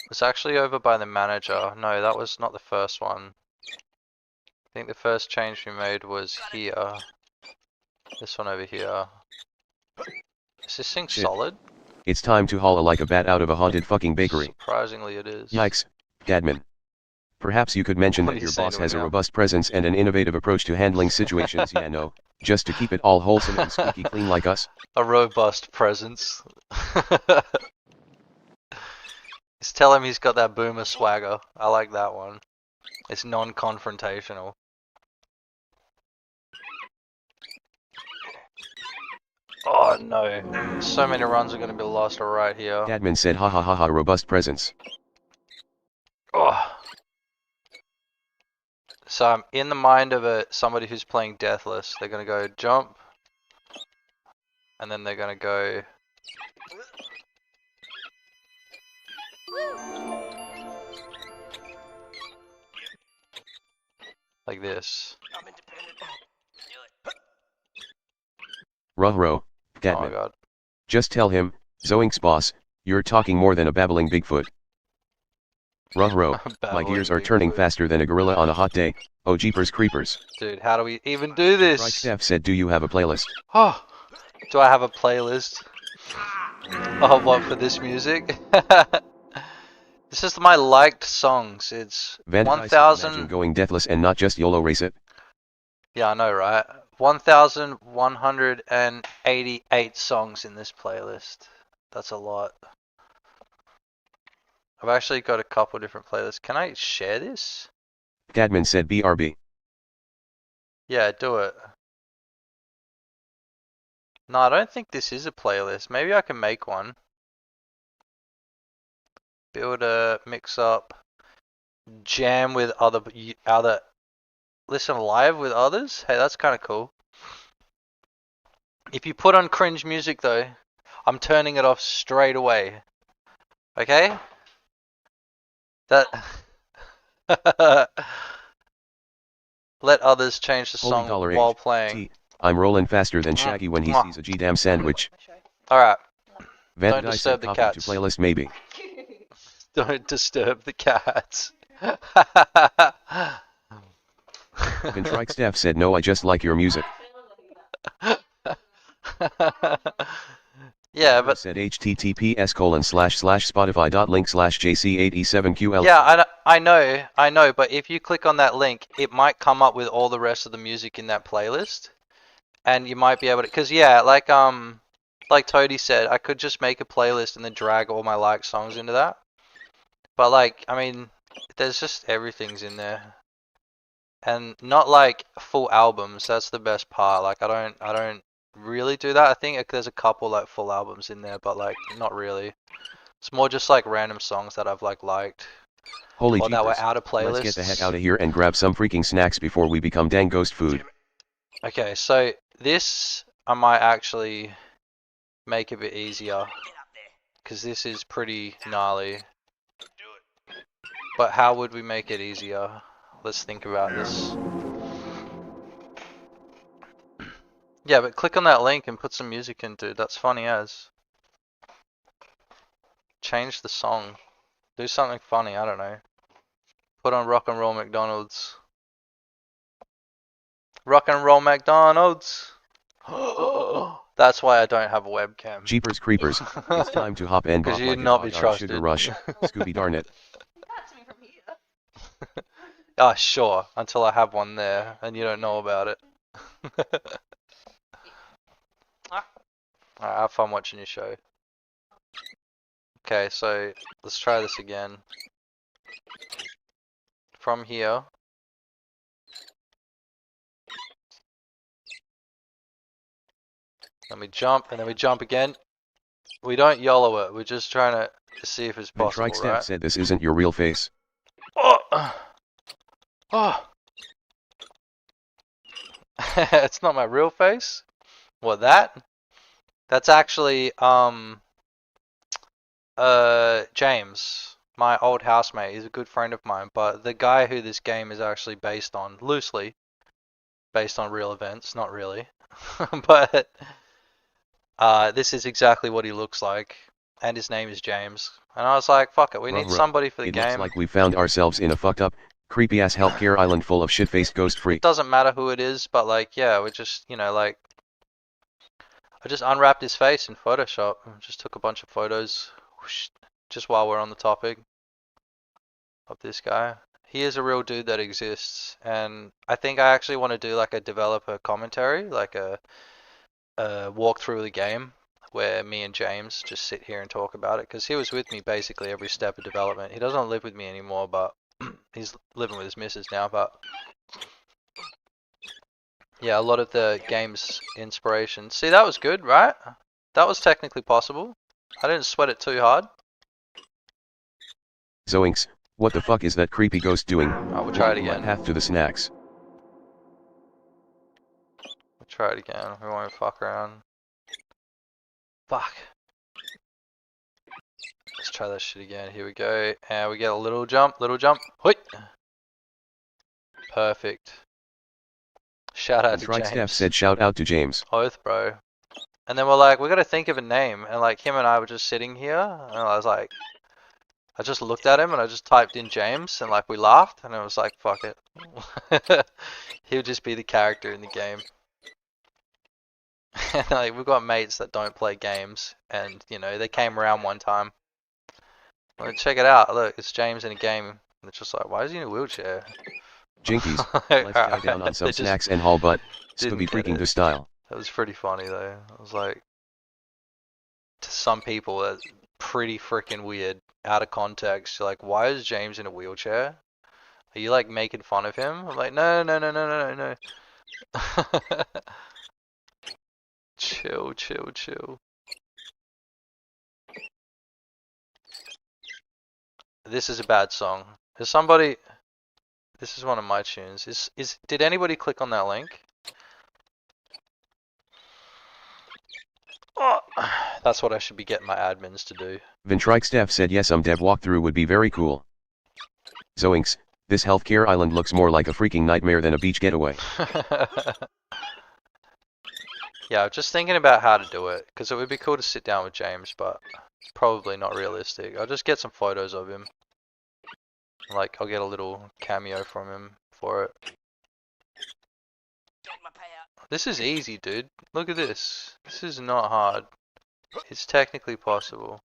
it's actually over by the manager. No, that was not the first one. I think the first change we made was here. This one over here. Is this thing Shit. solid? It's time to haul like a bat out of a haunted fucking bakery. Surprisingly it is. Yikes, Gadman. Perhaps you could mention What are that you your saying boss to me has a now? robust presence and an innovative approach to handling situations. Yeah, no, just to keep it all wholesome and squeaky clean like us. A robust presence. Just tell him he's got that boomer swagger. I like that one. It's non-confrontational. Oh no. So many runs are going to be lost right here. Gadman said ha ha ha ha robust presence. Oh. So I'm in the mind of somebody who's playing Deathless. They're going to go jump. And then they're going to go... like this. Ruh-roh, Oh my Gadman. god. Just tell him, Zoink's boss, you're talking more than a babbling Bigfoot. Ruh-roh, my Babbling gears are turning Bigfoot. faster than a gorilla on a hot day. Oh jeepers creepers. Dude, how do we even do Right this? Steph said do you have a playlist? Oh, do I have a playlist? Oh, what, for this music? This is my liked songs. It's Vandadai said, 1,000. imagine going deathless and not just YOLO race it. Yeah, I know, right? 1,188 songs in this playlist. That's a lot. I've actually got a couple different playlists. Can I share this? Gadman said BRB. Yeah, do it. No, I don't think this is a playlist. Maybe I can make one. Build a mix up, jam with other, listen live with others. Hey, that's kind of cool. If you put on cringe music though, I'm turning it off straight away. Okay? That. Let others change the Holy song dollar while H. playing. T. I'm rolling faster than Shaggy when he sees a G-damn sandwich. Alright, Van Don't Guy disturb said the copy to cats. playlist maybe. don't disturb the cats. Contrite Steph said no, I just like your music. Yeah, but Said https://spotify.link/jc8e7ql. yeah, I know, but if you click on that link, it might come up with all the rest of the music in that playlist, and you might be able to, cause yeah, like Toady said, I could just make a playlist and then drag all my like songs into that. But like, I mean, there's just everything's in there, and not like full albums. That's the best part. Like, I don't really do that. I think there's a couple like full albums in there, but like not really. It's more just like random songs that I've liked. Holy Or that were jeepers. out of playlists. Let's get the heck out of here and grab some freaking snacks before we become dang ghost food. Okay, so this I might actually make a bit easier, because this is pretty gnarly. But how would we make it easier? Let's think about this. Yeah, but click on that link and put some music in, dude. That's funny as. Change the song. Do something funny, I don't know. Put on Rock and Roll McDonald's. Rock and Roll McDonald's! That's why I don't have a webcam. Jeepers creepers. It's time to hop and Because bop you'd like a not be dog on a sugar trusted. rush. Scooby darn it. Catch me from here. Ah, sure. Until I have one there, and you don't know about it. Alright, have fun watching your show. Okay, so let's try this again. From here. Then we jump, and then we jump again. We don't YOLO it, we're just trying to see if it's possible, Contrite Steph right? said this isn't your real face. Oh! Oh! It's not my real face? What, that? That's actually, James, my old housemate. He's a good friend of mine, but the guy who this game is actually based on, loosely, based on real events, not really, but, this is exactly what he looks like, and his name is James. And I was like, fuck it, we need somebody for the It game. looks like we found ourselves in a fucked up, creepy ass healthcare island full of shit-faced ghost It freaks. doesn't matter who it is, but like, yeah, we just, you know, like, I just unwrapped his face in Photoshop. Just took a bunch of photos, whoosh, just while we're on the topic of this guy. He is a real dude that exists, and I think I actually want to do like a developer commentary, like a walkthrough of the game, where me and James just sit here and talk about it, because he was with me basically every step of development. He doesn't live with me anymore, but he's living with his missus now, but yeah, a lot of the game's inspiration. See, that was good, right? That was technically possible. I didn't sweat it too hard. Zoinks, what the fuck is that creepy ghost doing? Alright, we'll try it again. Path to the snacks. We'll try it again. We won't fuck around. Fuck. Let's try that shit again. Here we go. And we get a little jump, Hoi! Perfect. Shout out to Contrite James. Steph said shout out to James. Oath, bro. And then we're like, we gotta think of a name. And like, him and I were just sitting here, and I was like, I just looked at him and I just typed in James, and like, we laughed, and it was like, fuck it. He would just be the character in the game. And like, we've got mates that don't play games, and you know, they came around one time. Like, check it out, look, it's James in a game. And it's just like, why is he in a wheelchair? Jinkies, let's chow down on some snacks and haul butt. Scooby freaking do style. That was pretty funny though. I was like, to some people, that's pretty freaking weird. Out of context, you're like, why is James in a wheelchair? Are you like making fun of him? I'm like, no. Chill, chill, chill. This is a bad song. Is somebody... This is one of my tunes. Did anybody click on that link? Oh, that's what I should be getting my admins to do. Vintrike said yes, dev walkthrough would be very cool. Zoinks, this healthcare island looks more like a freaking nightmare than a beach getaway. Yeah, I'm just thinking about how to do it, because it would be cool to sit down with James, but probably not realistic. I'll just get some photos of him. Like, I'll get a little cameo from him for it. This is easy, dude. Look at this. This is not hard. It's technically possible.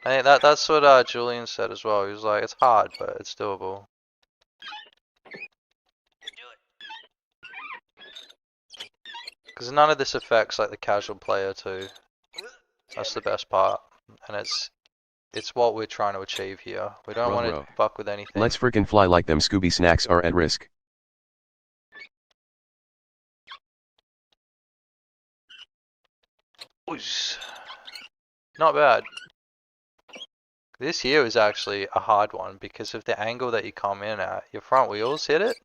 I think that's what Julian said as well. He was like, it's hard, but it's doable. Because none of this affects like the casual player too. That's the best part, and it's what we're trying to achieve here. We don't want to fuck with anything. Let's frickin' fly like them Scooby snacks are at risk. Oosh. Not bad. This here is actually a hard one because of the angle that you come in at. Your front wheels hit it.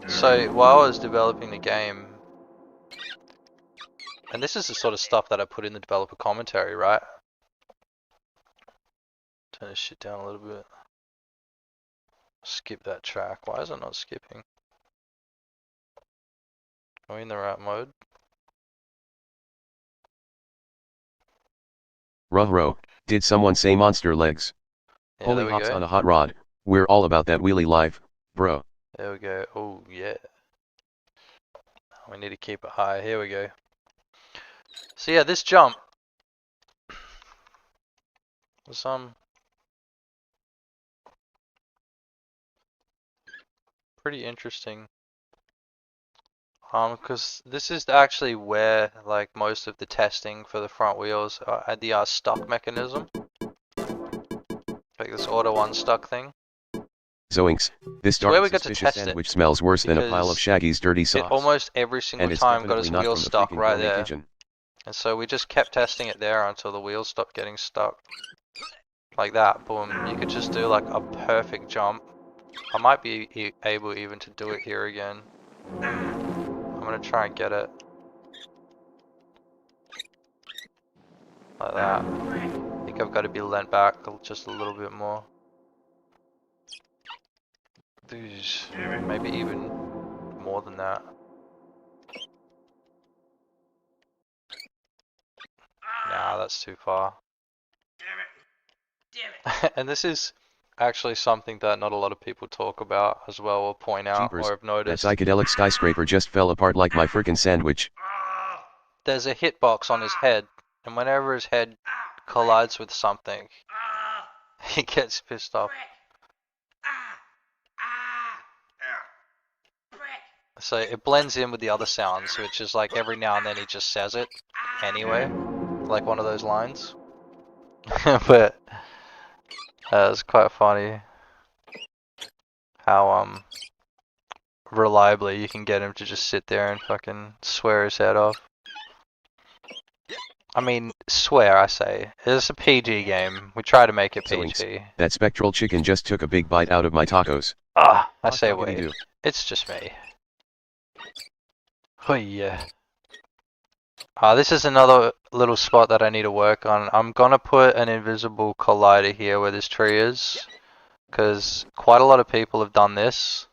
So while I was developing the game, and this is the sort of stuff that I put in the developer commentary, right? Turn this shit down a little bit. Skip that track. Why is it not skipping? Are we in the right mode? Ruh-roh, did someone say monster legs? Yeah, Holy there we hops go. on a hot rod, we're all about that wheelie life, bro. There we go. Oh yeah. We need to keep it high. Here we go. So yeah, this jump was pretty interesting. Because this is actually where like most of the testing for the front wheels at the stuck mechanism, like this auto unstuck thing. Zoinks, this So where dark we got to suspicious test it, sandwich smells worse than a pile of because Shaggy's dirty socks. It almost every single and it's time got definitely its not wheel from the stuck freaking right gourmet there. kitchen. And so we just kept testing it there until the wheels stopped getting stuck. Like that, boom. You could just do like a perfect jump. I might be able even to do it here again. I'm gonna try and get it. Like that. I think I've got to be leant back just a little bit more. Maybe even more than that. Nah, that's too far. And this is actually something that not a lot of people talk about as well, or point out, Jeepers, or have noticed. that psychedelic skyscraper just fell apart like my frickin' sandwich. There's a hitbox on his head, and whenever his head collides with something, he gets pissed off. So it blends in with the other sounds, which is like every now and then he just says it anyway, like one of those lines. But it's quite funny how reliably you can get him to just sit there and fucking swear his head off. I mean, swear, I say. It's a PG game. We try to make it PG. That spectral chicken just took a big bite out of my tacos. Ah, I say What wait. do? It's just me. Oh yeah. This is another little spot that I need to work on. I'm gonna put an invisible collider here where this tree is, because quite a lot of people have done this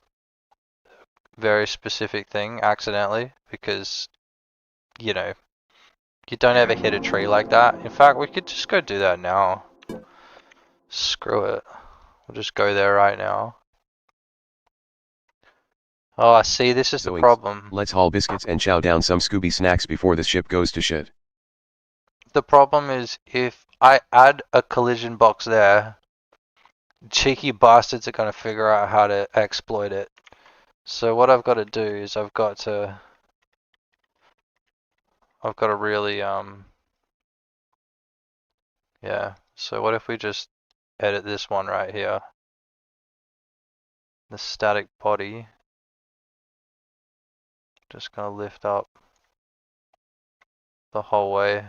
very specific thing accidentally, because you know, you don't ever hit a tree like that. In fact, we could just go do that now. Screw it. We'll just go there right now. Oh, I see, this is the problem. Let's haul biscuits and chow down some Scooby snacks before this ship goes to shit. The problem is, if I add a collision box there, cheeky bastards are going to figure out how to exploit it. So what I've got to do is I've got to really, yeah. So what if we just edit this one right here? The static body. Just gonna lift up the whole way.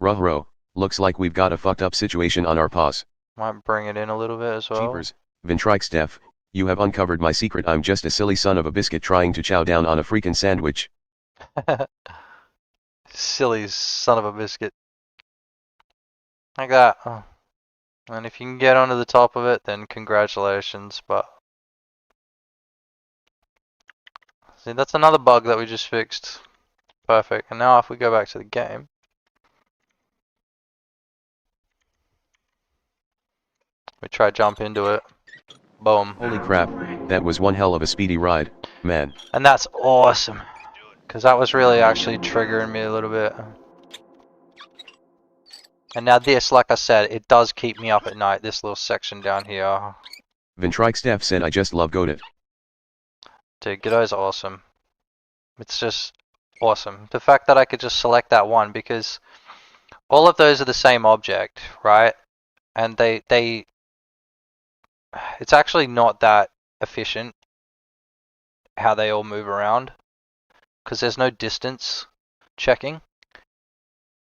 Ruh-roh, looks like we've got a fucked up situation on our paws. Might bring it in a little bit as well. Cheapers, Vintrikestef, you have uncovered my secret. I'm just a silly son of a biscuit trying to chow down on a freaking sandwich. Silly son of a biscuit. Like that. Oh. And if you can get onto the top of it, then congratulations, but... See, that's another bug that we just fixed. Perfect. And now if we go back to the game... We try jump into it. Boom. Holy crap, that was one hell of a speedy ride, man. And that's awesome. Because that was really actually triggering me a little bit. And now this, like I said, it does keep me up at night, this little section down here. Vintrikestef said I just love godot. Dude, Godot's awesome. It's just awesome. The fact that I could just select that one, because all of those are the same object, right? And it's actually not that efficient how they all move around, because there's no distance checking.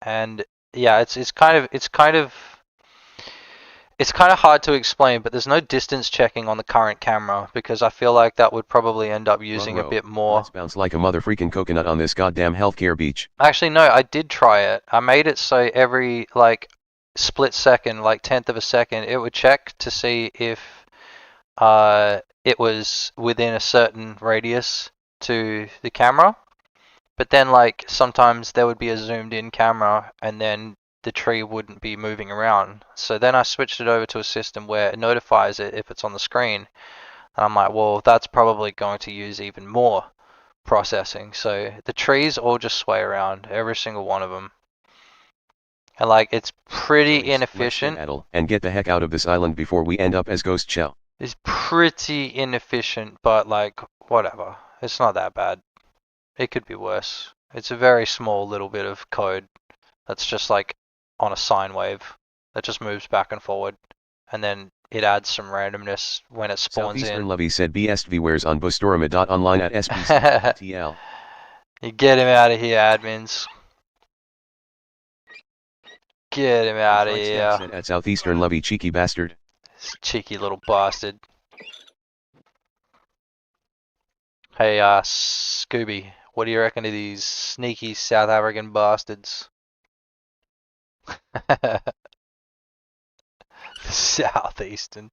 And yeah, it's kind of hard to explain, but there's no distance checking on the current camera, because I feel like that would probably end up using a bit more. Let's bounce like a mother freaking coconut on this goddamn healthcare beach. Actually, no, I did try it. I made it so every like split second, like 1/10 of a second, it would check to see if it was within a certain radius to the camera. But then like sometimes there would be a zoomed in camera and then the tree wouldn't be moving around. So then I switched it over to a system where it notifies it if it's on the screen. And I'm like, well, that's probably going to use even more processing. So the trees all just sway around, every single one of them. And like, it's pretty inefficient. And get the heck out of this island before we end up as Ghost Shell. It's pretty inefficient, but like, whatever. It's not that bad. It could be worse. It's a very small little bit of code that's just like on a sine wave that just moves back and forward, and then it adds some randomness when it spawns Southeastern in. Levy said BSTVwares on Bustorama.online at SPC.TL. You get him out of here, admins. Get him out of here. Said at Southeastern Levy, cheeky bastard. This cheeky little bastard. Hey, Scooby, what do you reckon of these sneaky South African bastards? Southeastern.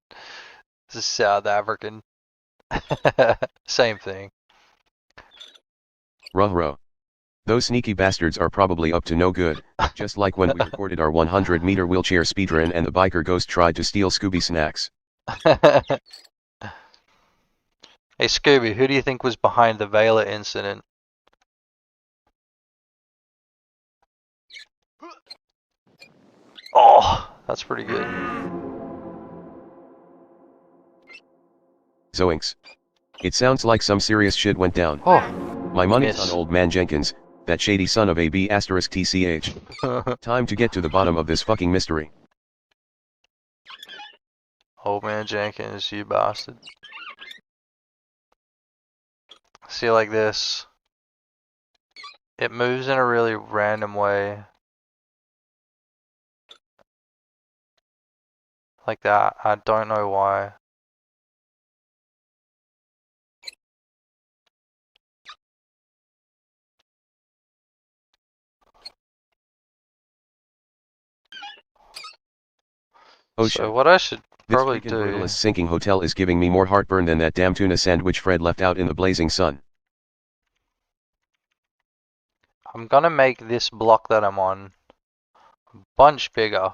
This is South African. Same thing. Ruh-roh. Those sneaky bastards are probably up to no good, just like when we recorded our 100-meter wheelchair speedrun and the biker ghost tried to steal Scooby snacks. Hey Scooby, who do you think was behind the Vela incident? Oh, that's pretty good. Zoinks. It sounds like some serious shit went down. Oh, my money's miss. on old man Jenkins, that shady son of a B*****. Time to get to the bottom of this fucking mystery. Old man Jenkins, you bastard. See, like this. It moves in a really random way. Like that. I don't know why. Oh So shit. what I should This probably freaking do... brutalist sinking hotel is giving me more heartburn than that damn tuna sandwich Fred left out in the blazing sun. I'm gonna make this block that I'm on a bunch bigger.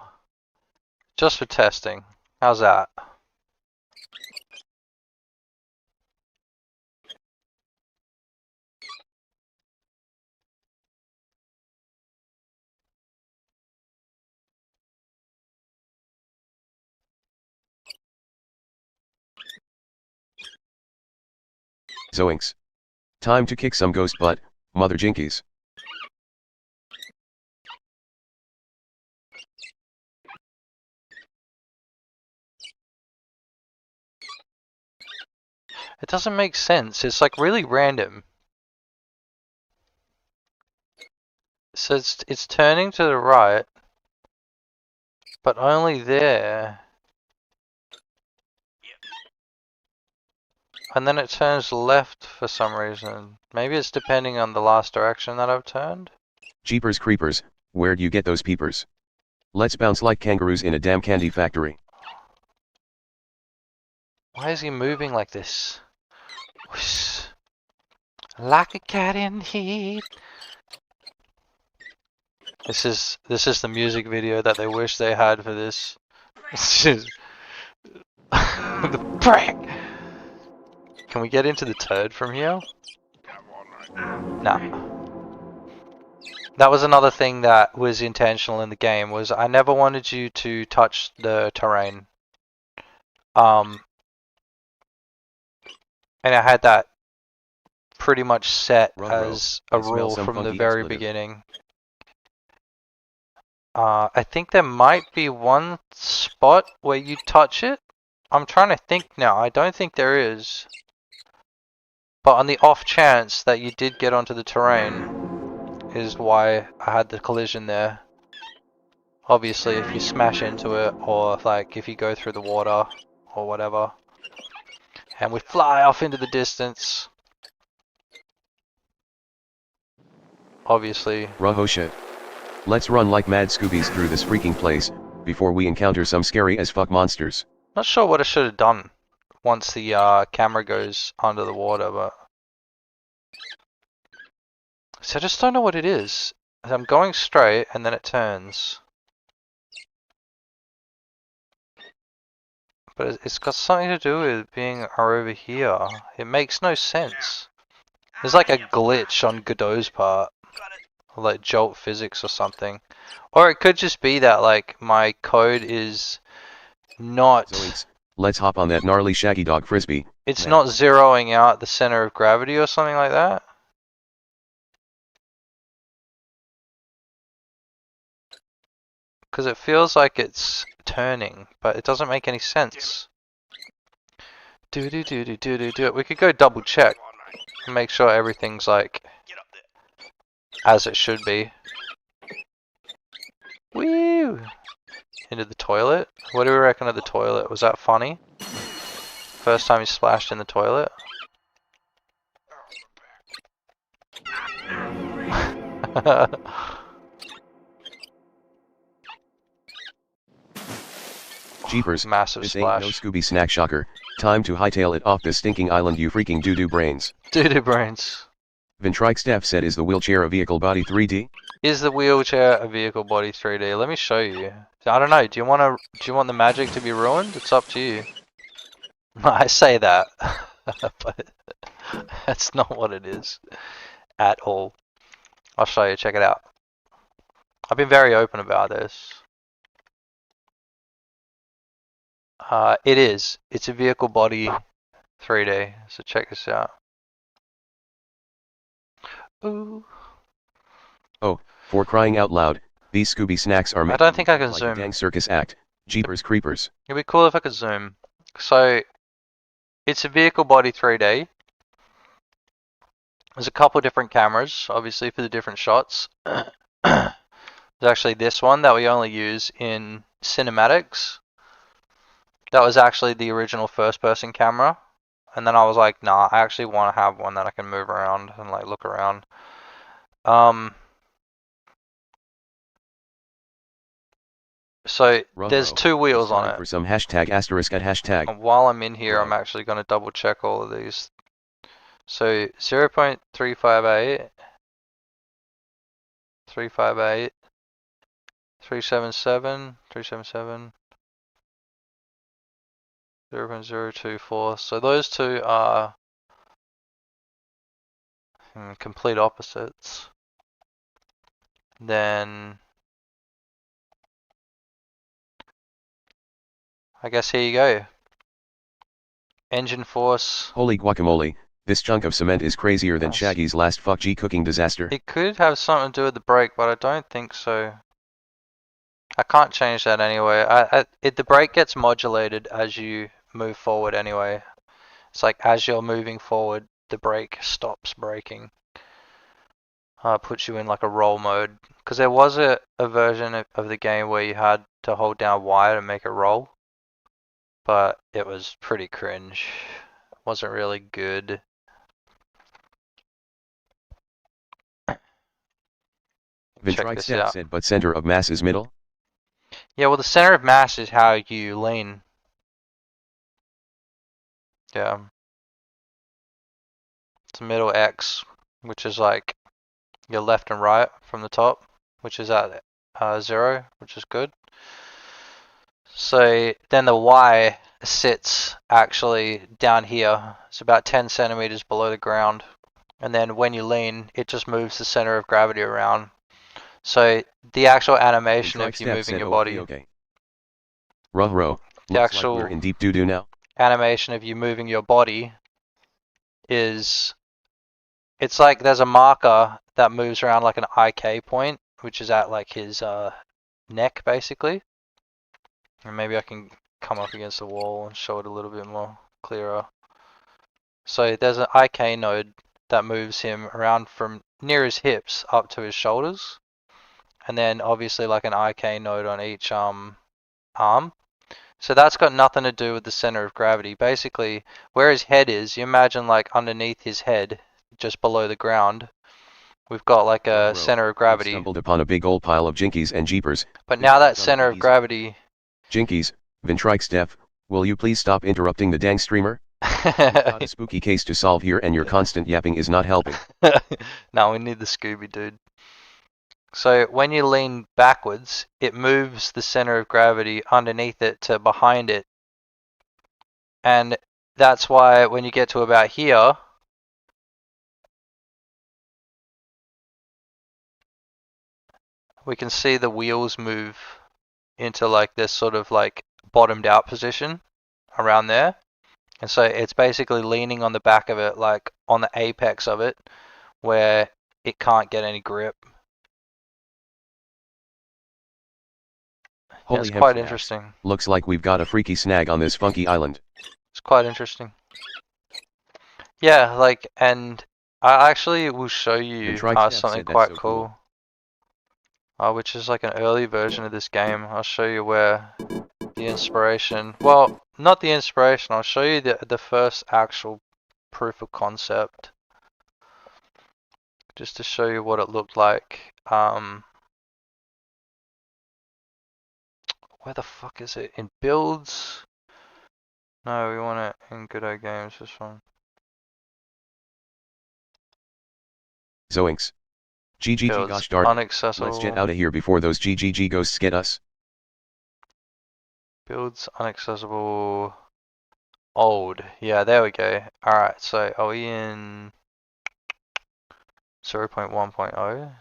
Just for testing. How's that? Zoinks. Time to kick some ghost butt, mother jinkies. It doesn't make sense. It's like really random. So it's turning to the right, but only there. And then it turns left for some reason. Maybe it's depending on the last direction that I've turned. Jeepers creepers, where'd you get those peepers? Let's bounce like kangaroos in a damn candy factory. Why is he moving like this? Whoosh. Like a cat in heat. This is the music video that they wish they had for this. The prick! Can we get into the turd from here? No. That was another thing that was intentional in the game, was I never wanted you to touch the terrain. And I had that pretty much set as a rule from the very beginning. I think there might be one spot where you touch it. I'm trying to think now. I don't think there is. But on the off chance that you did get onto the terrain is why I had the collision there. Obviously, if you smash into it, or like if you go through the water or whatever, and we fly off into the distance. Obviously. Raho shit. Let's run like mad Scoobies through this freaking place, before we encounter some scary as fuck monsters. Not sure what I should have done once the camera goes under the water, but... So I just don't know what it is. I'm going straight and then it turns. But it's got something to do with being over here. It makes no sense. There's like a glitch on Godot's part. Like jolt physics or something. Or it could just be that like my code is not... Zoinks. Let's hop on that gnarly shaggy dog frisbee. It's not zeroing out the center of gravity or something like that. Because it feels like it's turning, but it doesn't make any sense. Do. We could go double check and make sure everything's like as it should be. Woo! Into the toilet. What do we reckon of the toilet? Was that funny? First time he splashed in the toilet. Jeepers, Massive this splash. ain't no Scooby snack shocker. Time to hightail it off this stinking island, you freaking doo-doo brains. Doo-doo brains. Vintrike said, is the wheelchair a vehicle body 3D? Is the wheelchair a vehicle body 3D? Let me show you. I don't know. Do you want the magic to be ruined? It's up to you. I say that, but that's not what it is at all. I'll show you. Check it out. I've been very open about this. It is. It's a vehicle body 3D. So check this out. Ooh. Oh, for crying out loud, these Scooby snacks are I don't think I can like zoom. a dang circus act. Jeepers creepers. It'd be cool if I could zoom. So, it's a vehicle body 3D. There's a couple different cameras, obviously, for the different shots. There's actually this one that we only use in cinematics. That was actually the original first-person camera. And then I was like, nah, I actually want to have one that I can move around and like look around. So there's two wheels on it. For some hashtag asterisk at hashtag. And while I'm in here, I'm actually going to double check all of these. So 0.358, 358, 377, 377, 0.024. So those two are complete opposites. Then I guess here you go. Engine force. Holy guacamole, this chunk of cement is crazier than Nice. Shaggy's last fuck G cooking disaster. It could have something to do with the brake, but I don't think so. I can't change that anyway. The brake gets modulated as you move forward anyway. It's like as you're moving forward, the brake stops braking. puts you in like a roll mode. Because there was a version of the game where you had to hold down Y to make it roll. But it was pretty cringe. Wasn't really good. Check Ventrike this Steph out. said, but center of mass is middle? Yeah, well the center of mass is how you lean. Yeah. It's middle X, which is like your left and right from the top, which is at 0, which is good. So then the Y sits actually down here. It's about 10 centimeters below the ground. And then when you lean, it just moves the center of gravity around. So the actual animation Ventrike of you Steph moving said, your okay, body, okay. Ruh. the Looks actual like we're in deep doo-doo now. animation of you moving your body is, it's like there's a marker that moves around like an IK point, which is at like his neck basically. And maybe I can come up against the wall and show it a little bit more clearer. So there's an IK node that moves him around from near his hips up to his shoulders. And then obviously like an IK node on each arm. So that's got nothing to do with the center of gravity. Basically, where his head is, you imagine like underneath his head, just below the ground, we've got like a center of gravity. Stumbled upon a big old pile of jinkies and jeepers. But now that center of gravity... Jinkies, Ventrike Steph, will you please stop interrupting the dang streamer? We've got a spooky case to solve here and your constant yapping is not helping. No, we need the Scooby dude. So when you lean backwards, it moves the center of gravity underneath it to behind it. And that's why when you get to about here, we can see the wheels move into like this sort of like bottomed out position around there. And so it's basically leaning on the back of it, like on the apex of it, where it can't get any grip. Yeah, it's quite interesting. Looks like we've got a freaky snag on this funky island. It's quite interesting. Yeah, like, and I actually will show you something quite cool. Which is like an early version of this game. I'll show you where the inspiration, well, not the inspiration, I'll show you the first actual proof of concept. Just to show you what it looked like. Where the fuck is it? In builds? No, we want it in Godot games, this one. Zoinks. GGG, Builds, gosh darn. unaccessible. Let's jet out of here before those GGG ghosts get us. Builds unaccessible. Old. Yeah, there we go. Alright, so are we in 0.1.0?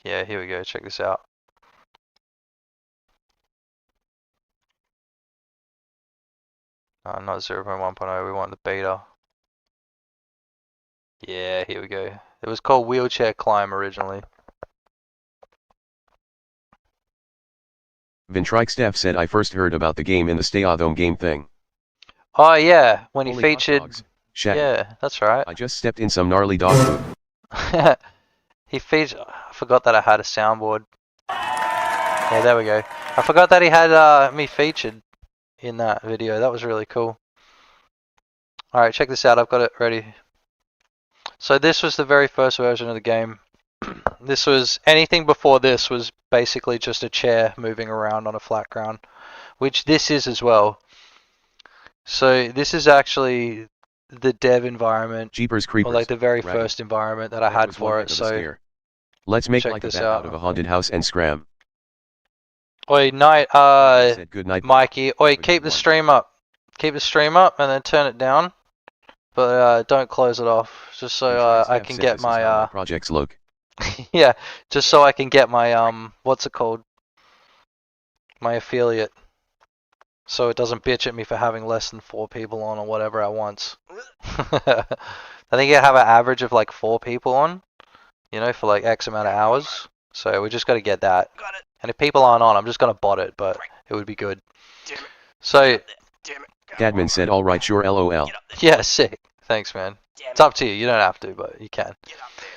Yeah, here we go. Check this out. Not 0.1.0, we want the beta. Yeah, here we go. It was called Wheelchair Climb originally. Ventrike Steph said I first heard about the game in the Stay Athom game thing. Oh yeah, when he Holy featured... hot dogs. Shaq. Yeah, that's right. I just stepped in some gnarly dog food. He featured... I forgot that I had a soundboard. Yeah, there we go. I forgot that he had me featured in that video. That was really cool. Alright, check this out. I've got it ready. So this was the very first version of the game. This was, anything before this was basically just a chair moving around on a flat ground, which this is as well. So this is actually the dev environment, Jeepers Creepers, or like the very rabbit. first environment that I had for it. So let's make check like a this bat out. out of a haunted house and scram. Oi, night, Said good night, Mikey. Oi, Good keep the one. stream up. Keep the stream up and then turn it down. But don't close it off, just so Ventrike I Steph can said get this is how my projects look. yeah, just so I can get my what's it called? My affiliate. So it doesn't bitch at me for having less than 4 people on or whatever at once. I think you have an average of like 4 people on, you know, for like X amount of hours. So we just got to get that. Got it. And if people aren't on, I'm just gonna bot it, but it would be good. Damn it. So Damn it. Dadman said alright sure lol. Get up there. yeah, sick. Thanks, man. Damn It's up to you. You don't have to, but you can. Get up there.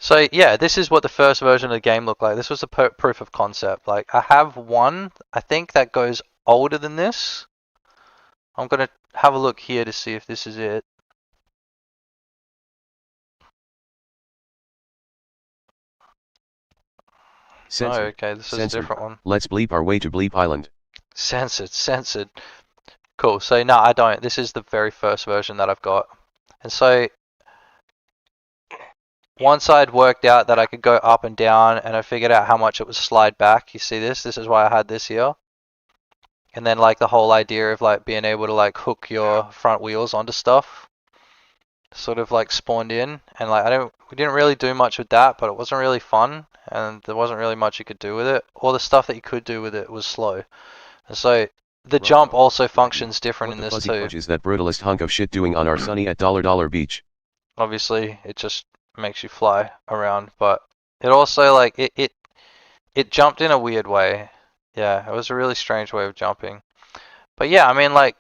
So yeah, this is what the first version of the game looked like. This was a proof of concept. Like I have one, I think that goes older than this. I'm gonna have a look here to see if this is it. Oh, Censored. okay, this is a Censored. different one. Let's bleep our way to Bleep Island. Censored, censored. Cool, so no, I don't. This is the very first version that I've got. And so, once I'd worked out that I could go up and down, and I figured out how much it would slide back, you see this? This is why I had this here. And then like the whole idea of like being able to like hook your front wheels onto stuff. Sort of like spawned in, and like we didn't really do much with that, but it wasn't really fun, and there wasn't really much you could do with it. All the stuff that you could do with it was slow, and so the jump also functions different in this too. What is that brutalist hunk of shit doing on our sunny at $$ beach? Obviously, it just makes you fly around, but it also like it jumped in a weird way. Yeah, it was a really strange way of jumping. But yeah, I mean like.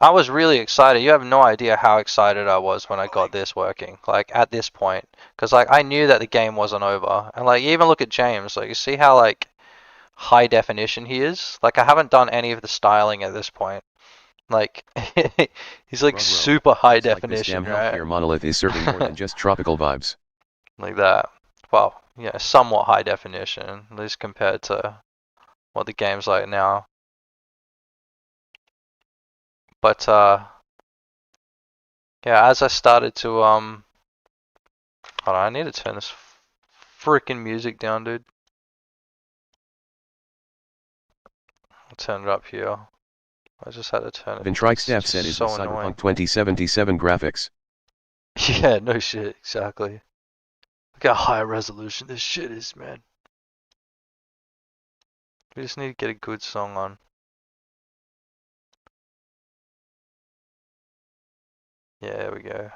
I was really excited. You have no idea how excited I was when I got this working, like at this point, because like I knew that the game wasn't over. And like you even look at James, like you see how like high definition he is. Like I haven't done any of the styling at this point. Like he's like super high definition, like this damn right? healthcare monolith is serving more than just tropical vibes. Like that. Well, yeah, somewhat high definition, at least compared to what the game's like now. But yeah, as I started to hold on, I need to turn this freaking music down, dude. I'll turn it up here. I just had to turn it. Ventrikestev said is so the annoying. Cyberpunk 2077 graphics. Yeah, no shit, exactly. Look how high resolution this shit is, man. We just need to get a good song on. Yeah, there we go.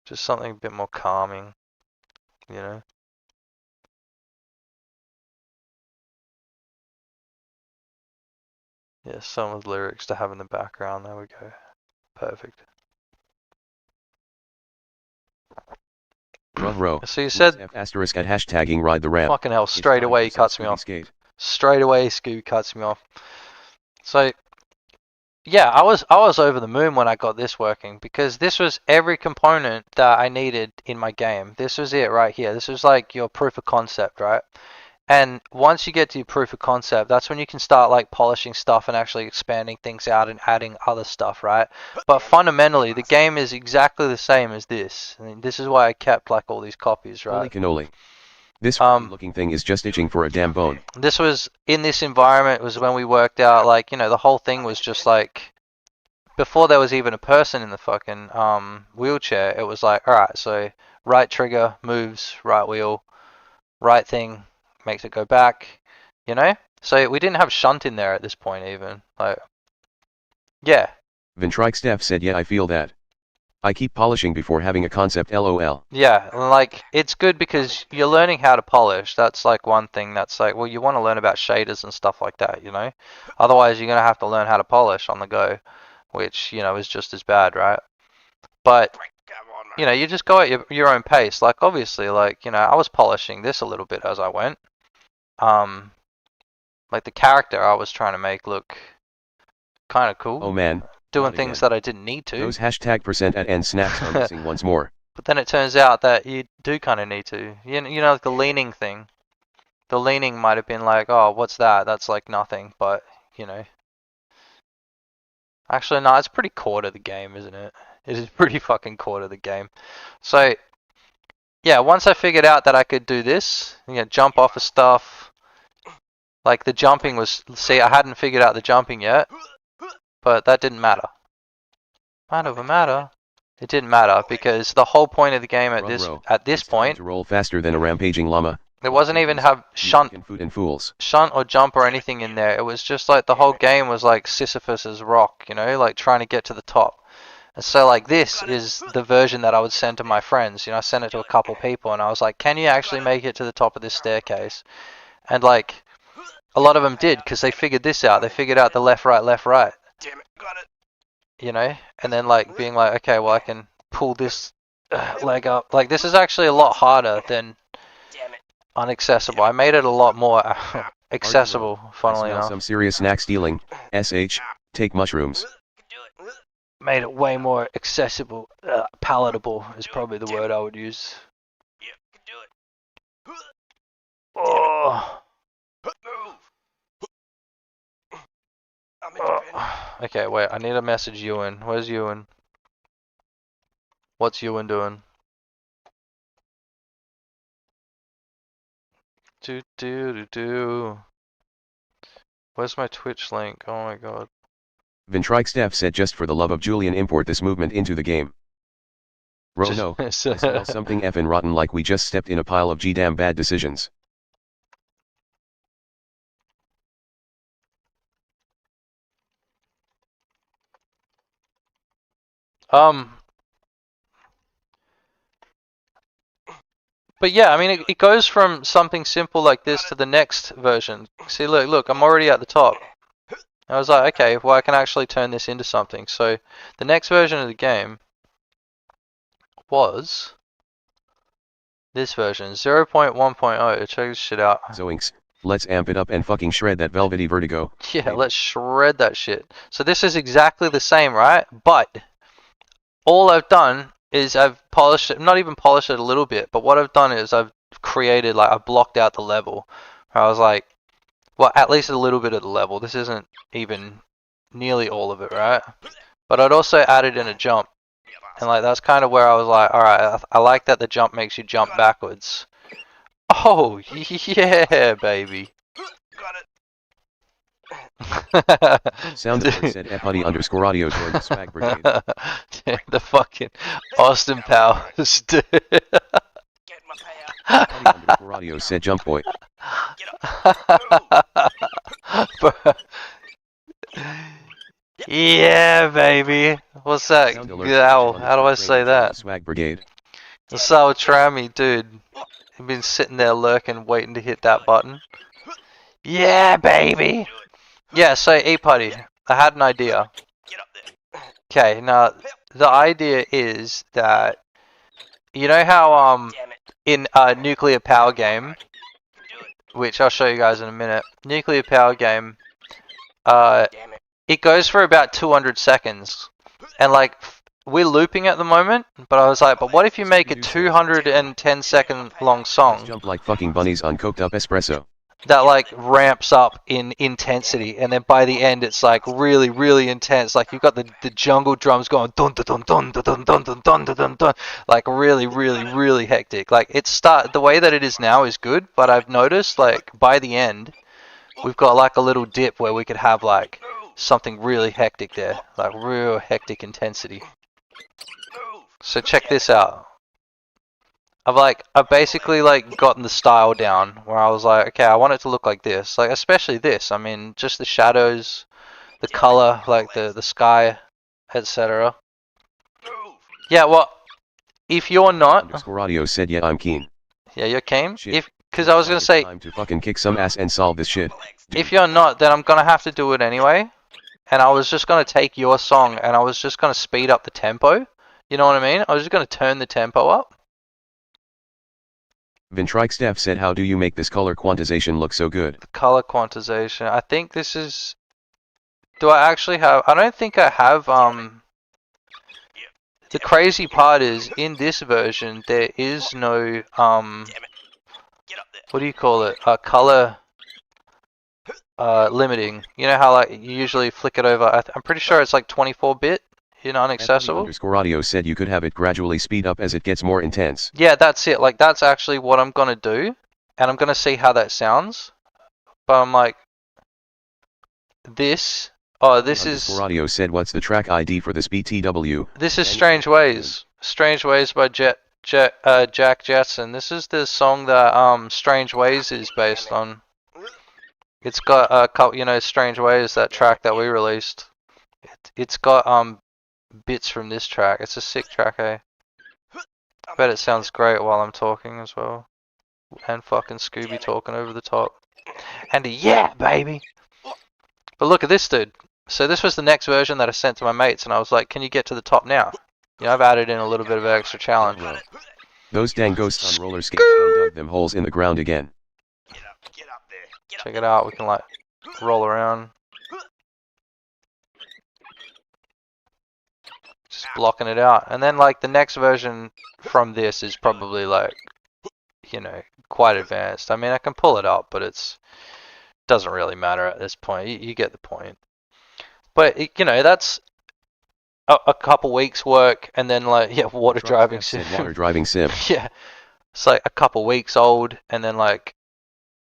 Just something a bit more calming, you know? Yeah, some of the lyrics to have in the background. There we go. Perfect. Bro. So you said F asterisk at hashtagging ride the ramp. fucking hell, straight away he cuts me off. Straight away Scooby cuts me off. So yeah, I was over the moon when I got this working, because this was every component that I needed in my game. This was it right here. This was like your proof of concept, right? And once you get to your proof of concept, that's when you can start like polishing stuff and actually expanding things out and adding other stuff, right? But fundamentally, the game is exactly the same as this. I mean, this is why I kept like all these copies, right? Holy cannoli. This looking thing is just itching for a damn bone. This was, in this environment, was when we worked out, like, you know, the whole thing was just like, before there was even a person in the fucking wheelchair, it was like, alright, so right trigger moves, right wheel, right thing makes it go back, you know? So we didn't have shunt in there at this point even. Like, yeah. Ventrikestev said, yeah, I feel that. I keep polishing before having a concept, lol. Yeah, like, it's good because you're learning how to polish. That's like one thing that's like, well, you want to learn about shaders and stuff like that, you know? Otherwise, you're going to have to learn how to polish on the go, which, you know, is just as bad, right? But, you know, you just go at your own pace. Like, obviously, like, you know, I was polishing this a little bit as I went. Like, the character I was trying to make look kind of cool. Oh man. Doing things that I didn't need to. Those hashtag % at end snaps are missing once more. But then it turns out that you do kind of need to. You know, like the leaning thing. The leaning might have been like, oh, what's that? That's like nothing, but, you know. Actually, no, it's pretty core to the game, isn't it? It is pretty fucking core to the game. So, yeah, once I figured out that I could do this, you know, jump off of stuff. Like the jumping was, see, I hadn't figured out the jumping yet. But that didn't matter. It didn't matter because the whole point of the game at this point, to roll faster than a rampaging llama. There wasn't even have shunt or jump or anything in there. It was just like the whole game was like Sisyphus's rock, you know, like trying to get to the top. And so like this is the version that I would send to my friends. You know, I sent it to a couple people and I was like, can you actually make it to the top of this staircase? And like a lot of them did because they figured this out. They figured out the left, right. Damn it, got it. You know, and then like being like, okay, well I can pull this leg up. Like, this is actually a lot harder than unaccessible. I made it a lot more accessible, I funnily smell enough. some serious snack stealing. SH, take mushrooms. Made it way more accessible. Palatable is probably the word I would use. Oh. Okay, wait, I need to message Ewan. Where's Ewan? What's Ewan doing? Do. Where's my Twitch link? Oh my god. Vintrike said just for the love of Julian import this movement into the game. Bro no, I smell something effing rotten like we just stepped in a pile of damn bad decisions. But yeah, I mean, it goes from something simple like this to the next version. See, look, I'm already at the top. I was like, okay, well, I can actually turn this into something. So, the next version of the game was this version, 0.1.0. Check this shit out. Zoinks, let's amp it up and fucking shred that velvety vertigo. Yeah, baby. let's shred that shit. So this is exactly the same, right? But all I've done is I've polished it, not even polished it a little bit, but what I've done is I've created, like, I've blocked out the level. I was like, well, at least a little bit of the level. This isn't even nearly all of it, right? But I'd also added in a jump. And, like, that's kind of where I was like, alright, I like that the jump makes you jump backwards. Oh, yeah, baby. Sound effect said Epuddy _ audio joined the swag brigade. The fucking Austin Powers, dude. Epuddy _ audio said jump boy. Yeah, baby. What's that? Sound alert How on the do I train say joined that? the swag brigade. The sour trammy, dude. You've been sitting there lurking, waiting to hit that button. Yeah, baby. Yeah, so E-Putty, I had an idea. Okay, now the idea is that, you know how in a nuclear power game, which I'll show you guys in a minute, nuclear power game, it goes for about 200 seconds, and like we're looping at the moment, but I was like, but what if you make a 210-second long song Jump like fucking bunnies on coked up espresso. that like ramps up in intensity, and then by the end it's like really, really intense. Like you've got the jungle drums going dun dun dun dun dun dun dun dun dun dun dun, like really, really, really hectic. Like the way that it is now is good, but I've noticed like by the end we've got like a little dip where we could have like something really hectic there, like real hectic intensity. So check this out. I've basically like gotten the style down where I was like, okay, I want it to look like this, like especially this. I mean, just the shadows, the color, like the sky, etc. Yeah, well, if you're not, _ audio said yeah I'm keen. yeah, you're keen. Shit. Because I was gonna It's say, time to fucking kick some ass and solve this shit. if you're not, then I'm gonna have to do it anyway. And I was just gonna take your song and I was just gonna speed up the tempo. You know what I mean? I was just gonna turn the tempo up. Vintrike said how do you make this color quantization look so good? The color quantization. I think this is. Do I actually have? I don't think I have. The crazy part is in this version there is no What do you call it? Color limiting. You know how like you usually flick it over. I'm pretty sure it's like 24-bit in unaccessible. _ audio said you could have it gradually speed up as it gets more intense. Yeah, that's it. Like that's actually what I'm gonna do, and I'm gonna see how that sounds. But I'm like, this. Oh, this is. _ audio said what's the track ID for this BTW? This is Strange Ways. Strange Ways by Jack Jetson. This is the song that Strange Ways is based on. It's got a couple, you know, Strange Ways, that track that we released. It's got bits from this track. It's a sick track, eh? I bet it sounds great while I'm talking as well. And fucking Scooby talking over the top. And yeah, baby! But look at this dude. So this was the next version that I sent to my mates, and I was like, can you get to the top now? You know, I've added in a little bit of extra challenge. Those dang ghosts on roller skates dug them holes in the ground again. Check it out. We can like roll around. Just blocking it out. And then like the next version from this is probably like, you know, quite advanced. I mean, I can pull it up, but it's doesn't really matter at this point. You get the point. But you know, that's a couple weeks work, and then like water driving sim. Water driving sim. Yeah, it's like a couple weeks old, and then like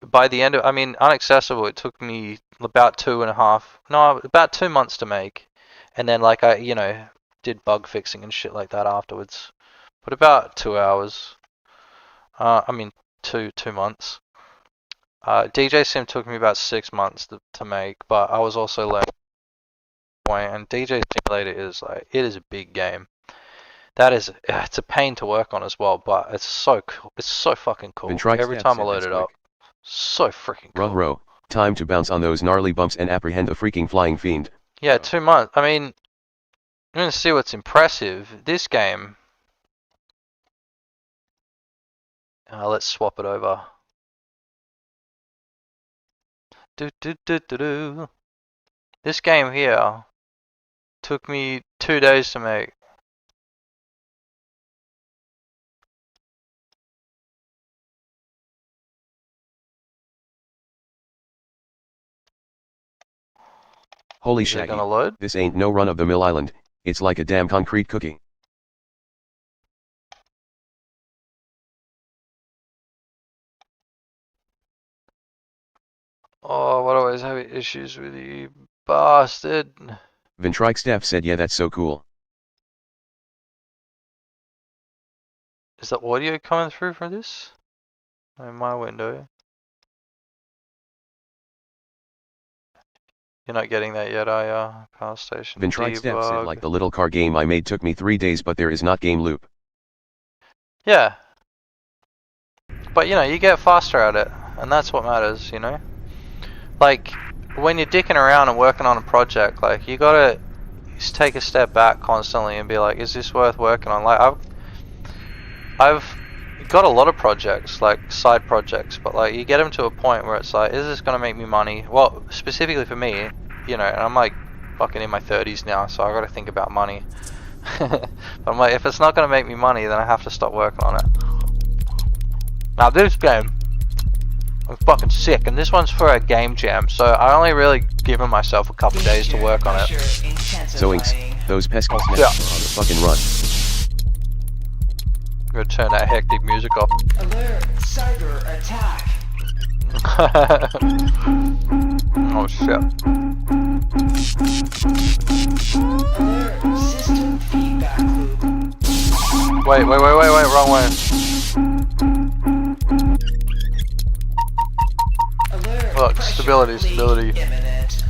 by the end of, I mean, Unaccessible, it took me about 2 months to make, and then like I, you know, did bug fixing and shit like that afterwards. But about 2 hours. I mean, two months. DJ Sim took me about 6 months to make, but I was also learning. And DJ Simulator is like, it is a big game. That is, it's a pain to work on as well, but it's so cool. It's so fucking cool. Every time I load it up, so freaking cool. Ruh-roh, time to bounce on those gnarly bumps and apprehend the freaking flying fiend. Yeah, 2 months. I mean, you're gonna see what's impressive. This game. Let's swap it over. This game here took me 2 days to make. Holy Is it shaggy, gonna load? this ain't no run-of-the-mill island, it's like a damn concrete cookie. Oh, what always have issues with you, bastard? Vintrike Steph said yeah, that's so cool. Is the audio coming through from this? In my window. You're not getting that yet, are ya? Car station. Vintrike Steph said debug. like the little car game I made took me 3 days, but there is not game loop. Yeah. But you know, you get faster at it, and that's what matters, you know? Like, when you're dicking around and working on a project, like, you gotta just take a step back constantly and be like, is this worth working on? Like, I've got a lot of projects, like side projects, but like, you get them to a point where it's like, is this gonna make me money? Well, specifically for me, you know, and I'm like fucking in my 30s now, so I gotta think about money. But I'm like, if it's not gonna make me money, then I have to stop working on it. Now this game, I'm fucking sick, and this one's for a game jam, so I only really given myself a couple days to work on it. Zoinks, those pesky snaps are on the fucking run. I'm gonna turn that hectic music off. Alert! Cyber attack! Oh shit. Alert! System feedback loop. Wait, wrong way. Alert! Look, Pressure stability. leak imminent.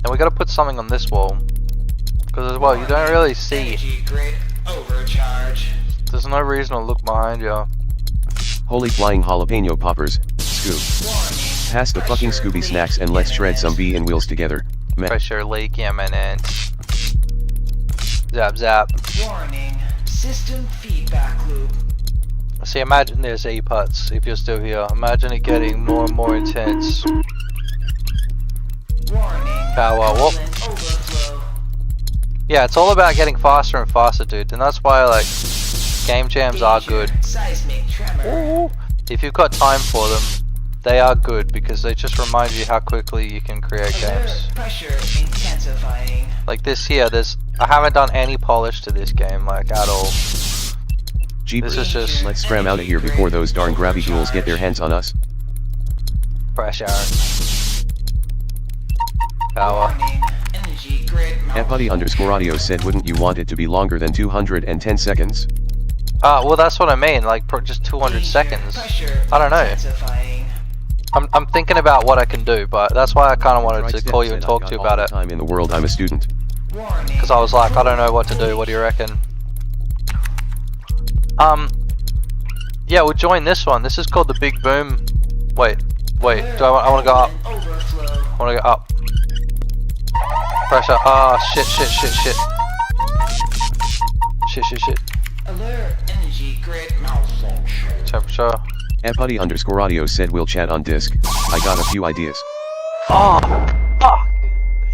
And we gotta put something on this wall. Because as well, you don't really see. Energy grid overcharge. There's no reason to look behind you. Holy flying jalapeno poppers, Scoob. Warning. Pass the fucking Scooby snacks and let's shred some bee and wheels together. Meh. Pressure leak imminent. Zap zap. Warning. System feedback loop. See, imagine there's E-Putts, if you're still here. Imagine it getting more and more intense. Warning. Power, whoop. Coolant overflow. Yeah, it's all about getting faster and faster, dude. And that's why, like, game jams are good. Seismic tremor. If you've got time for them, they are good because they just remind you how quickly you can create games. Alert. Pressure intensifying. Like this here, I haven't done any polish to this game, like, at all. Jeepers, This is just let's scram out of here before those darn grabby ghouls get their hands on us. pressure. Power. Warning. Energy grid Fbuddy_audio said wouldn't you want it to be longer than 210 seconds? Well, that's what I mean, like, just 200 seconds. I don't know. I'm thinking about what I can do, but that's why I kind of wanted to call you and talk to you about it. Time in the world, I'm a student. Because I was like, I don't know what to do, what do you reckon? Yeah, we'll join this one. This is called the Big Boom. Wait, I want to go up. I want to go up. Pressure, shit. Shit. Alert, energy grid malfunction. Temperature. Epuddy_audio said we'll chat on disc. I got a few ideas. Oh, fuck!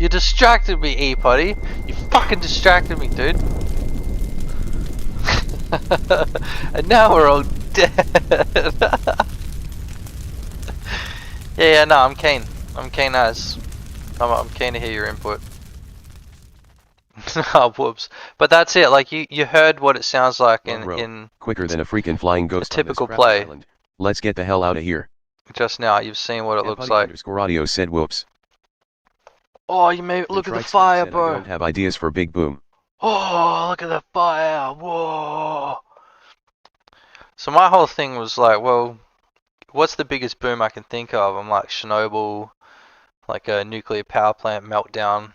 You distracted me, E-Putty. You fucking distracted me, dude. And now we're all dead. Yeah, no, I'm keen. I'm keen as. I'm keen to hear your input. Oh, whoops. But that's it. Like you heard what it sounds like in Quicker than a freaking flying ghost. a typical on this play. island. Let's get the hell out of here. just now. You've seen what it looks like. Epuddy_audio said whoops. Oh, you may look at the fire, bro. I don't have ideas for Big Boom. Oh, look at the fire. Whoa. So my whole thing was like, well, what's the biggest boom I can think of? I'm like Chernobyl, like a nuclear power plant meltdown.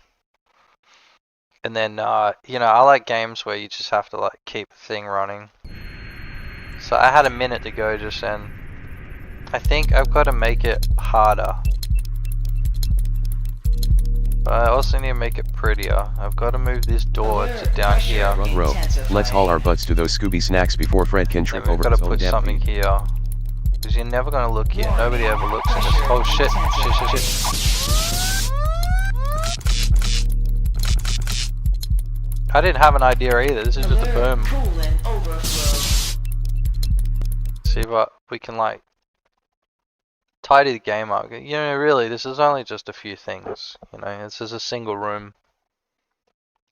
And then, you know, I like games where you just have to like keep the thing running. So I had a minute to go just then. I think I've got to make it harder. But I also need to make it prettier. I've got to move this door to down here. Run row. Let's haul our butts to those Scooby snacks before Fred can Then trip we've over got his to own put damn something feet. here. Because you're never going to look here. Nobody ever looks in this. Oh shit. Shit. I didn't have an idea either. This is just a boom. See what we can like tidy the game up. You know, really, this is only just a few things. You know, this is a single room.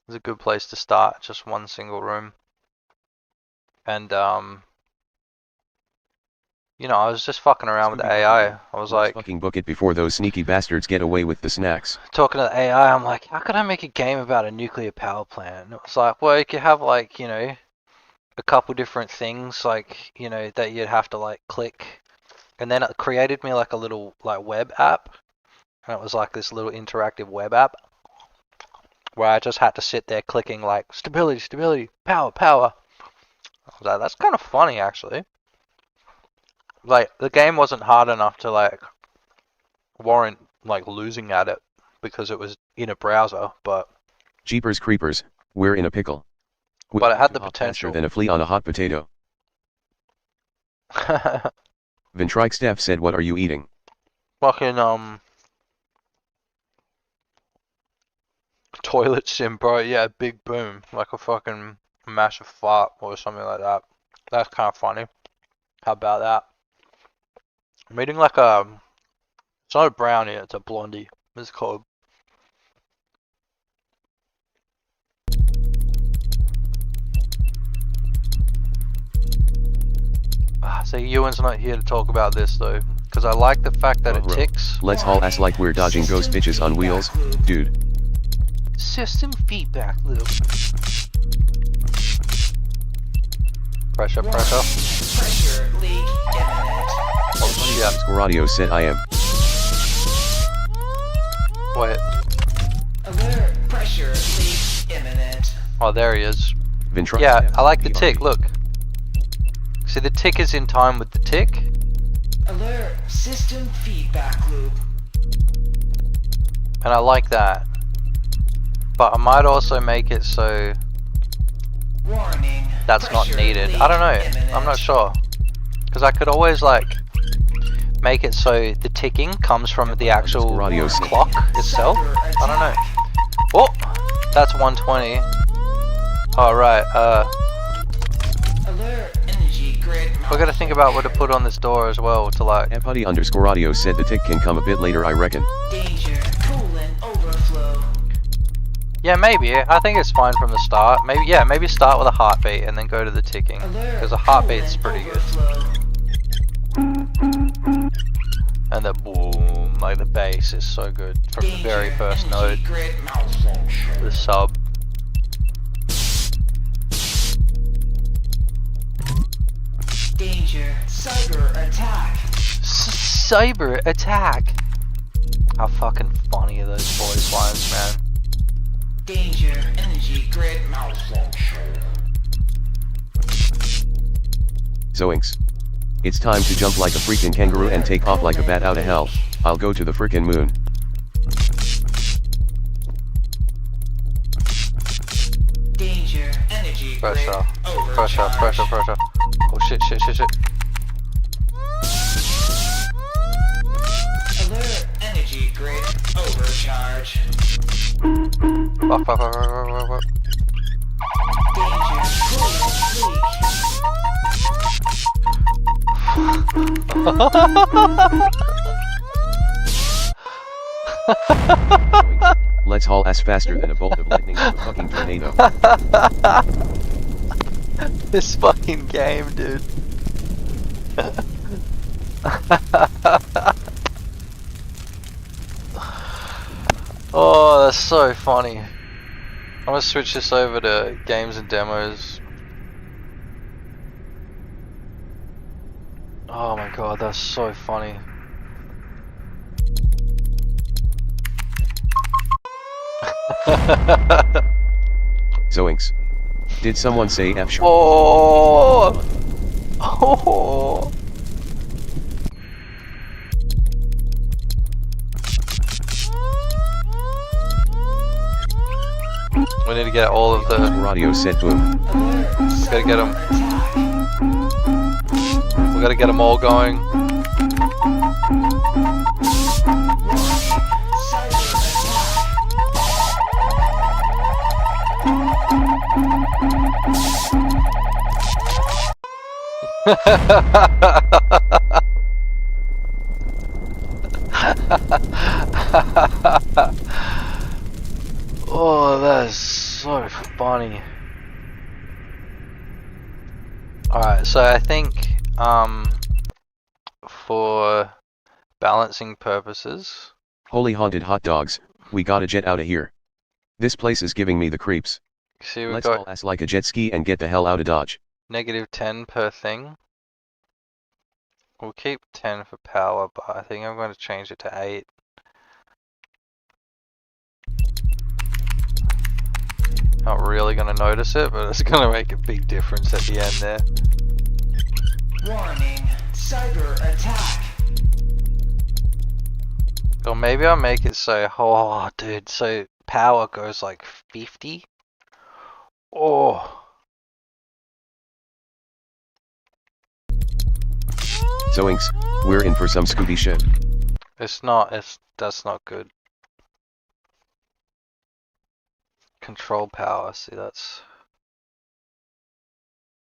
It's a good place to start. Just one single room. And you know, I was just fucking around with the AI. I was like, fucking book it before those sneaky bastards get away with the snacks. talking to the AI, I'm like, how could I make a game about a nuclear power plant? And it was like, well, you could have like, you know, a couple different things, like, you know, that you'd have to like click. And then it created me like a little like web app. And it was like this little interactive web app where I just had to sit there clicking like stability, stability, power, power. I was like, that's kind of funny actually. Like, the game wasn't hard enough to like warrant like losing at it because it was in a browser, but Jeepers creepers, we're in a pickle. But it had the Faster potential. than a flea on a hot potato. Ventrike Steph said, what are you eating? Fucking toilet sim, bro. Yeah, big boom, like a fucking massive fart or something like that. That's kind of funny. How about that? I'm eating like a, it's not a brownie, it's a blondie. It's called. So Ewan's not here to talk about this though, because I like the fact that it ticks. Let's haul ass like we're dodging ghost bitches on wheels, dude. System feedback loop. Pressure, pressure. Pressure leak imminent. Oh, yeah. Scoradio said I am. Wait. Alert, pressure leak imminent. Oh, there he is. Ventrike Yeah, Steph I like the said, tick, look. See, the tick is in time with the tick. Alert, system feedback loop. And I like that. But I might also make it so Warning. that's not pressure needed. leak I don't know. imminent. I'm not sure. Because I could always like make it so the ticking comes from the actual Radio said. clock itself. I don't know. Oh, that's 120. Alright, Alert, energy grid. we gotta think about what to put on this door as well to like. Epuddy_audio said the tick can come a bit later, I reckon. Danger, coolant overflow. Yeah, maybe. I think it's fine from the start. Maybe, yeah, maybe start with a heartbeat and then go to the ticking. Because a heartbeat's pretty good. And the boom, like the bass is so good from the very first note. The sub. Danger, cyber attack. Cyber attack! How fucking funny are those voice lines, man? Danger, energy grid malfunction. Zoinks. It's time to jump like a freaking kangaroo and take off like a bat out of hell. I'll go to the frickin' moon. Danger, energy Pressure. grid Pressure, overcharge. pressure, pressure. Oh shit, shit, shit, shit. Alert, energy grid overcharge. Fuck, fuck, fuck, fuck, fuck, fuck. Danger, coolant Let's haul ass faster than a bolt of lightning of a fucking tornado. This fucking game, dude. Oh, that's so funny. I'm gonna switch this over to games and demos. Oh my god, that's so funny. Zoinks. Did someone say F sharp? Oh! Oh! We need to get all of the. Radio said boom. Gotta get them. We gotta get them all going. Oh, that is so funny. Alright, so I think for balancing purposes, Holy haunted hot dogs, we gotta jet out of here. This place is giving me the creeps. see we've Let's got haul ass like a jet ski and get the hell out of Dodge. -10 per thing. We'll keep 10 for power, but I think I'm going to change it to 8. Not really going to notice it, but it's going to make a big difference at the end there. Warning, cyber attack. Or maybe I'll make it so, oh dude, so power goes like 50. Oh. Zoinks, we're in for some Scooby shit. It's not, that's not good. Control power, see that's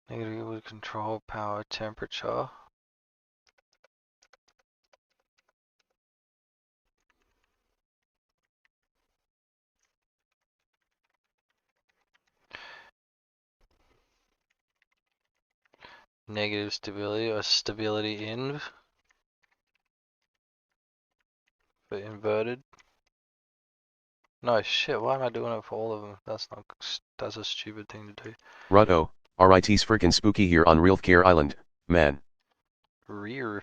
negative with control power temperature. Negative stability or stability inv for inverted. No shit, why am I doing it for all of them? That's a stupid thing to do. Rutto, RIT's frickin' spooky here on Realfcare Island, man. Rear.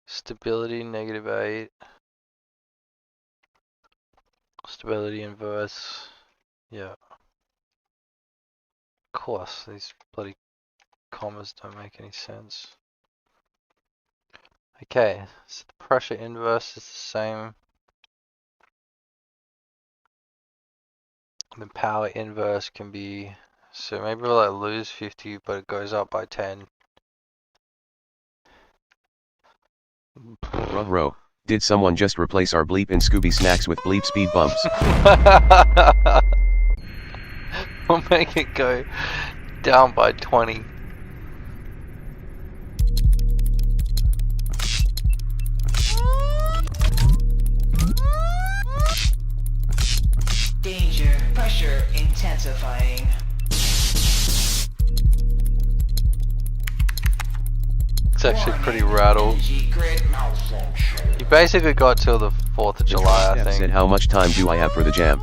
Stability -8. Stability inverse. Yeah. Of course, these bloody commas don't make any sense. Okay, so the pressure inverse is the same. The power inverse can be, so maybe we'll like lose 50, but it goes up by 10. Ruh-roh, did someone just replace our bleep in Scooby snacks with bleep speed bumps? We'll make it go down by 20. Danger, pressure intensifying. It's actually pretty rattled. Energy grid malfunction. You basically got till the 4th of July, I Steph said think. how much time do I have for the jam?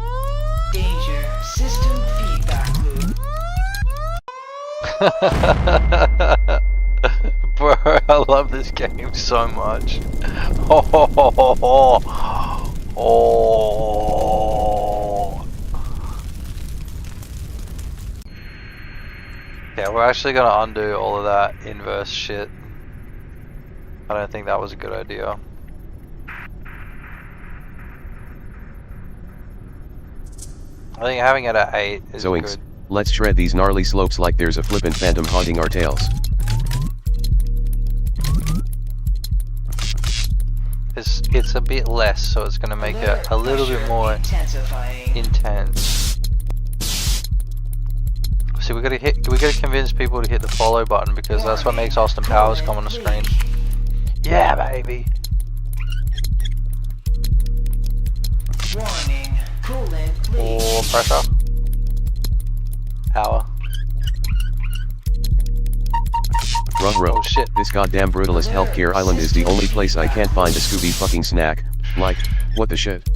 Danger, system feedback loop. Bro, I love this game so much. Oh. Yeah, we're actually gonna undo all of that inverse shit. I don't think that was a good idea. I think having it at 8 is Zoinks, good. let's shred these gnarly slopes like there's a flippant phantom haunting our tails. It's a bit less, so it's gonna make it a little bit more Intensifying. intense. See, we gotta convince people to hit the follow button because that's what makes Austin Powers come on the screen. Yeah, baby. Warning. Coolant leak. Or pressure. Power. Ruh-roh, Oh shit. this goddamn brutalist healthcare island is the only place I can't find a Scooby fucking snack. Like, what the shit?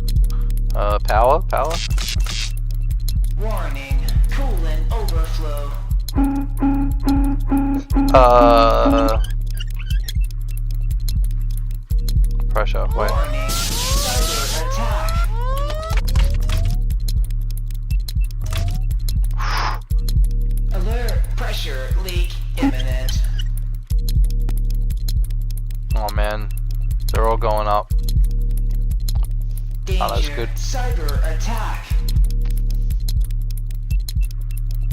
Power. Warning. Coolant overflow. Pressure. Wait. Warning. Cyber attack. Alert. Pressure leak imminent. Oh man, they're all going up. Danger. Oh, that's good. Cyber attack.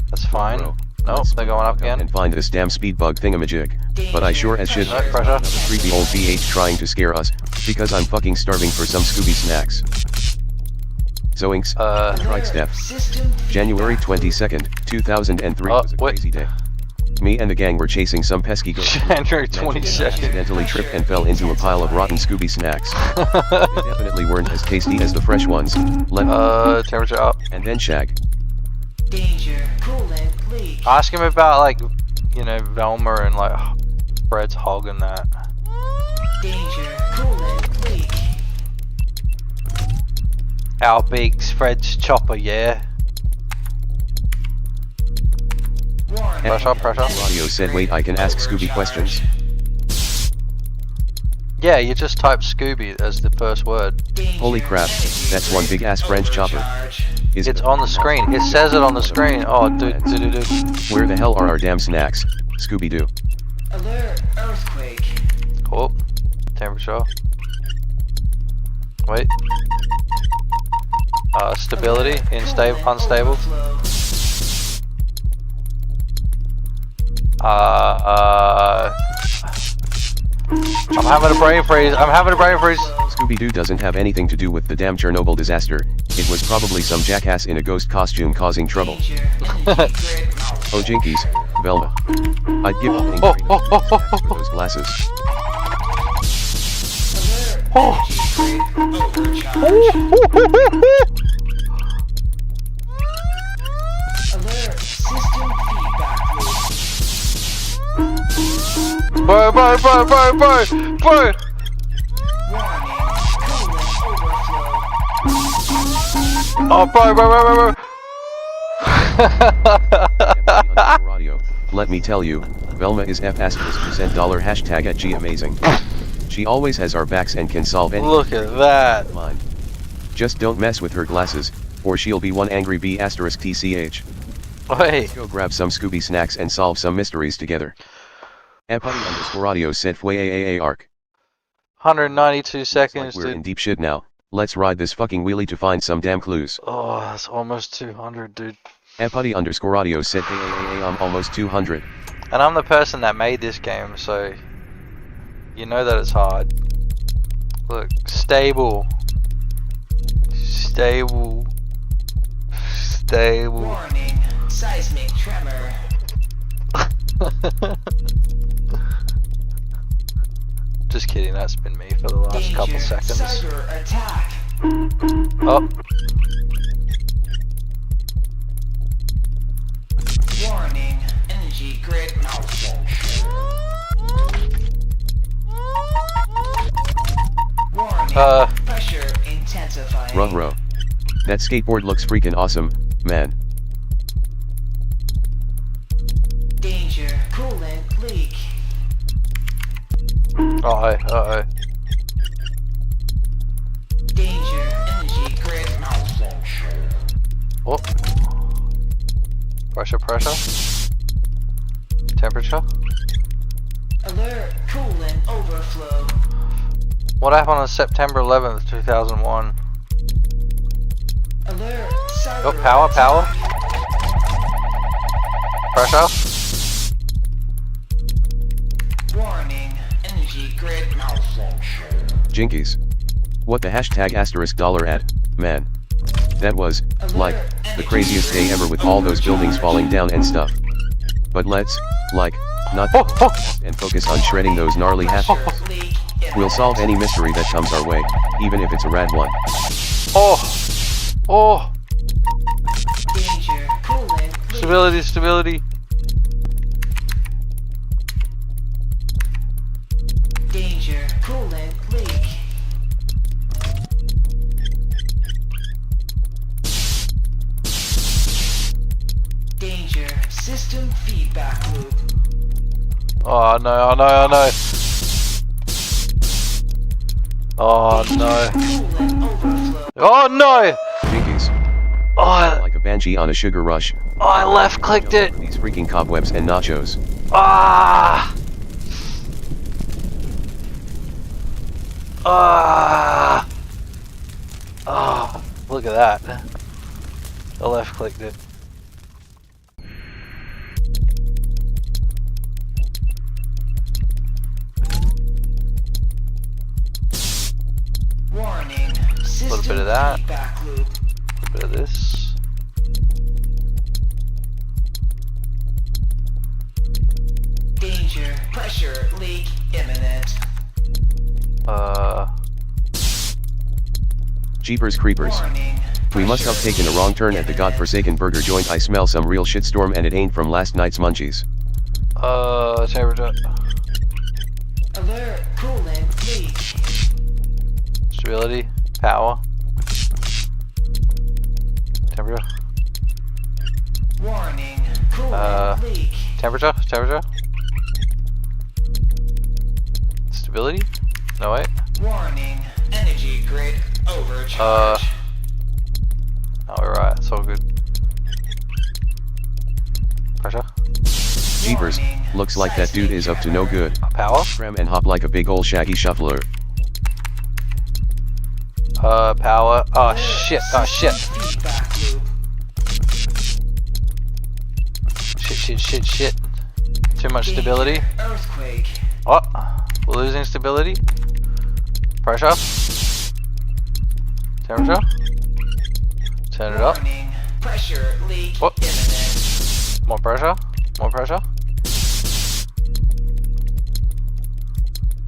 That's fine. Ruh-roh, Nope, let's they're going up again. and find this damn speed bug thingamajig. But I sure as shit Danger. Pressure. another creepy old BH trying to scare us, because I'm fucking starving for some Scooby snacks. Zoinks, Trike Steph. System January feedback. 22nd, 2003 Oh, was a wait. crazy day. Me and the gang were chasing some pesky ghost. January Managed to 22nd. accidentally tripped and fell into a pile of rotten Scooby snacks. They definitely weren't as tasty as the fresh ones. Temperature up. And then shag. Danger. Coolant leak. Ask him about like, Velma and like Fred's hog and that. Danger. Coolant leak. Our big's Fred's chopper, yeah. Warning. Pressure. Radio said, wait, I can ask Scooby questions. Yeah, you just type Scooby as the first word. Danger. Holy crap, that's one big ass French chopper. Overcharge. Is It's on the screen. It says it on the screen. Oh, dude. Where the hell are our damn snacks? Scooby-Doo. Alert. Earthquake. Oh, temperature. Wait. Stability, unstable. Overflow. I'm having a brain freeze. Scooby-Doo doesn't have anything to do with the damn Chernobyl disaster. It was probably some jackass in a ghost costume causing trouble. Danger. Energy grid Oh jinkies, Velma. I'd give a Oh, thing oh, oh, oh, for those glasses. Alert. Energy grid overcharge. Alert. System feedback loop. Bro. Warning. Coolant overflow. Oh, bro. Radio. Let me tell you, Velma is F*% hashtag at G amazing. She always has our backs and can solve any. Look at that. Mine. Just don't mess with her glasses, or she'll be one angry B*****. Wait. Go grab some Scooby snacks and solve some mysteries together. @_radio said fway arc. 192 Like seconds, we're in dude. deep shit now. Let's ride this fucking wheelie to find some damn clues. Oh, that's almost 200, dude. @_radio said I'm almost 200. And I'm the person that made this game, so you know that it's hard. Look, stable. Warning. Seismic tremor. Just kidding, that's been me for the last Danger. couple seconds. Cyber attack. Oh, Warning. Energy grid malfunction. Warning. Pressure intensifying. Ruh-roh. That skateboard looks freaking awesome, man. Danger. Coolant leak. uh-oh. Danger. Energy grid malfunction. Oh. Pressure. Temperature. Alert. Coolant overflow. What happened on September 11th, 2001? Alert. Oh, power, power. Pressure. Warning, energy grid malfunction. Jinkies. What the hashtag asterisk dollar at, man. That was, like, the craziest day ever with all those buildings falling down and stuff. But let's, like, not and focus on shredding those gnarly hashtags. We'll solve any mystery that comes our way, even if it's a rad one. Oh! Oh! Danger, coolant, leak. Stability, stability. Danger, coolant, leak. Danger, system feedback loop. Oh no, oh no, oh no. Oh no. Coolant overflow. Oh no! Jinkies. Oh, Like a banshee on a sugar rush. I left clicked it. These freaking cobwebs and nachos. Ah! Ah! Oh, look at that. I left clicked it. Warning, system bit of that. feedback loop. A bit of this. Danger, pressure leak imminent. Jeepers creepers. Warning, We must have pressure taken a wrong turn at the leak godforsaken burger joint. I smell some real shitstorm and it ain't from last night's munchies. Temperature. imminent. Alert, coolant leak. Stability. Power. Temperature. Warning, coolant leak. Temperature. Temperature. Stability. No wait. Warning, energy grid overcharge. Oh, we're right. It's all good. Pressure. Jeepers, Warning, looks like that dude is up to no good. Power. Cram and hop like a big ol' shaggy shuffler. Power. Oh Alert, shit. Oh shit. system feedback loop. Shit. Too much stability. Danger, earthquake. Oh, we're losing stability. Pressure. Temperature. Turn it up. Warning, pressure leak What? imminent. More pressure. More pressure.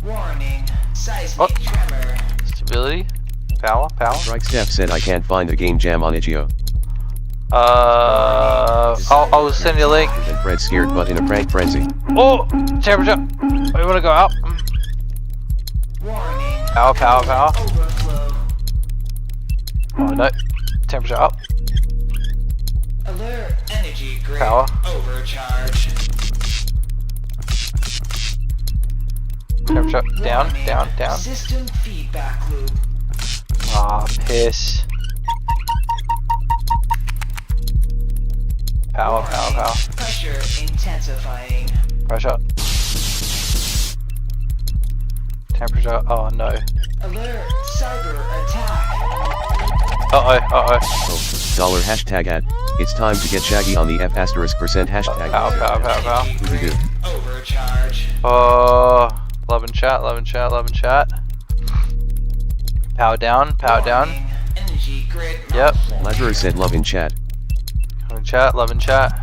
Warning, seismic Oh. tremor. Stability. Power. Power. Strike Steph said I can't find the game jam on itch.io. I'll send you a link. And Fred's scared but in a prank frenzy. Oh, temperature. Oh, you wanna go out? Warning, Power. Power. overflow. Oh no. Temperature up. Alert, energy grid Power. overcharge. Temperature down. Warning, Down. System feedback loop. Ah, piss. Power. Warning, pressure intensifying. Pressure. Temperature. Oh no. Alert, cyber attack. Uh-oh. Dollar hashtag ad. It's time to get shaggy on the F asterisk percent hashtag. Power. Energy grid overcharge. Oh, love and chat. Power down. Warning, energy grid Yep. malfunction. Lazarus said love in chat. Love and chat.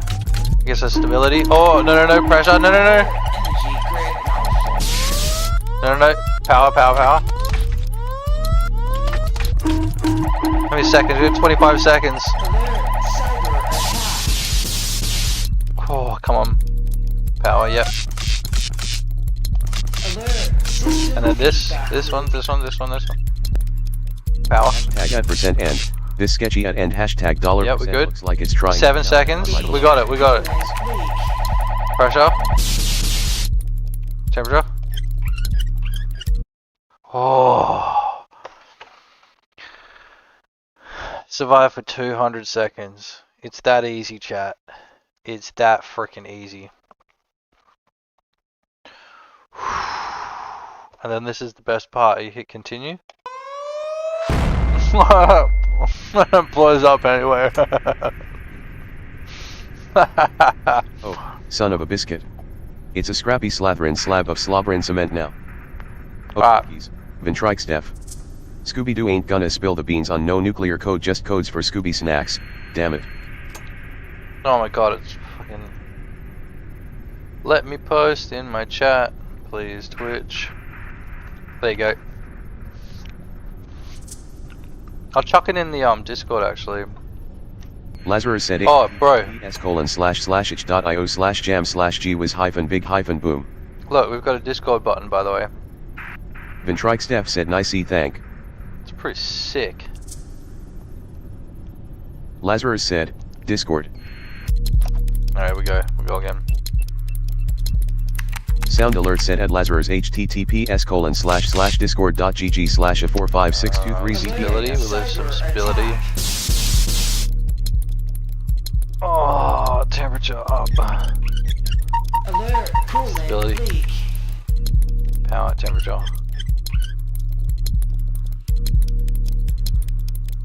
I guess that's stability. Oh, no. Pressure. No. Energy grid malfunction. No. Power. How many seconds? We have 25 seconds. Alert, cyber attack. Oh, come on. Power, yep. Alert, system And then this feedback one. loop. Power. Tag at percent end. This sketchy at end hashtag dollar Yep, we percent good. looks like it's trying. 7 seconds. We got it. Leak. Pressure. Temperature. Oh. Survive for 200 seconds. It's that easy, chat. It's that freaking easy. And then this is the best part. You hit continue. Blows up anyway. Oh, son of a biscuit. It's a scrappy slathering slab of slobberin' cement now. Oh, Ah. cookies. Ventrikes Scooby-Doo ain't gonna spill the beans on no nuclear code, just codes for Scooby snacks, damn it. Oh my god, it's fucking... Let me post in my chat, please, Twitch. There you go. I'll chuck it in the Discord actually. Lazarus said Oh, bro. https://itch.io/jam/g-wiz-big-boom. Look, we've got a Discord button by the way. Ventrikes said nicey thank. It's pretty sick. Lazarus said, Discord. Alright, we go again. Sound alert said at Lazarus https://discord.gg/a45623zp. Stability, we lose some stability. Oh, temperature up. Alert, Stability. coolant leak. Power, temperature.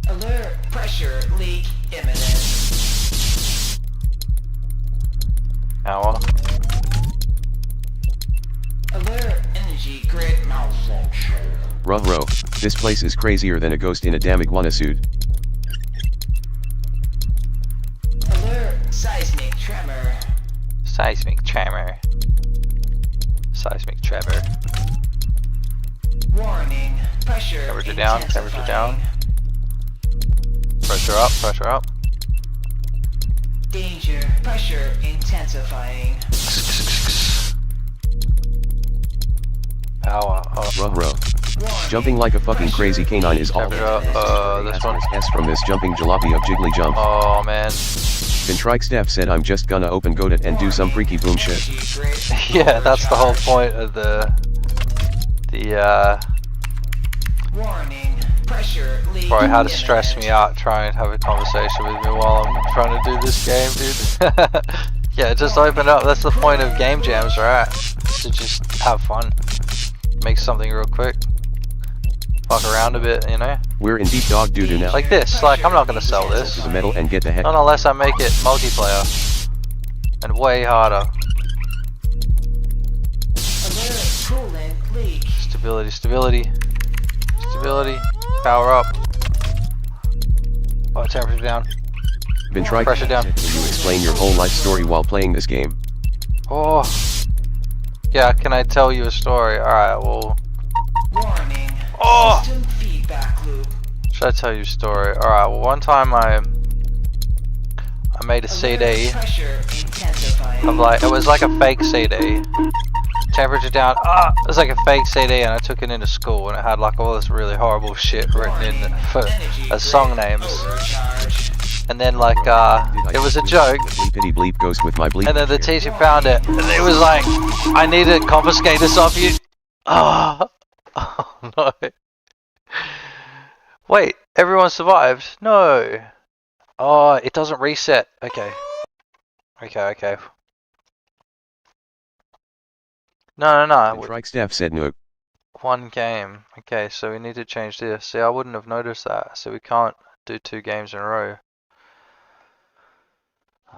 Alert, pressure leak imminent. Power. Alert, energy grid malfunction. Ruh-roh, this place is crazier than a ghost in a damn iguana suit. Alert, seismic tremor. Seismic tremor. Seismic tremor. Warning, pressure Temperature down, temperature down. intensifying. Pressure up, pressure up. Danger, pressure intensifying. Power up. Ruh-roh. Warning, Jumping like a fucking crazy canine is all. Temperature up. This one. S from this jumping jalopy of jiggly jump. Oh man. Ventrikes said I'm just gonna open godot and do some freaky boom shit. energy grid Yeah, that's the whole point of Warning, pressure leak Bro, how to stress imminent. me out trying and have a conversation with me while I'm trying to do this game, dude. Yeah, just open up. That's the point of game jams, right? To just have fun. Make something real quick. Fuck around a bit, you know? We're in deep dog doo-doo now. Like this. Like, I'm not gonna sell this. To the metal and get the heck. Not unless I make it multiplayer. And way harder. Alert, coolant leak. Stability, stability. Stability. Power up. Oh, temperature down. Ventrikes Pressure down. said, can you explain your whole life story while playing this game? Oh. Yeah, can I tell you a story? Alright, well. Warning, Oh! system feedback loop. Should I tell you a story? Alright, well, one time I made a CD Alert, pressure intensifying. of like, it was like a fake CD. Temperature down, it was like a fake CD and I took it into school and it had like all this really horrible shit written in it for, as song names. Overcharge. And then like, it was a joke. Bleepity bleep ghost with my bleep. And then the teacher found it and it was like, I need to confiscate this off you. Oh, oh no. Wait, everyone survived? No. Oh, it doesn't reset. Okay. Okay. No. Ventrikes said no. One game. Okay, so we need to change this. See, I wouldn't have noticed that. So we can't do 2 games in a row.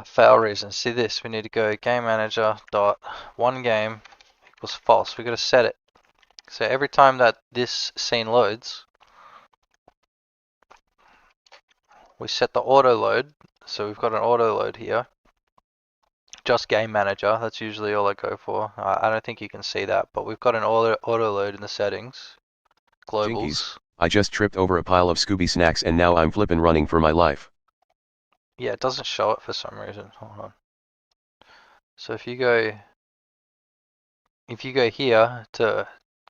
Fail reason. See this. We need to go game manager dot one game equals false. We got to set it. So every time that this scene loads, we set the auto load. So we've got an auto load here. Just game manager. That's usually all I go for. I don't think you can see that, but we've got an auto load in the settings. Globals. Jinkies. I just tripped over a pile of Scooby snacks and now I'm flippin' running for my life. Yeah, it doesn't show it for some reason. Hold on. So if you go here to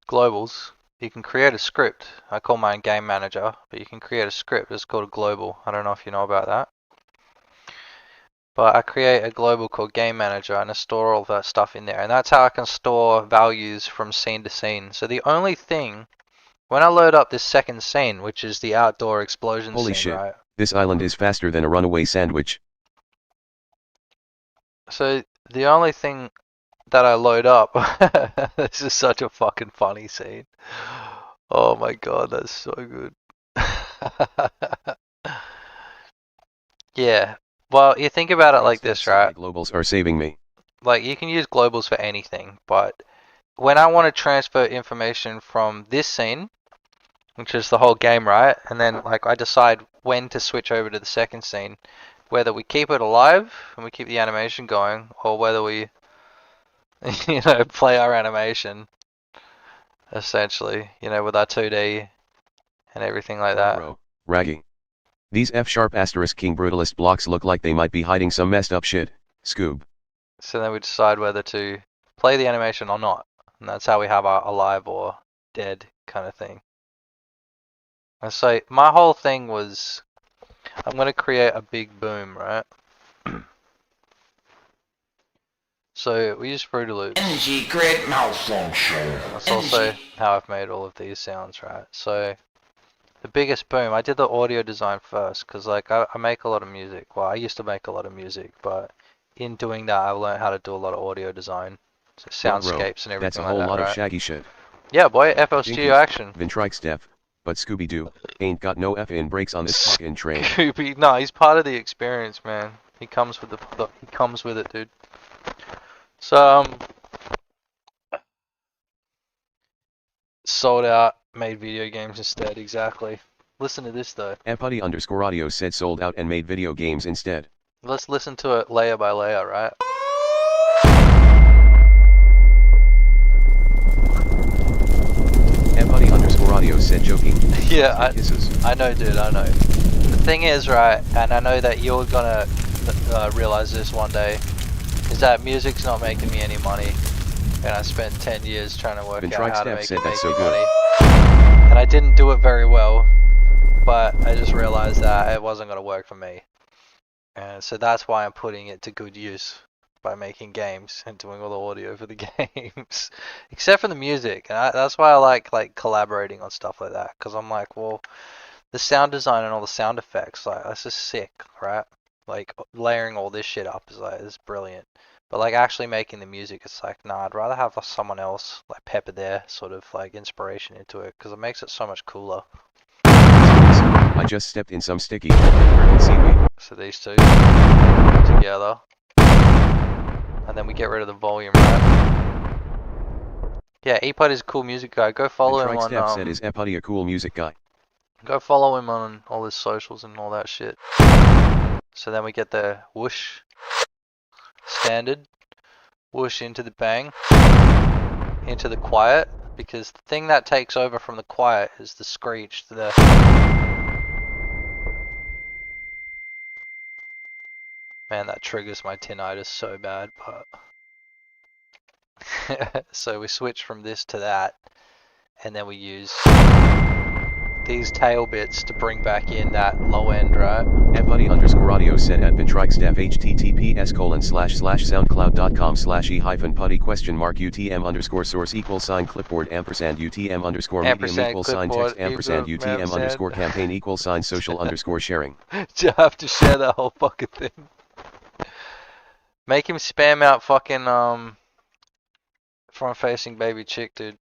globals, you can create a script. I call mine game manager, but you can create a script. It's called a global. I don't know if you know about that. But I create a global called game manager and I store all that stuff in there. And that's how I can store values from scene to scene. So the only thing, when I load up this second scene, which is the outdoor explosion Holy scene, shit. right? This island is faster than a runaway sandwich. So the only thing that I load up, this is such a fucking funny scene. Oh my god, that's so good. Yeah. Well, you think about it like this, right? Globals are saving me. Like, you can use globals for anything, but when I want to transfer information from this scene, which is the whole game, right? And then, like, I decide when to switch over to the second scene, whether we keep it alive and we keep the animation going, or whether we, you know, play our animation, essentially, you know, with our 2D and everything like that. Bro, raggy. These F# asterisk King Brutalist blocks look like they might be hiding some messed up shit, Scoob. So then we decide whether to play the animation or not. And that's how we have our alive or dead kind of thing. And so my whole thing was, I'm going to create a big boom, right? So we use Fruity Loops. Energy grid malfunction. That's also how I've made all of these sounds, right? So the biggest boom, I did the audio design first, because like I make a lot of music. Well, I used to make a lot of music, but in doing that, I learned how to do a lot of audio design, so soundscapes and everything like that. That's a whole lot right? of shaggy shit. Yeah, boy, FL Studio Action. Vintrike's but Scooby-Doo ain't got no F-in brakes on this fucking train. Scooby, no, he's part of the experience, man. He comes with he comes with it, dude. So sold out, made video games instead. Exactly. Listen to this though. Epuddy_audio said sold out and made video games instead. Let's listen to it layer by layer, right? Epuddy_audio said joking. Yeah, I know, dude, I know. The thing is, right, and I know that you're gonna realize this one day, is that music's not making me any money, and I spent 10 years trying to work out how to make it make me money, and I didn't do it very well, but I just realized that it wasn't gonna work for me, and so that's why I'm putting it to good use by making games and doing all the audio for the games, except for the music, and that's why I like collaborating on stuff like that, because I'm like, well, the sound design and all the sound effects, like, that's just sick, right? Like, layering all this shit up is brilliant. But like actually making the music, it's like, nah, I'd rather have someone else like pepper their sort of like inspiration into it, because it makes it so much cooler. I just stepped in some sticky seaweed. So these two together, and then we get rid of the volume, right? Yeah, Epud is a cool music guy. Go follow him on. Said, is Epuddy a cool music guy? Go follow him on all his socials and all that shit. So then we get the whoosh. Standard, whoosh into the bang, into the quiet, because the thing that takes over from the quiet is the screech, man, that triggers my tinnitus so bad, but so we switch from this to that, and then we use these tail bits to bring back in that low end, right? Epuddy_audio said at Vintrike's //UTM_clipboard &UTM_UTM_campaign =sign clipboard &UTM_campaign =social_sharing. You have to share that whole fucking thing. Make him spam out fucking front facing baby chick, dude.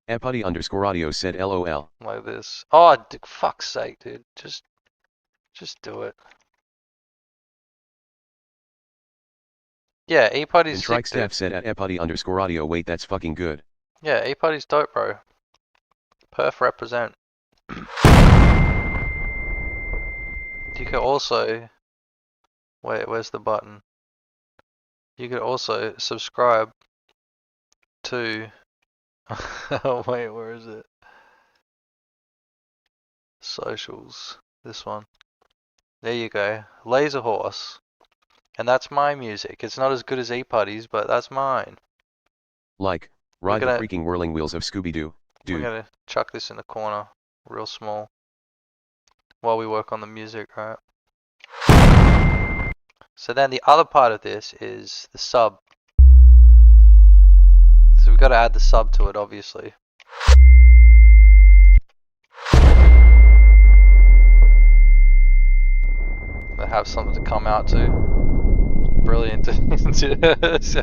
Epuddy_audio said LOL. Like this. Oh, fuck's sake, dude. Just do it. Yeah, Epuddy's sick, dude. said at Epuddy_audio, wait, that's fucking good. Yeah, Epuddy's dope, bro. Perf represent. You could also... Wait, where's the button? You could also subscribe to... Wait, where is it? Socials. This one. There you go. Laser Horse. And that's my music. It's not as good as Epuddy's, but that's mine. Like, ride the freaking whirling wheels of Scooby-Doo, dude. We're gonna chuck this in the corner, real small, while we work on the music, right? So then the other part of this is the sub. So we've got to add the sub to it, obviously. We'll have something to come out to. brilliant. So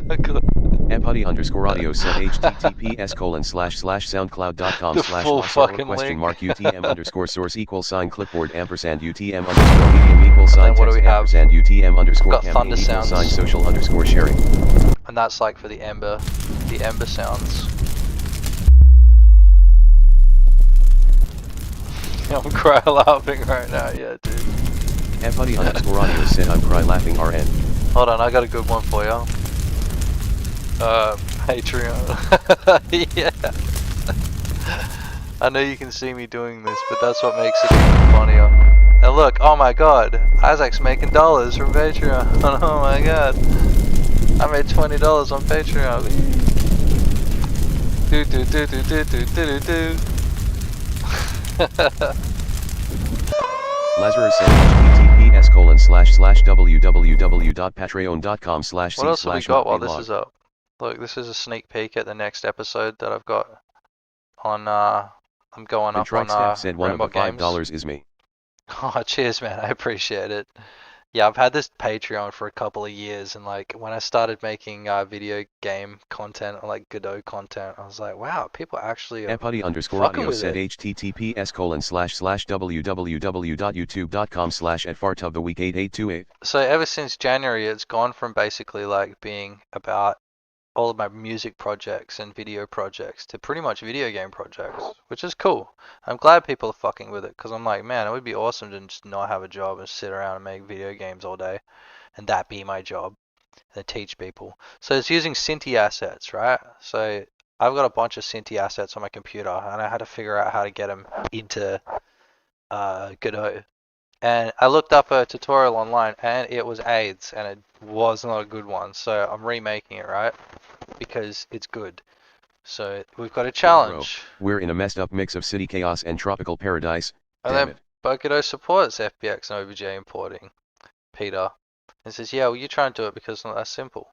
good. Epuddy_audio said https://soundcloud.com The slash full // fucking link. UTM_source =clipboard &UTM _medium =sign what do we have? text &UTM got thunder _campaign sounds. =sign social_sharing. And that's like for the ember sounds. I'm cry laughing right now, yeah, dude. Epuddy_audio said I'm cry laughing RN. Hold on, I got a good one for you. Patreon. Yeah. I know you can see me doing this, but that's what makes it even funnier. And look, oh my god, Isaac's making dollars from Patreon. Oh my god. I made $20 on Patreon. Do do do do do do do do. Lazarus said https://www.patreon.com/c/. What else have we got while this is up? Look, this is a sneak peek at the next episode that I've got on, I'm going up on, said one of the $5 is me. Oh, cheers, man. I appreciate it. Yeah, I've had this Patreon for a couple of years, and like when I started making video game content or like Godot content, I was like, wow, people actually are Epuddy_audio said it. https://www.youtube.com/@fartoftheweek8828. So ever since January, it's gone from basically like being about all of my music projects and video projects to pretty much video game projects, which is cool. I'm glad people are fucking with it, because I'm like, man, it would be awesome to just not have a job and sit around and make video games all day and that be my job and teach people. So it's using Cinti assets, right? So I've got a bunch of Cinti assets on my computer, and I had to figure out how to get them into Godot. And I looked up a tutorial online, and it was AIDS, and it was not a good one. So I'm remaking it, right? Because it's good. So we've got a challenge. We're in a messed up mix of city chaos and tropical paradise. And Damn then it. Godot supports FBX and OBJ importing. Peter. And says, yeah, well, you try and do it because it's not that simple.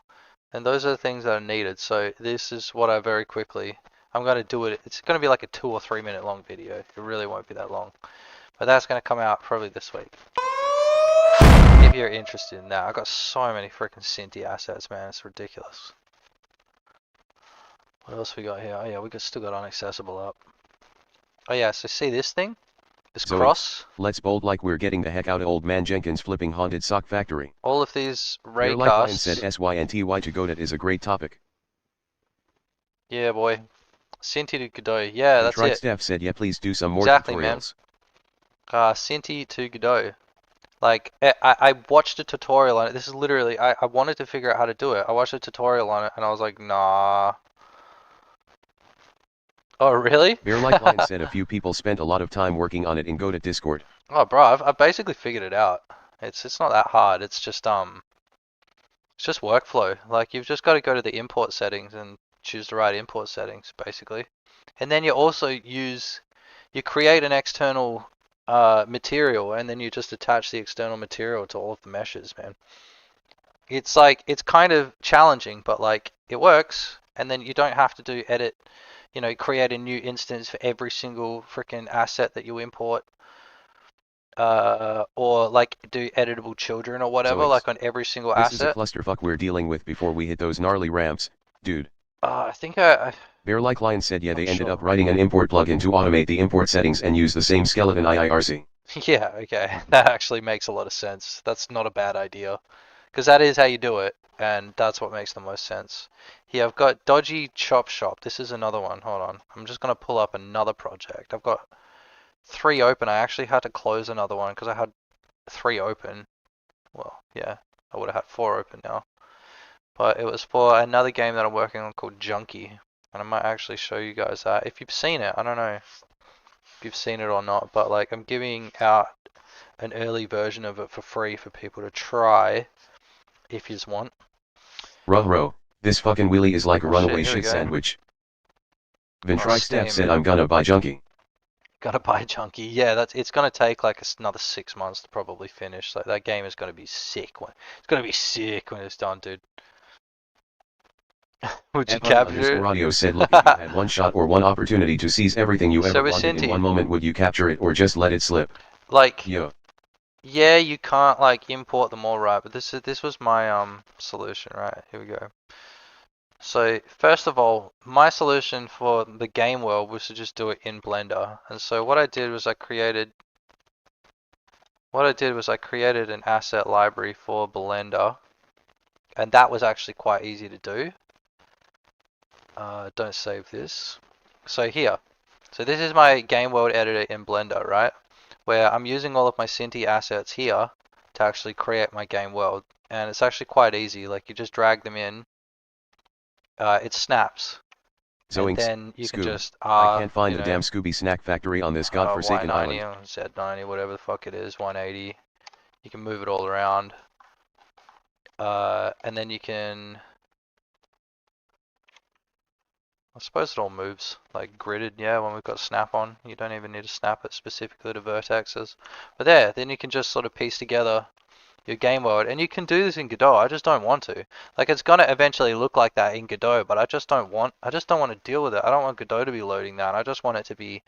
And those are the things that are needed. So this is what I very quickly, I'm going to do it. It's going to be like a 2 or 3 minute long video. It really won't be that long. But that's going to come out probably this week. If you're interested in that. I've got so many freaking Cinti assets, man. It's ridiculous. What else we got here? Oh yeah, we still got unaccessible up. Oh yeah, so see this thing? This Zoe, cross? Let's bold like we're getting the heck out of Old Man Jenkins flipping haunted sock factory. All of these Like raycasts. said SYNTY to Godot is a great topic. Yeah, boy. Cinti to Godot. Yeah, that's it. Steph said, yeah, please do some more Exactly, tutorials. Man. Cinti to Godot. Like, I watched a tutorial on it. This is literally, I wanted to figure out how to do it. I watched a tutorial on it, and I was like, nah. Oh, really? Bear Like Lion said a few people spent a lot of time working on it in Godot Discord. Oh, bro, I've basically figured it out. It's not that hard. It's just workflow. Like, you've just got to go to the import settings and choose the right import settings, basically. And then you also you create an external material, and then you just attach the external material to all of the meshes, man. It's like, it's kind of challenging, but like, it works. And then you don't have to do edit, create a new instance for every single freaking asset that you import. Or like do editable children or whatever, like on every single asset. This is a clusterfuck we're dealing with before we hit those gnarly ramps, dude. I think I Bear Like Lion said, yeah, they ended up writing an import plugin to automate the import settings and use the same skeleton IIRC. Yeah, okay. That actually makes a lot of sense. That's not a bad idea. Because that is how you do it, and that's what makes the most sense. Here, I've got Dodgy Chop Shop. This is another one. Hold on. I'm just going to pull up another project. I've got 3 open. I actually had to close another one because I had 3 open. Well, yeah, I would have had 4 open now. But it was for another game that I'm working on called Junkie. And I might actually show you guys that. If you've seen it, I don't know if you've seen it or not. But like, I'm giving out an early version of it for free for people to try if you want. Ruh-roh, this fucking wheelie is like a runaway shit sandwich. Ventrike Steph said, I'm gonna buy Junkie. Gotta buy Junkie. Yeah, it's gonna take like another 6 months to probably finish. Like, that game is gonna be sick. It's gonna be sick when it's done, dude. Would you capture it? Radio said, look, if you had one shot or one opportunity to seize everything you ever wanted in one moment, would you capture it or just let it slip? Like, yeah. Yeah, you can't like import them all, right? But this was my solution, right? Here we go. So first of all, my solution for the game world was to just do it in Blender. And so what I did was I created an asset library for Blender, and that was actually quite easy to do. Don't save this. So here, so this is my game world editor in Blender, right? Where I'm using all of my Cinti assets here to actually create my game world. And it's actually quite easy, like you just drag them in, it snaps. And Zoinks, then you can Scoob. just, I can't find you the know, damn Scooby snack factory on this godforsaken Y90 island. or Z90, whatever the fuck it is, 180. You can move it all around. And then you can, I suppose it all moves like gridded, yeah, when we've got snap on. You don't even need to snap it specifically to vertexes. But there, then you can just sort of piece together your game world, and you can do this in Godot. I just don't want to. Like, it's gonna eventually look like that in Godot, but I just don't want to deal with it. I don't want Godot to be loading that. I just want it to be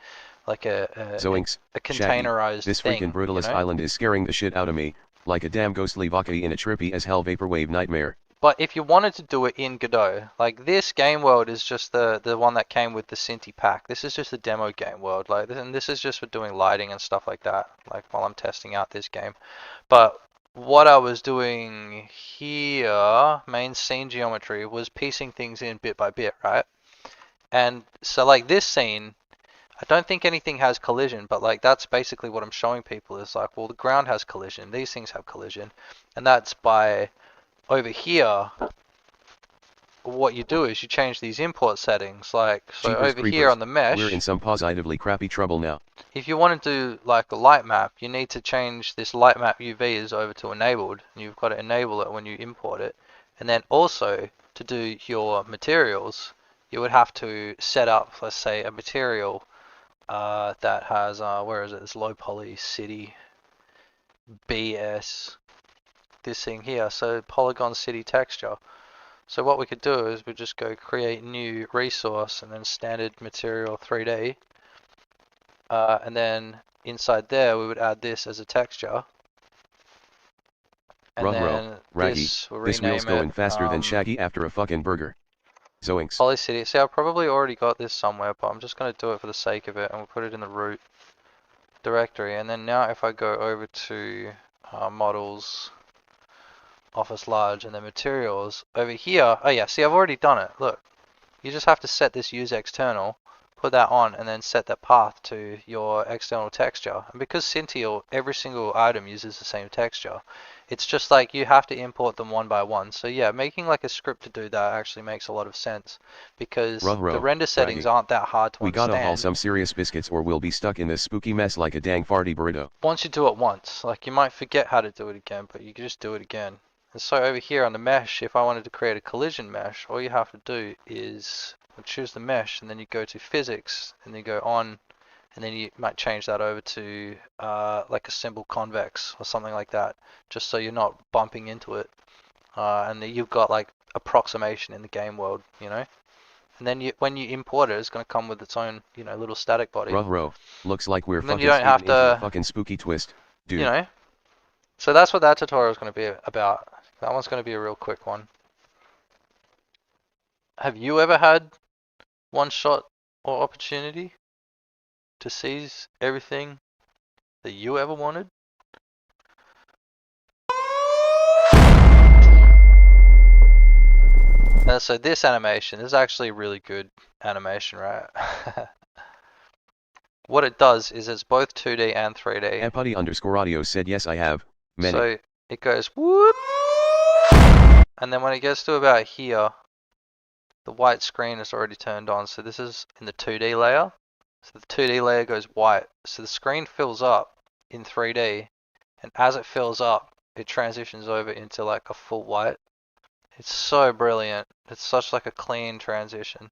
like a Zoinks, Shaggy, containerized this thing, freaking brutalist you know? island is scaring the shit out of me, like a damn ghostly Vaki in a trippy as hell vaporwave nightmare. But if you wanted to do it in Godot, like this game world is just the one that came with the Cinti pack. This is just the demo game world, like, and this is just for doing lighting and stuff like that, like while I'm testing out this game. But what I was doing here, main scene geometry, was piecing things in bit by bit, right? And so like this scene, I don't think anything has collision, but like that's basically what I'm showing people is like, well, the ground has collision, these things have collision, and that's by over here. What you do is you change these import settings, like so Jeepers over here creepers, on the mesh. we're in some positively crappy trouble now. If you want to do like a light map, you need to change this light map UV is over to enabled, and you've got to enable it when you import it. And then also to do your materials, you would have to set up, let's say, a material that has where is it? This low poly city BS, this thing here. So polygon city texture. So what we could do is we just go create new resource and then standard material 3D. And then inside there we would add this as a texture. And then Raggy, this, we'll this rename wheel's going it, faster than Shaggy after a fucking burger. Zoinks. Polycity. See, I've probably already got this somewhere, but I'm just going to do it for the sake of it, and we'll put it in the root directory. And then now if I go over to models, office large, and then materials, over here, oh yeah, see I've already done it, look. You just have to set this use external, put that on, and then set that path to your external texture. And because Cinti, every single item uses the same texture, it's just like you have to import them one by one. So yeah, making like a script to do that actually makes a lot of sense, because the render settings aren't that hard to understand. We gotta haul some serious biscuits or we'll be stuck in this spooky mess like a dang farty burrito. Once you do it once, like you might forget how to do it again, but you can just do it again. And so over here on the mesh, if I wanted to create a collision mesh, all you have to do is choose the mesh, and then you go to physics, and then you go on, and then you might change that over to like a symbol convex or something like that, just so you're not bumping into it. And then you've got like approximation in the game world, you know? And then when you import it, it's going to come with its own, you know, little static body. Looks like we're fucking you don't have to, into a fucking spooky twist, dude. You know? So that's what that tutorial is going to be about. That one's going to be a real quick one. Have you ever had one shot or opportunity to seize everything that you ever wanted? So this animation is actually a really good animation, right? What it does is it's both 2D and 3D. Epuddy_audio said yes I have. Many. So it goes whoop, and then when it gets to about here, the white screen is already turned on. So this is in the 2D layer. So the 2D layer goes white. So the screen fills up in 3D, and as it fills up, it transitions over into like a full white. It's so brilliant. It's such like a clean transition.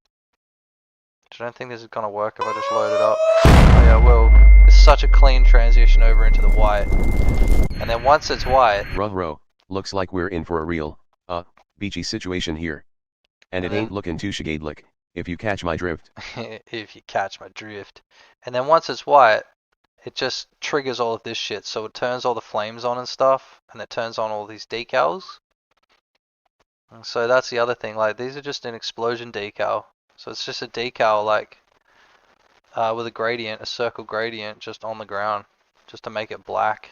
I don't think this is gonna work if I just load it up. Oh yeah, well, it's such a clean transition over into the white. And then once it's white, looks like we're in for a real, beachy situation here. And it ain't looking too shagadelic, if you catch my drift. if you catch my drift. And then once it's white, it just triggers all of this shit. So it turns all the flames on and stuff, and it turns on all these decals. And so that's the other thing, like these are just an explosion decal. So it's just a decal like with a gradient, a circle gradient just on the ground, just to make it black.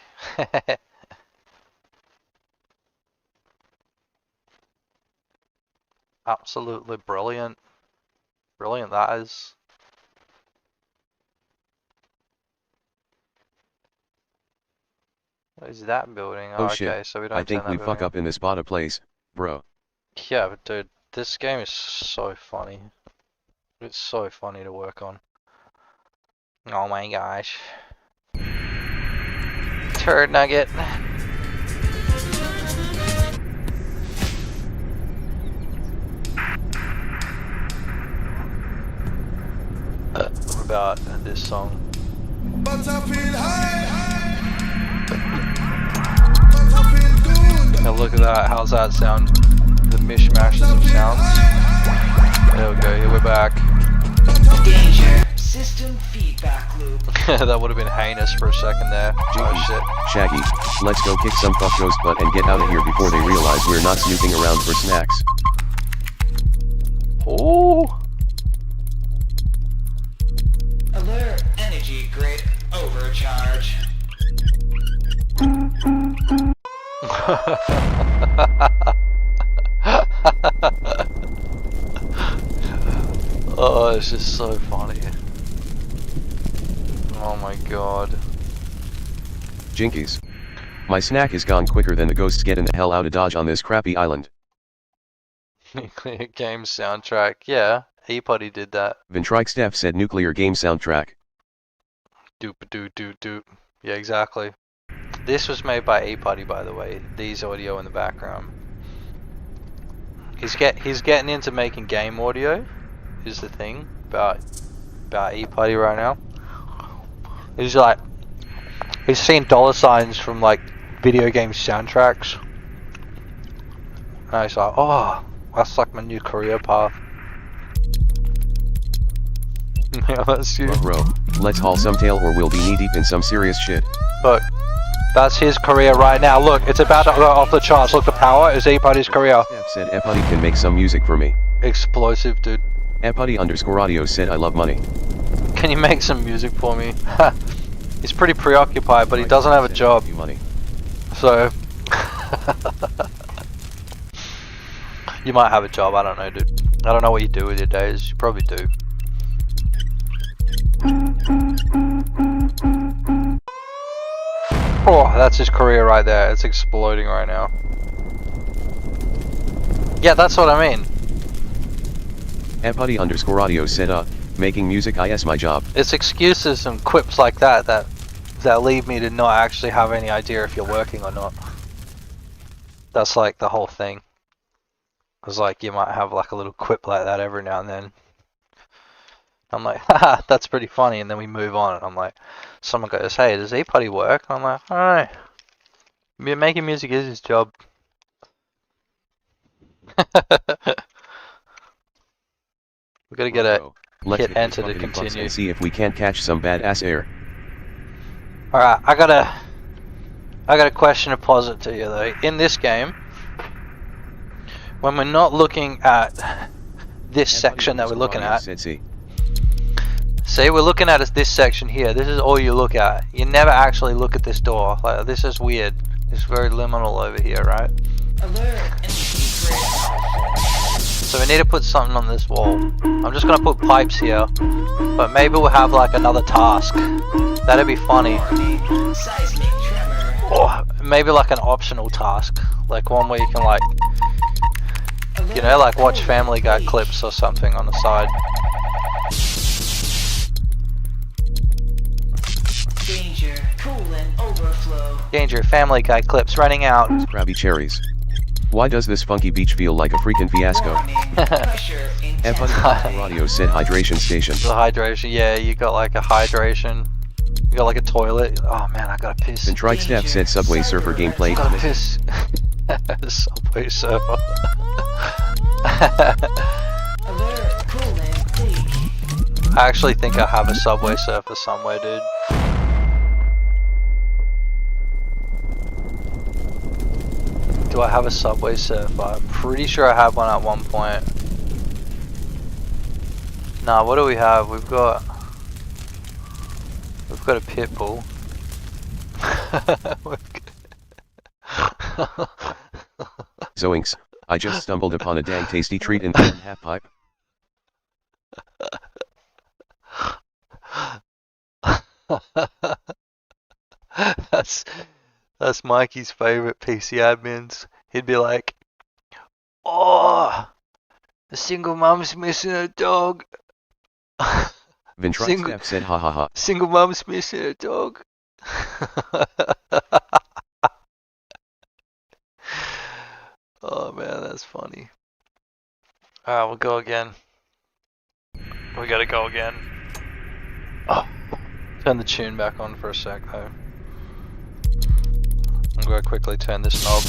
Absolutely brilliant. Brilliant that is. What is that building? Oh okay, shit, so we don't I think turn we that fuck building. up in this bottom place, bro. Yeah, but dude, this game is so funny. It's so funny to work on. Oh my gosh. Turd nugget. What about this song? Now look at that, how's that sound? The mishmashes of sounds. There we go, here we're back. Danger. System feedback loop. That would have been heinous for a second there. Oh shit. Shaggy, let's go kick some fuck ghost butt and get out of here before they realize we're not snooping around for snacks. Oh. Alert. Energy grid overcharge. Oh, it's just so funny. Oh my god. Jinkies. My snack is gone quicker than the ghosts getting the hell out of Dodge on this crappy island. Nuclear game soundtrack. Yeah, E-Putty did that. Ventrike Steph said nuclear game soundtrack. Doop doop doop doop. Yeah, exactly. This was made by E-Putty, by the way. These audio in the background. He's getting into making game audio. Is the thing about E-Putty right now. He's like, he's seeing dollar signs from like video game soundtracks. And he's like, oh, that's like my new career path. Yeah, that's you. Bro, let's haul some tail or we'll be knee deep in some serious shit. Look, that's his career right now. Look, it's about to go off the charts. Look, the power is E-Putty's career. Steph said Eputty can make some music for me. Explosive, dude. Eputty_audio said I love money. Can you make some music for me? He's pretty preoccupied, but he doesn't have a job. Money. So, you might have a job, I don't know, dude. I don't know what you do with your days, you probably do. Oh, that's his career right there, it's exploding right now. Yeah, that's what I mean. Eputty_audio said making music is my job. It's excuses and quips like that that lead me to not actually have any idea if you're working or not. That's like the whole thing. It's like you might have like a little quip like that every now and then. I'm like, haha, that's pretty funny, and then we move on, and I'm like, someone goes, hey, does E-Putty work? I'm like, alright. Making music is his job. We gotta get a Let's hit enter to continue. And see if we can't catch some badass air. Alright, I got a question to posit to you though. In this game, when we're not looking at this section that we're looking at, see, we're looking at this section here. This is all you look at. You never actually look at this door. Like, this is weird. It's very liminal over here, right? So we need to put something on this wall. I'm just gonna put pipes here, but maybe we'll have like another task. That'd be funny. Or maybe like an optional task, like one where you can like, you know, like watch Family Guy clips or something on the side. Danger, coolant overflow. Danger, Family Guy clips running out. Crabby cherries. Why does this funky beach feel like a freaking fiasco? Eputty_audio said hydration station. The hydration, yeah, you got like a hydration. You got like a toilet. Oh man, I gotta piss. And Trike Steph said Subway Surfer gameplay. I gotta piss. Subway Surfer. I actually think I have a Subway Surfer somewhere, dude. Do I have a Subway Surfer? I'm pretty sure I had one at one point. Nah, what do we have? We've got a pit bull. Zoinks, I just stumbled upon a dang tasty treat in the half pipe. That's Mikey's favorite PC admins. He'd be like, "Oh, the single mom's missing a dog." Vintrot said ha ha ha. Single mom's missing a dog. Oh man, that's funny. Alright, we'll go again. We gotta go again. Oh, turn the tune back on for a sec though. I'm gonna quickly turn this knob.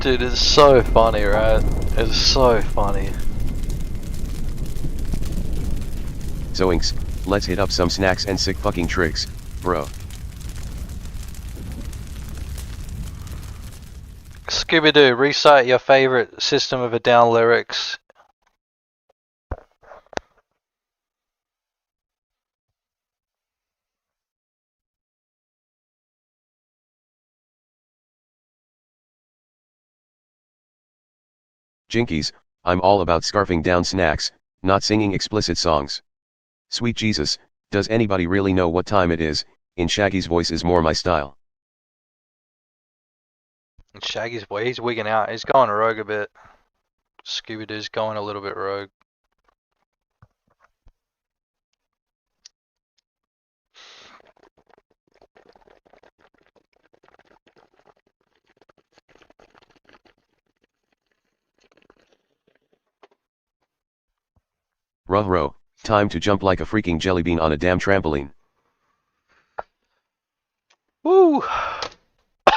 Dude, it's so funny, right? It's so funny. Zoinks, let's hit up some snacks and sick fucking tricks, bro. Scooby-Doo, recite your favorite System of a Down lyrics. Jinkies, I'm all about scarfing down snacks, not singing explicit songs. Sweet Jesus, does anybody really know what time it is? In Shaggy's voice is more my style. Shaggy's way, he's wigging out. He's going rogue a bit. Scooby-Doo's going a little bit rogue. Ruh-roh, time to jump like a freaking jellybean on a damn trampoline. Woo!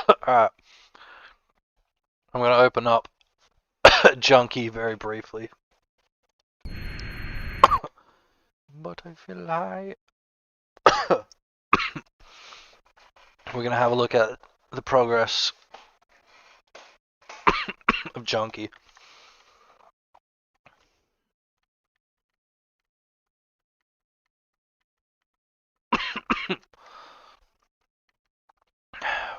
Alright. I'm gonna open up Junkie very briefly. But I feel like we're gonna have a look at the progress of Junkie.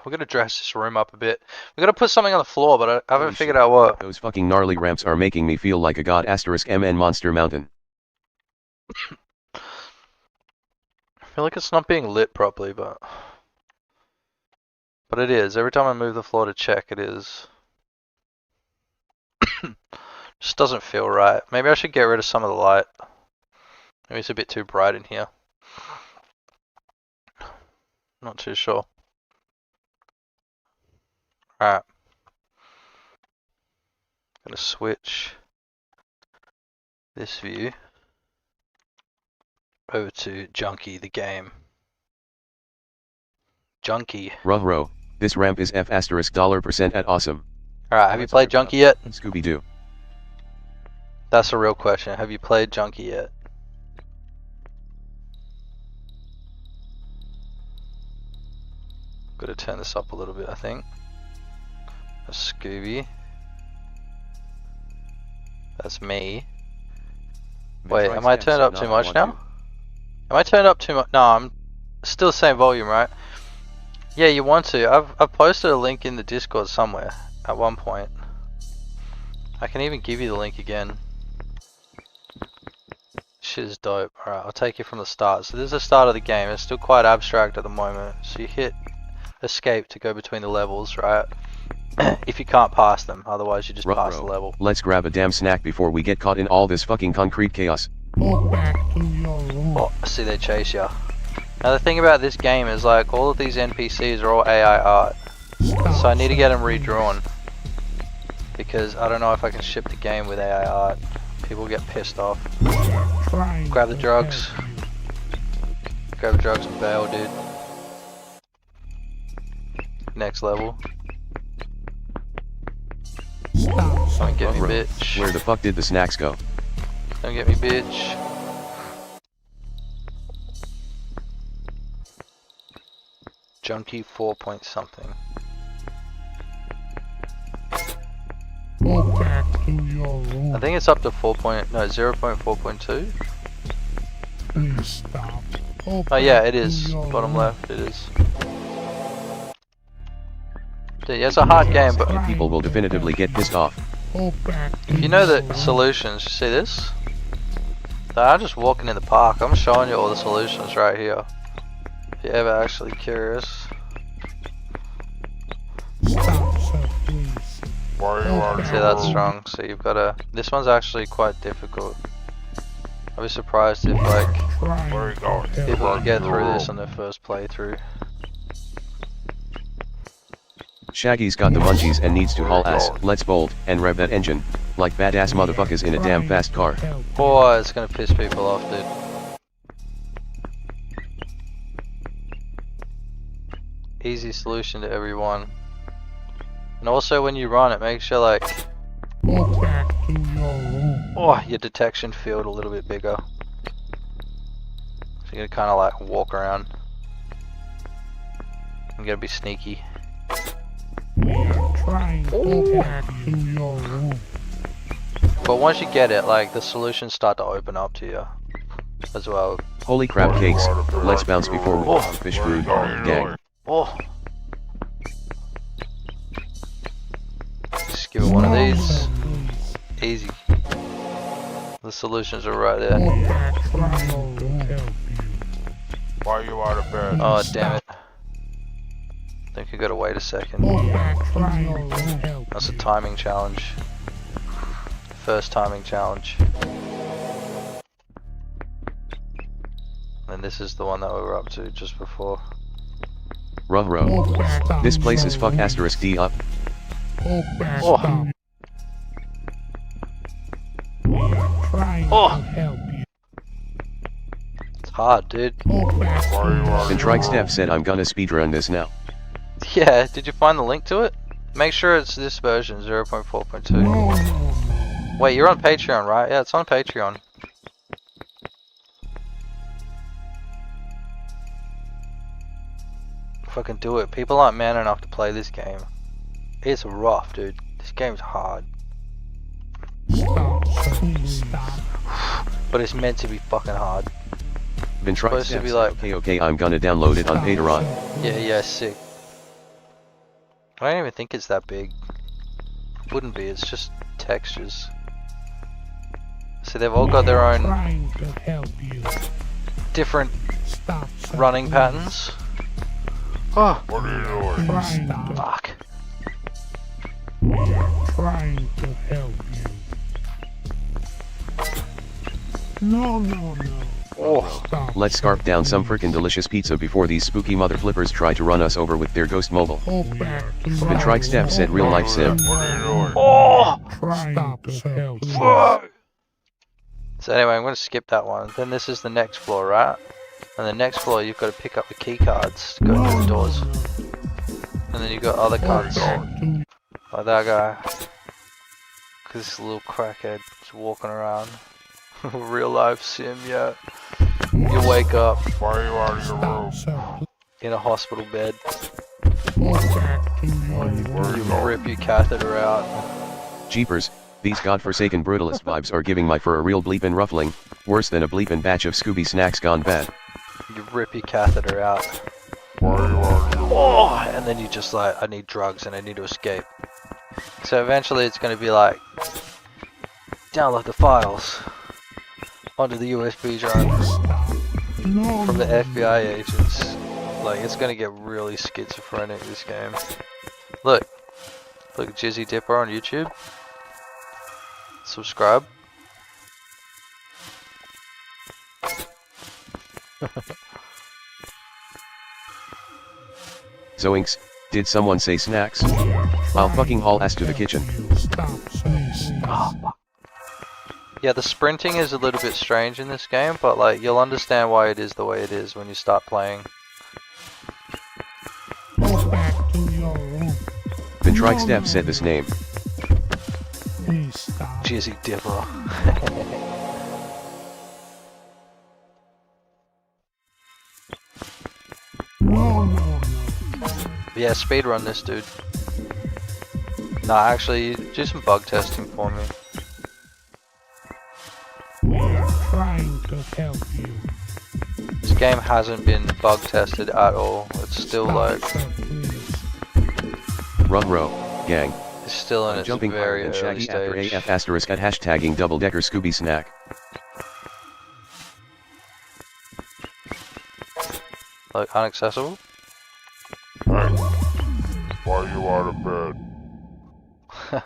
We're gonna dress this room up a bit. We're gonna put something on the floor, but I haven't figured out what. Those fucking gnarly ramps are making me feel like a god *MN Monster Mountain. I feel like it's not being lit properly, but it is. Every time I move the floor to check, it is. Just doesn't feel right. Maybe I should get rid of some of the light. Maybe it's a bit too bright in here. Not too sure. Alright. Gonna switch this view over to Junkie the game. Junkie. Ruh-roh, this ramp is $% at awesome. Alright, have you played Junkie yet? Scooby-Doo. That's a real question. Have you played Junkie yet? Gotta turn this up a little bit, I think. That's Scooby. That's me. Wait, am I turned up too much now? Am I turned up too much? No, I'm still the same volume, right? Yeah, you want to. I've posted a link in the Discord somewhere at one point. I can even give you the link again. Shit is dope. Alright, I'll take you from the start. So this is the start of the game. It's still quite abstract at the moment. So you hit escape to go between the levels, right? If you can't pass them, otherwise you just pass the level. Let's grab a damn snack before we get caught in all this fucking concrete chaos. Oh, see, they chase ya. Now the thing about this game is like all of these NPCs are all AI art, so I need to get them redrawn because I don't know if I can ship the game with AI art. People get pissed off. Grab the drugs. Grab the drugs and bail, dude. Next level. Don't get me, bitch. Where the fuck did the snacks go? Don't get me, bitch. Junkie 4 point something. Go back to your room. I think it's up to 0.4.2. Please stop. Go Oh yeah, back it to is. your Bottom room. left, it is. Dude, yeah, it's a hard game, but People will definitively get pissed off. Go back to if you know your the room. solutions, you see this? They are just walking in the park. I'm showing you all the solutions right here. If you're ever actually curious. Stop, sir, please. See, that's strong. So you've got to. This one's actually quite difficult. I'd be surprised if like people can get through this on their first playthrough. Shaggy's got the munchies and needs to haul ass. Let's bolt and rev that engine like badass motherfuckers in a damn fast car. Boy, it's gonna piss people off, dude. Easy solution to everyone. And also when you run it, make sure like Go back to your room. your detection field a little bit bigger. So you're gonna kinda like walk around. You gotta be sneaky. We are trying to go back to your room. But once you get it, like the solutions start to open up to you as well. Holy crap cakes, let's bounce before we go fish food, gang. Oh. Just give it one of these. Easy. The solutions are right Go there. back to your room. Help you. Why you out of bed? Oh damn it. I think you gotta wait a second. Go back to your room. Help That's a you. timing challenge. First timing challenge. And this is the one that we were up to just before. Ruh roh. Go back to This place your is fuck room. asterisk D up. Go back Oh. to. We are trying Oh. to help you. It's hard, dude. Go back to your And Trikestep said I'm gonna speedrun this now. Yeah, did you find the link to it? Make sure it's this version, 0.4.2. No, no, no. Wait, you're on Patreon, right? Yeah, it's on Patreon. Fucking do it. People aren't man enough to play this game. It's rough, dude. This game's hard. Stop, sir. Please stop. But it's meant to be fucking hard. Been Supposed to Trikestep be said, like- okay, I'm gonna download it on Patreon. Yeah, sick. I don't even think it's that big. Wouldn't be, it's just textures. So they've all got their own Trying to help you. different Stop, sir. running Please. patterns. Oh, What are you doing? Trying to. fuck. We are trying to help you. No, no, no. Oh, Stop. Let's scarf down some frickin' delicious pizza before these spooky mother flippers try to run us over with their ghost mobile. Go back to Been your Trikestep room. said real life sim. What are you doing? oh. Trying to help you. Fuck. So anyway, I'm going to skip that one. Then this is the next floor, right? And the next floor, you've got to pick up the key cards to go through the doors. And then you've got other cards, like that guy. Cause this little crackhead is walking around. Real life sim, yeah. You wake up Why are you out of your room? Stop, sir. in a hospital bed. Go back to your room. You rip your catheter out. Jeepers, these godforsaken brutalist vibes are giving my fur a real bleepin' ruffling, worse than a bleepin' batch of Scooby snacks gone bad. You rip your catheter out. Why are you out of your room? Oh, and then you just like, I need drugs and I need to escape. So eventually it's going to be like, download the files onto the USB drive No, from the no, FBI agents. Like, it's going to get really schizophrenic, this game. Look Jizzy Dipper on YouTube. Subscribe. Zoinks, did someone say snacks? I'll fucking haul ass to the kitchen. Stop, please. Oh, fuck. Yeah, the sprinting is a little bit strange in this game, but like, you'll understand why it is the way it is when you start playing. Go back to your room. Been Trikestep said this name. Please stop. Jizzy Dipper. No, no, no. Yeah, speedrun this, dude. Nah, actually, do some bug testing for me. We are trying to help you. This game hasn't been bug tested at all. It's still like, Stop, sir, please. Ruh-roh, gang. it's still in I'm its jumping higher very than early Shaggy after stage. AF asterisk at hashtagging double-decker Scooby snack. Like, unaccessible? Hey, why you out of bed?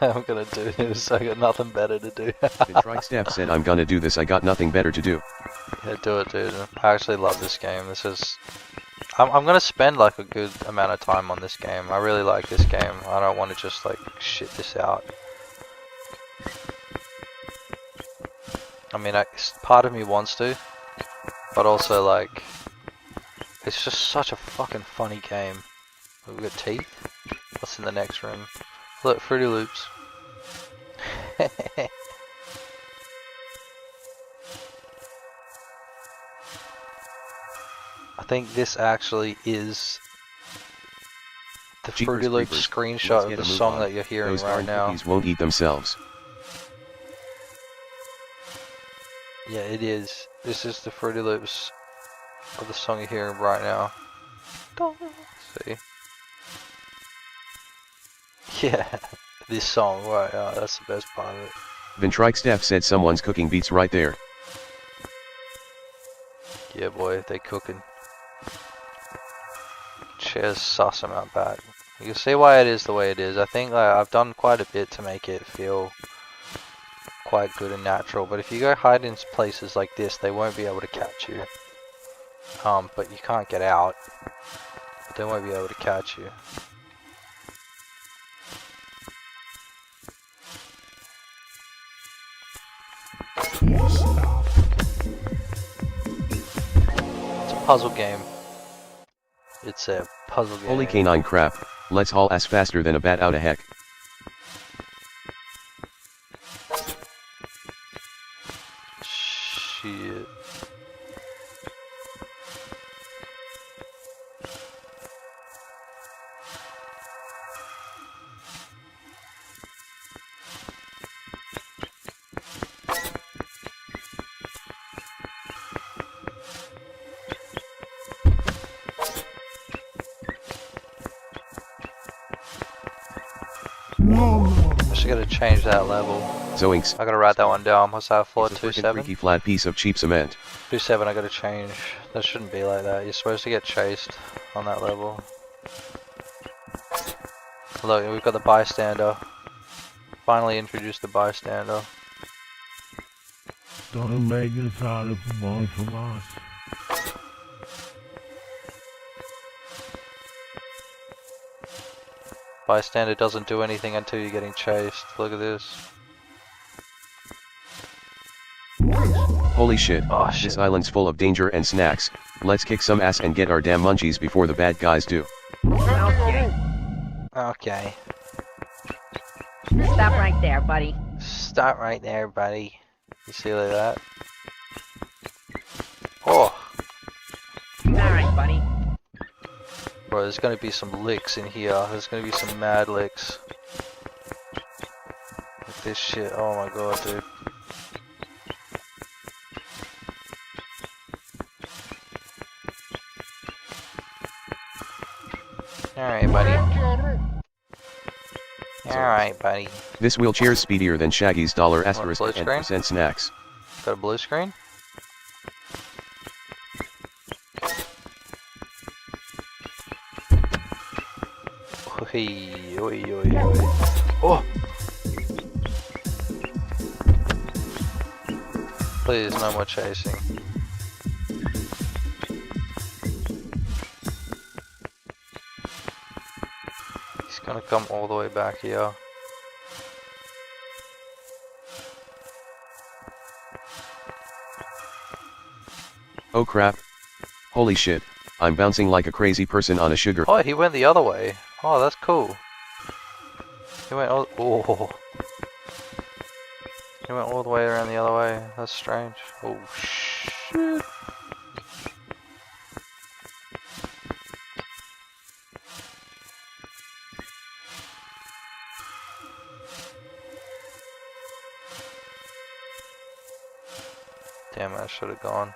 I'm gonna do this, I got nothing better to do. Vintrike Steph said I'm gonna do this, I got nothing better to do. Yeah, do it, dude. I actually love this game. This is... I'm gonna spend like a good amount of time on this game. I really like this game. I don't want to just like shit this out. I mean, part of me wants to, but also like, it's just such a fucking funny game. We've got teeth. What's in the next room? Look, Fruity Loops. I think this actually is the Jeepers Fruity Loops creepers. screenshot Let's of get the a move song on. that you're hearing Those right darn now. cookies won't eat themselves. Yeah, it is. This is the Fruity Loops of the song you're hearing right now. See? Yeah, this song right now. That's the best part of it. Vintrike Steph said someone's cooking beats right there. Yeah, boy, they cooking. Cheers, suss them out back. You can see why it is the way it is. I think I've done quite a bit to make it feel quite good and natural. But if you go hide in places like this, they won't be able to catch you. But you can't get out. But they won't be able to catch you. Stop. It's a puzzle game. It's a puzzle game. Holy canine crap, let's haul ass faster than a bat out of heck. Shit. No, no. I just gotta change that level. Zoinks. I gotta write that one down. What's that for? It's a frickin' 2-7? freaky flat piece of cheap cement. 2-7 I gotta change. That shouldn't be like that. You're supposed to get chased on that level. Look, we've got the bystander. Finally introduced the bystander. Don't make it harder for one from us. Bystander doesn't do anything until you're getting chased. Look at this. Holy shit, Oh this shit. island's full of danger and snacks. Let's kick some ass and get our damn munchies before the bad guys do. Okay. Stop right there, buddy. Stop right there, buddy. You see like that? Oh! Alright, buddy. Bro, there's gonna be some licks in here. There's gonna be some mad licks. With this shit. Oh my god, dude. Alright, buddy. Alright, buddy. This wheelchair's speedier than Shaggy's dollar asterisk blue and screen? percent snacks. Got a blue screen? Oi, oi, oi, oi. Oh! Please, no more chasing. He's gonna come all the way back here. Oh crap. Holy shit, I'm bouncing like a crazy person on a sugar. Oh, he went the other way. Oh, that's cool. He went all. Oh. He went all the way around the other way. That's strange. Oh shit. Damn it, I should have gone.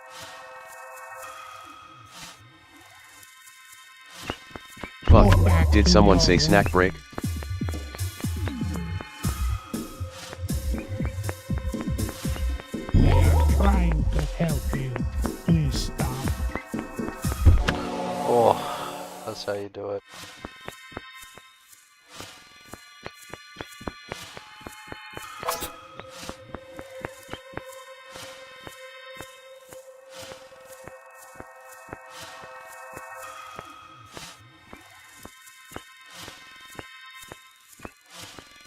Fuck, did someone say snack break? We are trying to help you. Please stop. Oh, that's how you do it.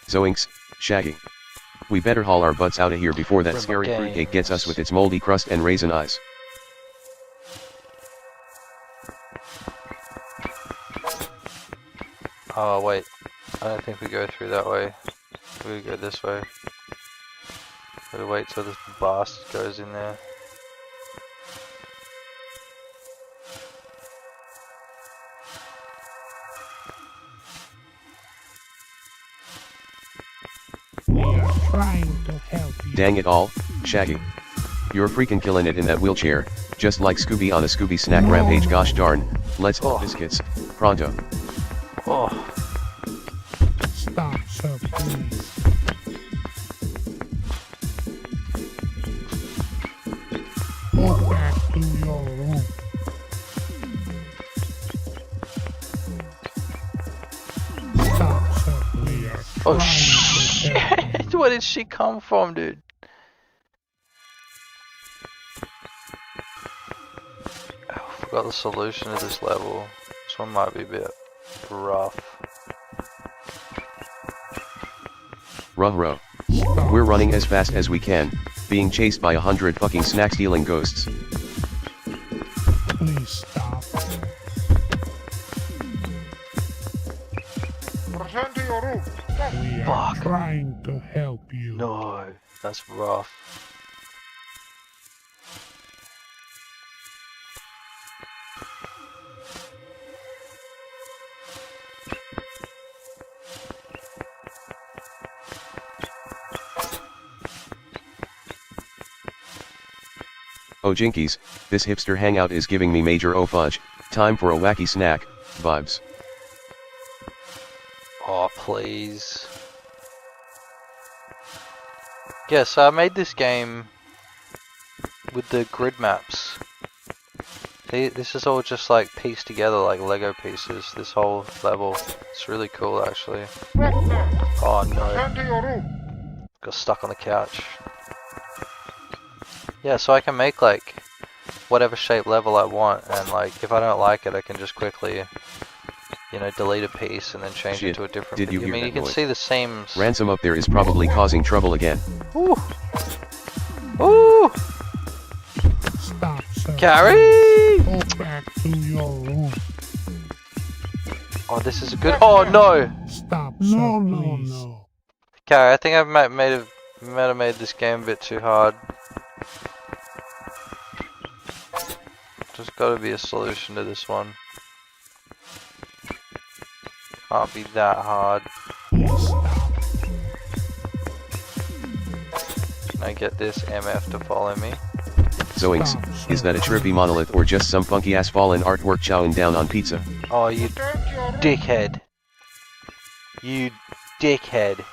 Zoinks, Shaggy. We better haul our butts out of here before that scary fruitcake gets us with its moldy crust and raisin eyes. Oh wait, I don't think we go through that way. We go this way. Gotta wait till this bastard goes in there. We are trying to help you. Dang it all, Shaggy. You're freaking killing it in that wheelchair, just like Scooby on a Scooby snack rampage. Gosh darn, let's eat biscuits, pronto. Oh, Stop, sir, please. Go back to your room. Stop, sir, we are oh trying to help shit! Where did she come from, dude? Oh, I forgot the solution to this level. This one might be a bit rough. Ruh-roh. Stop. We're running as fast as we can, being chased by 100 fucking snack-stealing ghosts. Please stop. Return to your room. We are Fuck. trying to help you. No, that's rough. Oh jinkies, this hipster hangout is giving me major oh fudge, time for a wacky snack, vibes. Oh, please. Yeah, so I made this game with the grid maps. See, this is all just like pieced together like Lego pieces, this whole level. It's really cool actually. Oh no, Return to your room. got stuck on the couch. Yeah, so I can make like whatever shape level I want, and like if I don't like it I can just quickly, you know, delete a piece and then change Shit, it to a different did you I hear mean, that you can noise? see the same... Ransom up there is probably causing trouble again. Ooh! Ooh! Stop, sir. Carrie! Go back to your room. Oh, this is a good... Oh, no! Stop, sir, please. No. Carrie, I think I might have made this game a bit too hard. There's gotta be a solution to this one. Can't be that hard. Please stop. Can I get this MF to follow me? Zoinks, is that a trippy monolith or just some funky ass fallen artwork chowing down on pizza? Oh, you Return to your room. dickhead. You dickhead.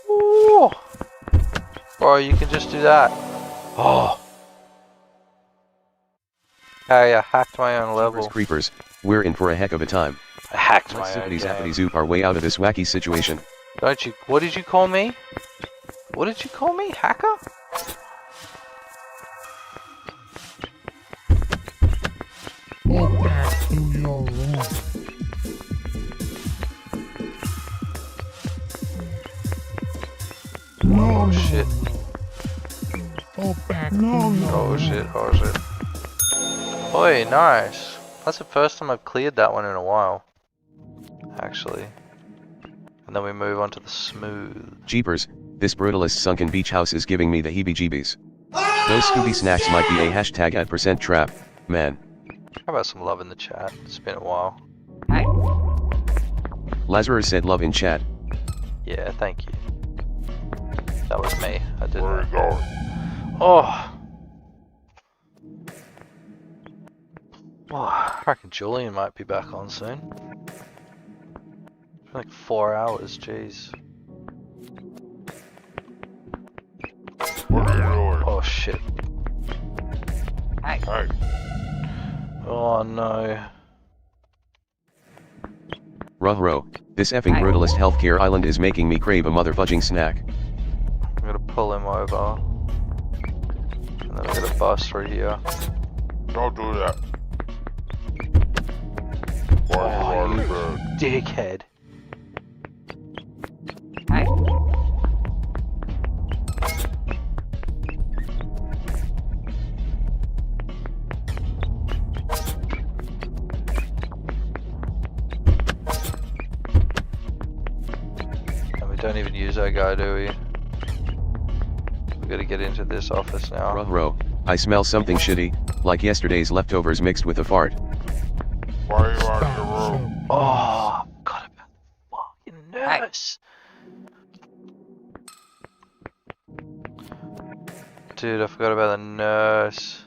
Ooh. Bro, you can just do that. Oh. Hey, I hacked my own Jeepers level. creepers, we're in for a heck of a time. I hacked Let's my own zippity zappity game. zoop our way out of this wacky situation. Don't you? What did you call me? What did you call me? Hacker? Go back to your room. No, Oh shit. Go back to your Oh room. shit. Oh shit. Oi, nice. That's the first time I've cleared that one in a while. Actually. And then we move on to the smooth. Jeepers, this brutalist sunken beach house is giving me the heebie-jeebies. Those Scooby snacks might be a hashtag at percent trap, man. How about some love in the chat? It's been a while. Lazarus said love in chat. Yeah, thank you. That was me. I did Where that. you going? Oh. Oh, I reckon Julian might be back on soon. Like 4 hours, jeez. What are you doing? Oh shit. Hey, Oh no. Ruh-roh, this effing brutalist healthcare island is making me crave a motherfudging snack. I'm gonna pull him over. And then we're gonna bust through here. don't do that. Why Oh, you you out of bed? dickhead. And we don't even use our guy, do we? We gotta get into this office now. Ruh-roh, I smell something shitty, like yesterday's leftovers mixed with a fart. Why you out of your room? Oh, God, about the fucking nurse. Dude, I forgot about the nurse.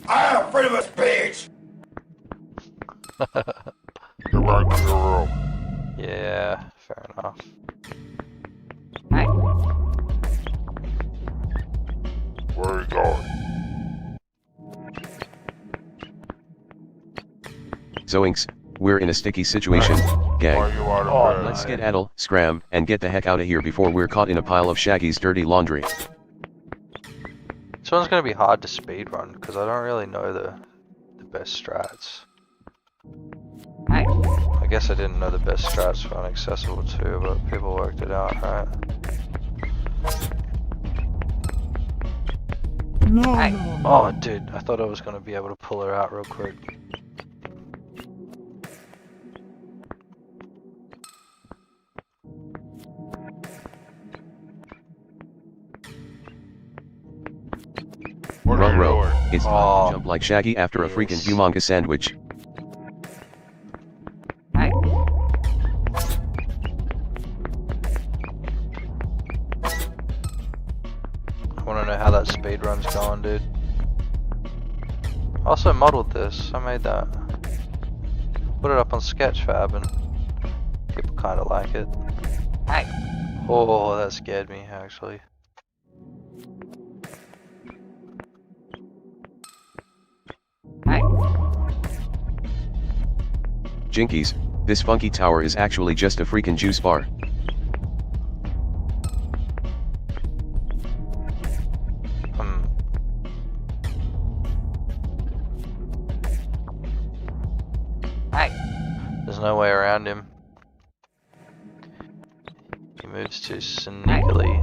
I am afraid of a speech! Get back to your room. Yeah, fair enough. Where are you going? Zoinks, we're in a sticky situation, Why gang. you out of bed? Let's skedaddle, scram, and get the heck out of here before we're caught in a pile of Shaggy's dirty laundry. This one's gonna be hard to speedrun because I don't really know the best strats. I guess I didn't know the best strats for Inaccessible too, but people worked it out, right? No. Oh, dude, I thought I was gonna be able to pull her out real quick. What are you Ruh-roh, doing? it's time Oh. to jump like Shaggy after a freaking Yes. humongous sandwich. I wanna know how that speedrun's going, dude. I also modeled this, I made that. Put it up on Sketchfab and people kinda like it. Oh, that scared me, actually. Jinkies, this funky tower is actually just a freaking juice bar. There's no way around him. He moves too sneakily,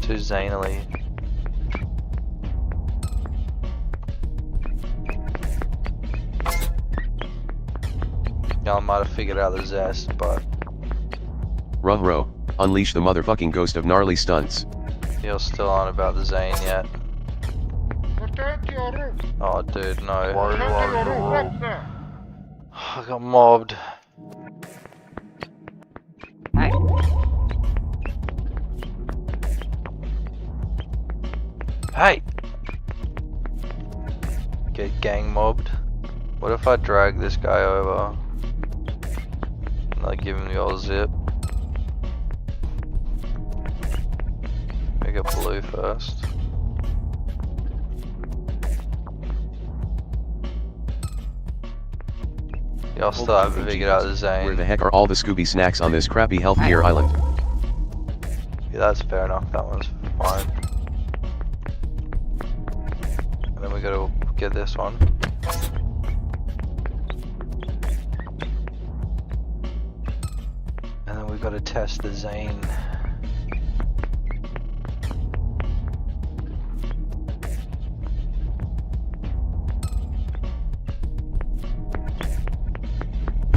too zanily. I might have figured out the zest, but Ruh-roh, unleash the motherfucking ghost of gnarly stunts. you're still on about the Zane yet. Oh, dude, no. Why are you out of your room? I got mobbed. Hey! Get gang mobbed. What if I drag this guy over? And I give him the old zip? Make it blue first. Yeah, I'll still haven't figured out the Where the Zane. heck are all the Scooby snacks on this crappy healthcare island? Yeah, that's fair enough. That one's fine. And then we gotta get this one. And then we gotta test the Zane.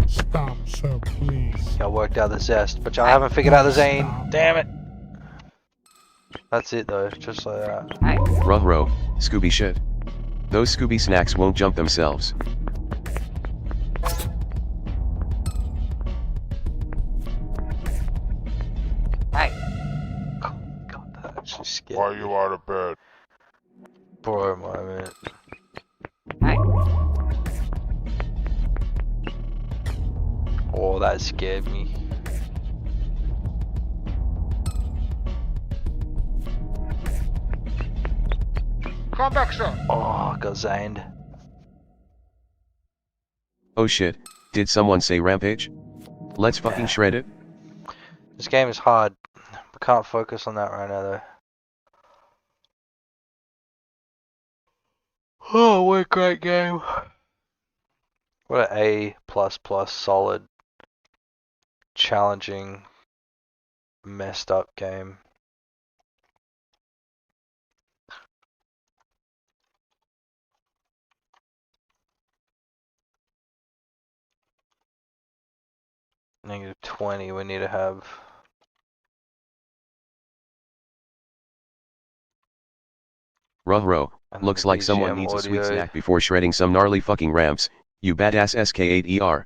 Stop So please. I worked out the zest, but y'all haven't figured out the zane. Stop. Damn it. That's it though, just like that. Ruh-roh, Scooby shit. Those Scooby snacks won't jump themselves. God, that actually scared Why me you out of bed? for a moment. Oh, that scared me. Come back, sir. Oh, I got zaned. Oh shit, did someone say rampage? Let's fucking shred it. This game is hard. We can't focus on that right now though. Oh, what a great game. What an A++ solid, challenging, messed up game. -20 we need to have. Ruh-roh, And then looks the like someone BGM needs a sweet audio. snack before shredding some gnarly fucking ramps, you badass SK8ER.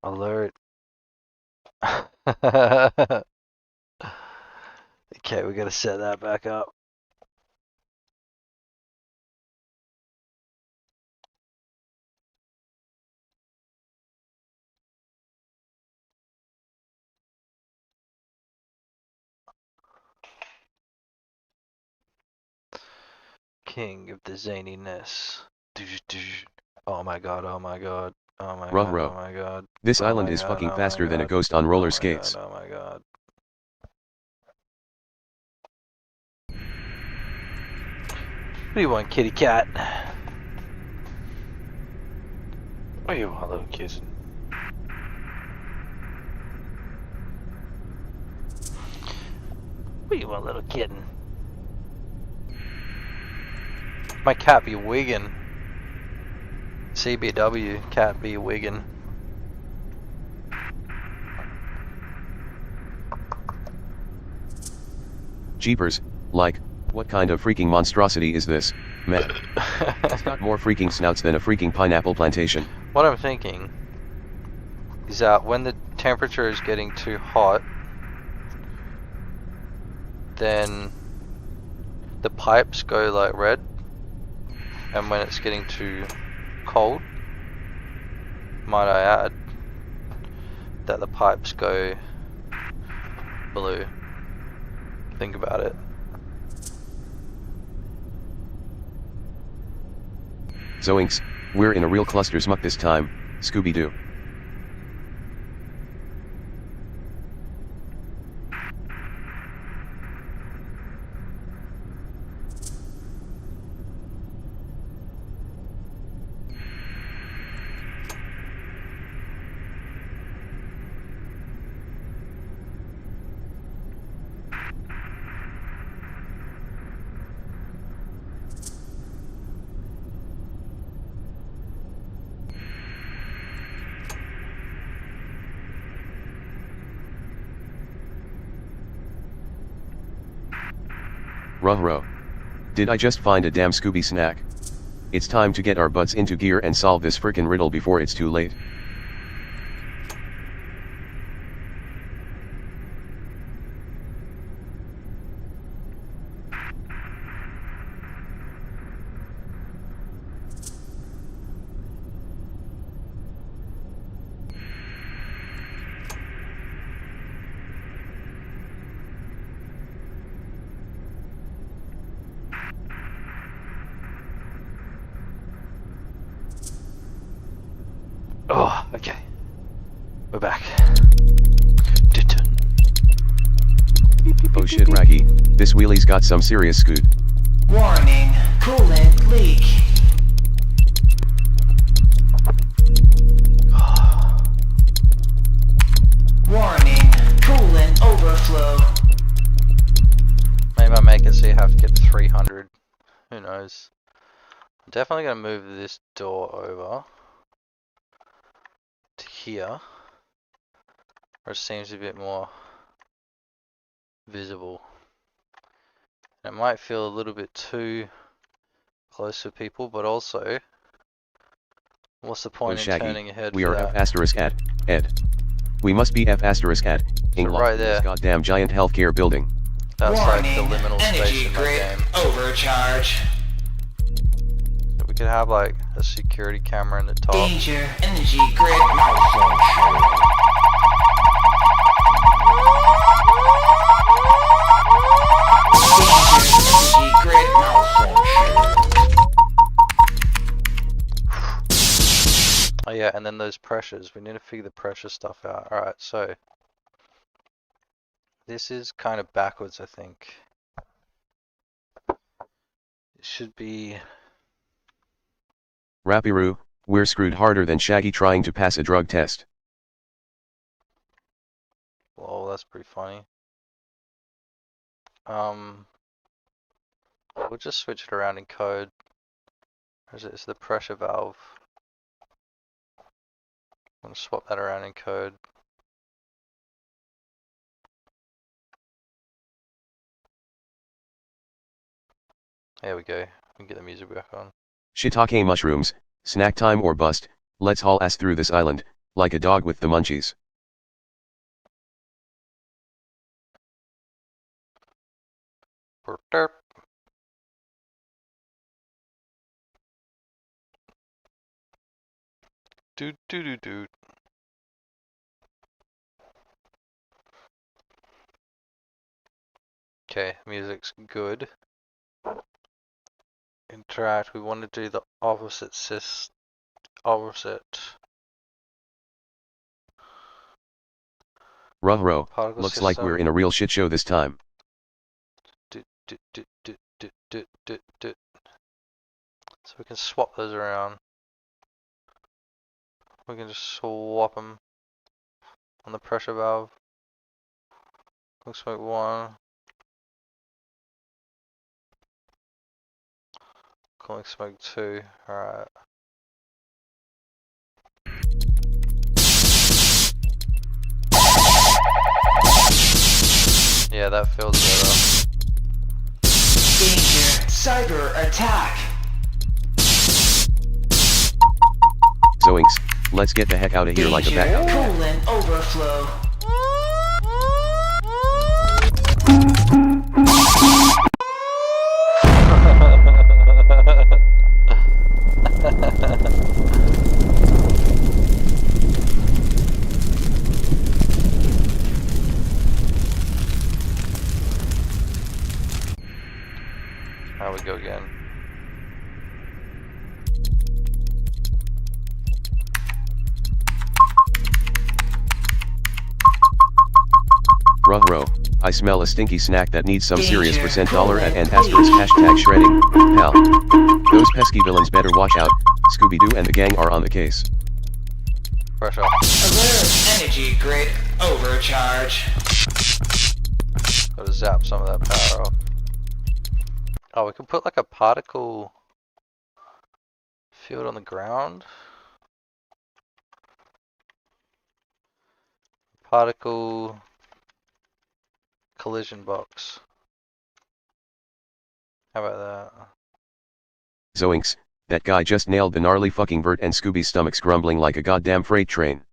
Alert. Okay, we gotta set that back up. King of the zaniness. Oh my god, oh my god. Oh my god, Ruh-roh. oh my god. This Oh island my is god, fucking oh my faster than a god. ghost on Oh roller my skates. god, oh my god. What do you want, kitty cat? What do you want, little kitten? What do you want, little kitten? My cat be wiggin'. CBW, cat be wiggin'. Jeepers, like, what kind of freaking monstrosity is this, man? It's got more freaking snouts than a freaking pineapple plantation. What I'm thinking is that when the temperature is getting too hot, then the pipes go like red, and when it's getting too cold, might I add, that the pipes go blue. Think about it. Zoinks, we're in a real cluster smuck this time, Scooby-Doo. Ruh-roh. Did I just find a damn Scooby snack? It's time to get our butts into gear and solve this frickin' riddle before it's too late. Oh, okay. We're back. Oh shit, Raggy, this wheelie's got some serious scoot. Warning, coolant leak. Warning, coolant overflow. Maybe I make it so you have to get 300. Who knows? Definitely gonna move this door over to here, where it seems a bit more visible. It might feel a little bit too close for people, but also, what's the Oh point in Shaggy, turning your head we for are F that? asterisk at, Ed. We must be F asterisk at, So in right this there, goddamn giant healthcare building. that's like the Warning, liminal space energy in my grid game. overcharge. So we could have like a security camera in the top. Danger, energy grid malfunction. Danger, energy grid malfunction. Oh yeah, and then those pressures. We need to figure the pressure stuff out. Alright, so this is kind of backwards, I think. It should be... Rapiru, we're screwed harder than Shaggy trying to pass a drug test. Well, that's pretty funny. We'll just switch it around in code. It's the pressure valve. I'm gonna swap that around in code. There we go. We can get the music back on. Shiitake mushrooms, snack time or bust, let's haul ass through this island, like a dog with the munchies. Derp. Doot doot doot doot. Okay, music's good. Interact, we want to do the opposite opposite. Ruh-roh, Particle looks system. like we're in a real shit show this time. Doot, doot, doot, doot, doot, doot, doot, doot. So we can swap those around. We can just swap them on the pressure valve. Looks like one. Cooling smoke 2. Alright. Yeah, that feels better. Danger, cyber attack. Zoinks, let's get the heck out of here like a Danger, bat. coolant overflow. How we go again? Ruh-roh, I smell a stinky snack that needs some serious Danger, $% at and coolant, asterisk hashtag shredding, pal. Those pesky villains better watch out, Scooby-Doo and the gang are on the case. Pressure. Alert, energy grid overcharge. Gotta zap some of that power off. Oh, we can put like a particle field on the ground. Particle collision box. How about Zoinks, that guy just nailed the gnarly fucking Bert and Scooby's stomachs grumbling like a goddamn freight train.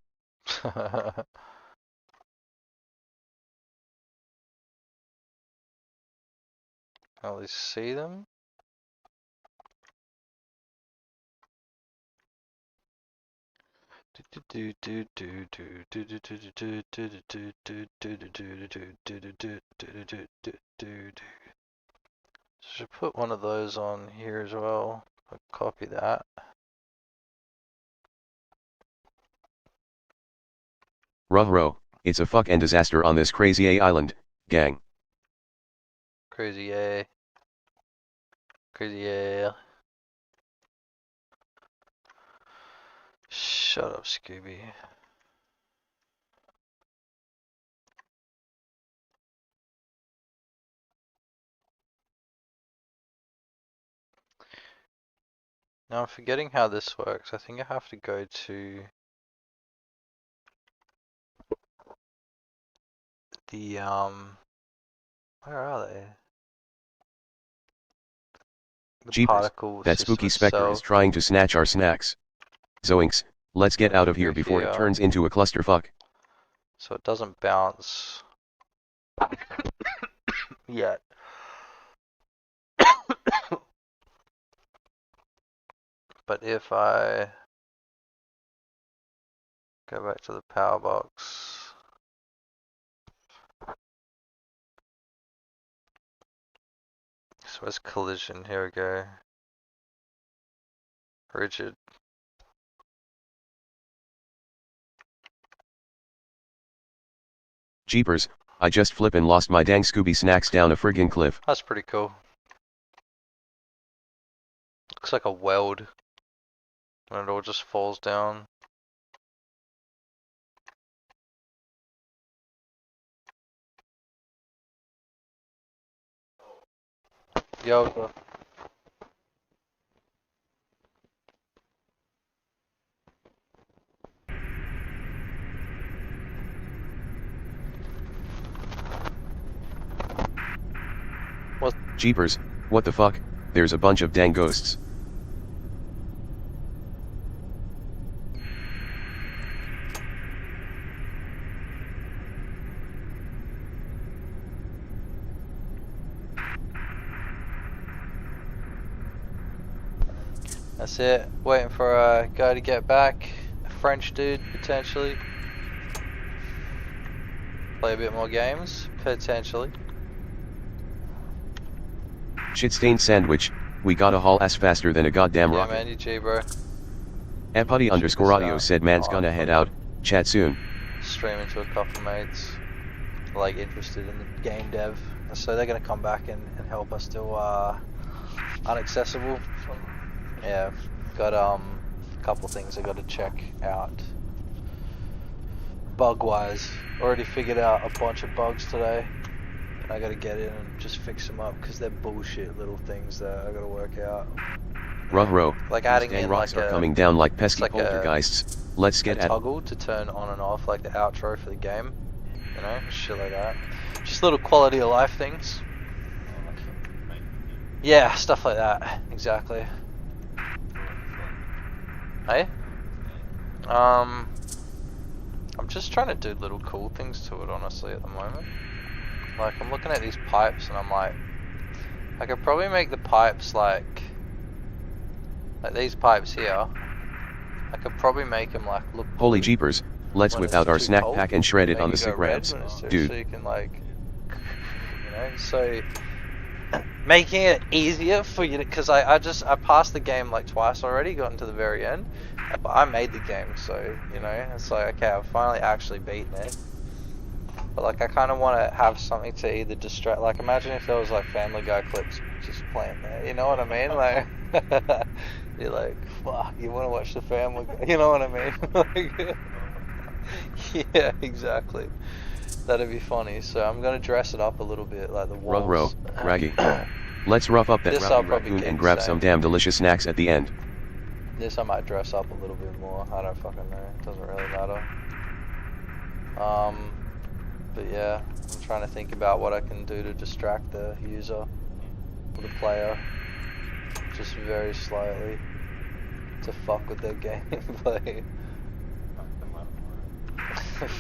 that? At least see them. Should put one of those on here as well. I'll copy that. Ruh-roh, it's a fucking disaster on this crazy A island, gang. Crazy yeah. Crazy yeah. Shut up, Scooby. Now I'm forgetting how this works. I think I have to go to the where are they? The Jeepers, particle that spooky system spectre is itself. trying to snatch our snacks. Zoinks, let's get out of here Through before it here. turns into a clusterfuck. So it doesn't bounce yet. But if I go back to the power box, so where's collision? Here we go. Rigid. Jeepers, I just flippin' lost my dang Scooby snacks down a friggin' cliff. That's pretty cool. Looks like a weld. And it all just falls down. Yo. Jeepers, what the fuck, there's a bunch of dang ghosts. That's it. Waiting for a guy to get back. A French dude, potentially. Play a bit more games, potentially. Shit-stained sandwich, we gotta haul ass faster than a goddamn Yeah, rocket. man, GG, bro. @putty_audio said man's gonna head out, chat soon. Streaming to a couple mates, like interested in the game dev. So they're gonna come back and help us do unaccessible. Yeah, got a couple things I gotta check out. Bug wise, already figured out a bunch of bugs today. I gotta get in and just fix them up because they're bullshit little things that I gotta work out. Ruh-roh, Like these adding dang in rocks like are a coming down like pesky like a- poltergeists. Let's get at toggle to turn on and off, like the outro for the game. You know, shit like that. Just little quality of life things. Yeah, stuff like that. Exactly. Hey? I'm just trying to do little cool things to it, honestly, at the moment. Like, I'm looking at these pipes and I'm like, I could probably make the pipes like these pipes here. I could probably make them like look Holy blue jeepers, let's when whip it's out our too snack cold, pack and shred it make on the go sick red rams. when it's too- Dude. So you can like, you know, so making it easier for you to, because I passed the game like twice already, gotten to the very end, but I made the game, so you know, it's like, okay, I've finally actually beaten it. But like, I kind of want to have something to either distract. Like, imagine if there was like Family Guy clips just playing there. You know what I mean? Like, you're like, fuck, you want to watch the Family Guy? You know what I mean? Like, yeah, exactly. That'd be funny. So I'm gonna dress it up a little bit, like the walls. Ruh-roh, Raggy. Let's rough up that This I'll rowdy probably raccoon keep and the grab same. some damn delicious snacks at the end. This I might dress up a little bit more. I don't fucking know. It doesn't really matter. But yeah, I'm trying to think about what I can do to distract the user or the player, just very slightly, to fuck with their gameplay.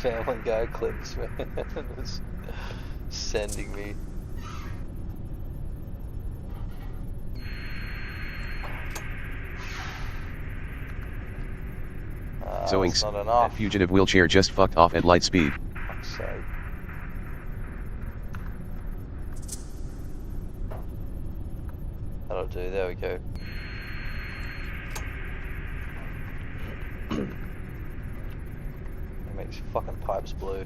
Family Guy clips, man. It's sending me. That's Zoinks, not that enough. fugitive wheelchair just fucked off at light speed. Fuck's sake. That'll do, there we go. Make these fucking pipes blue.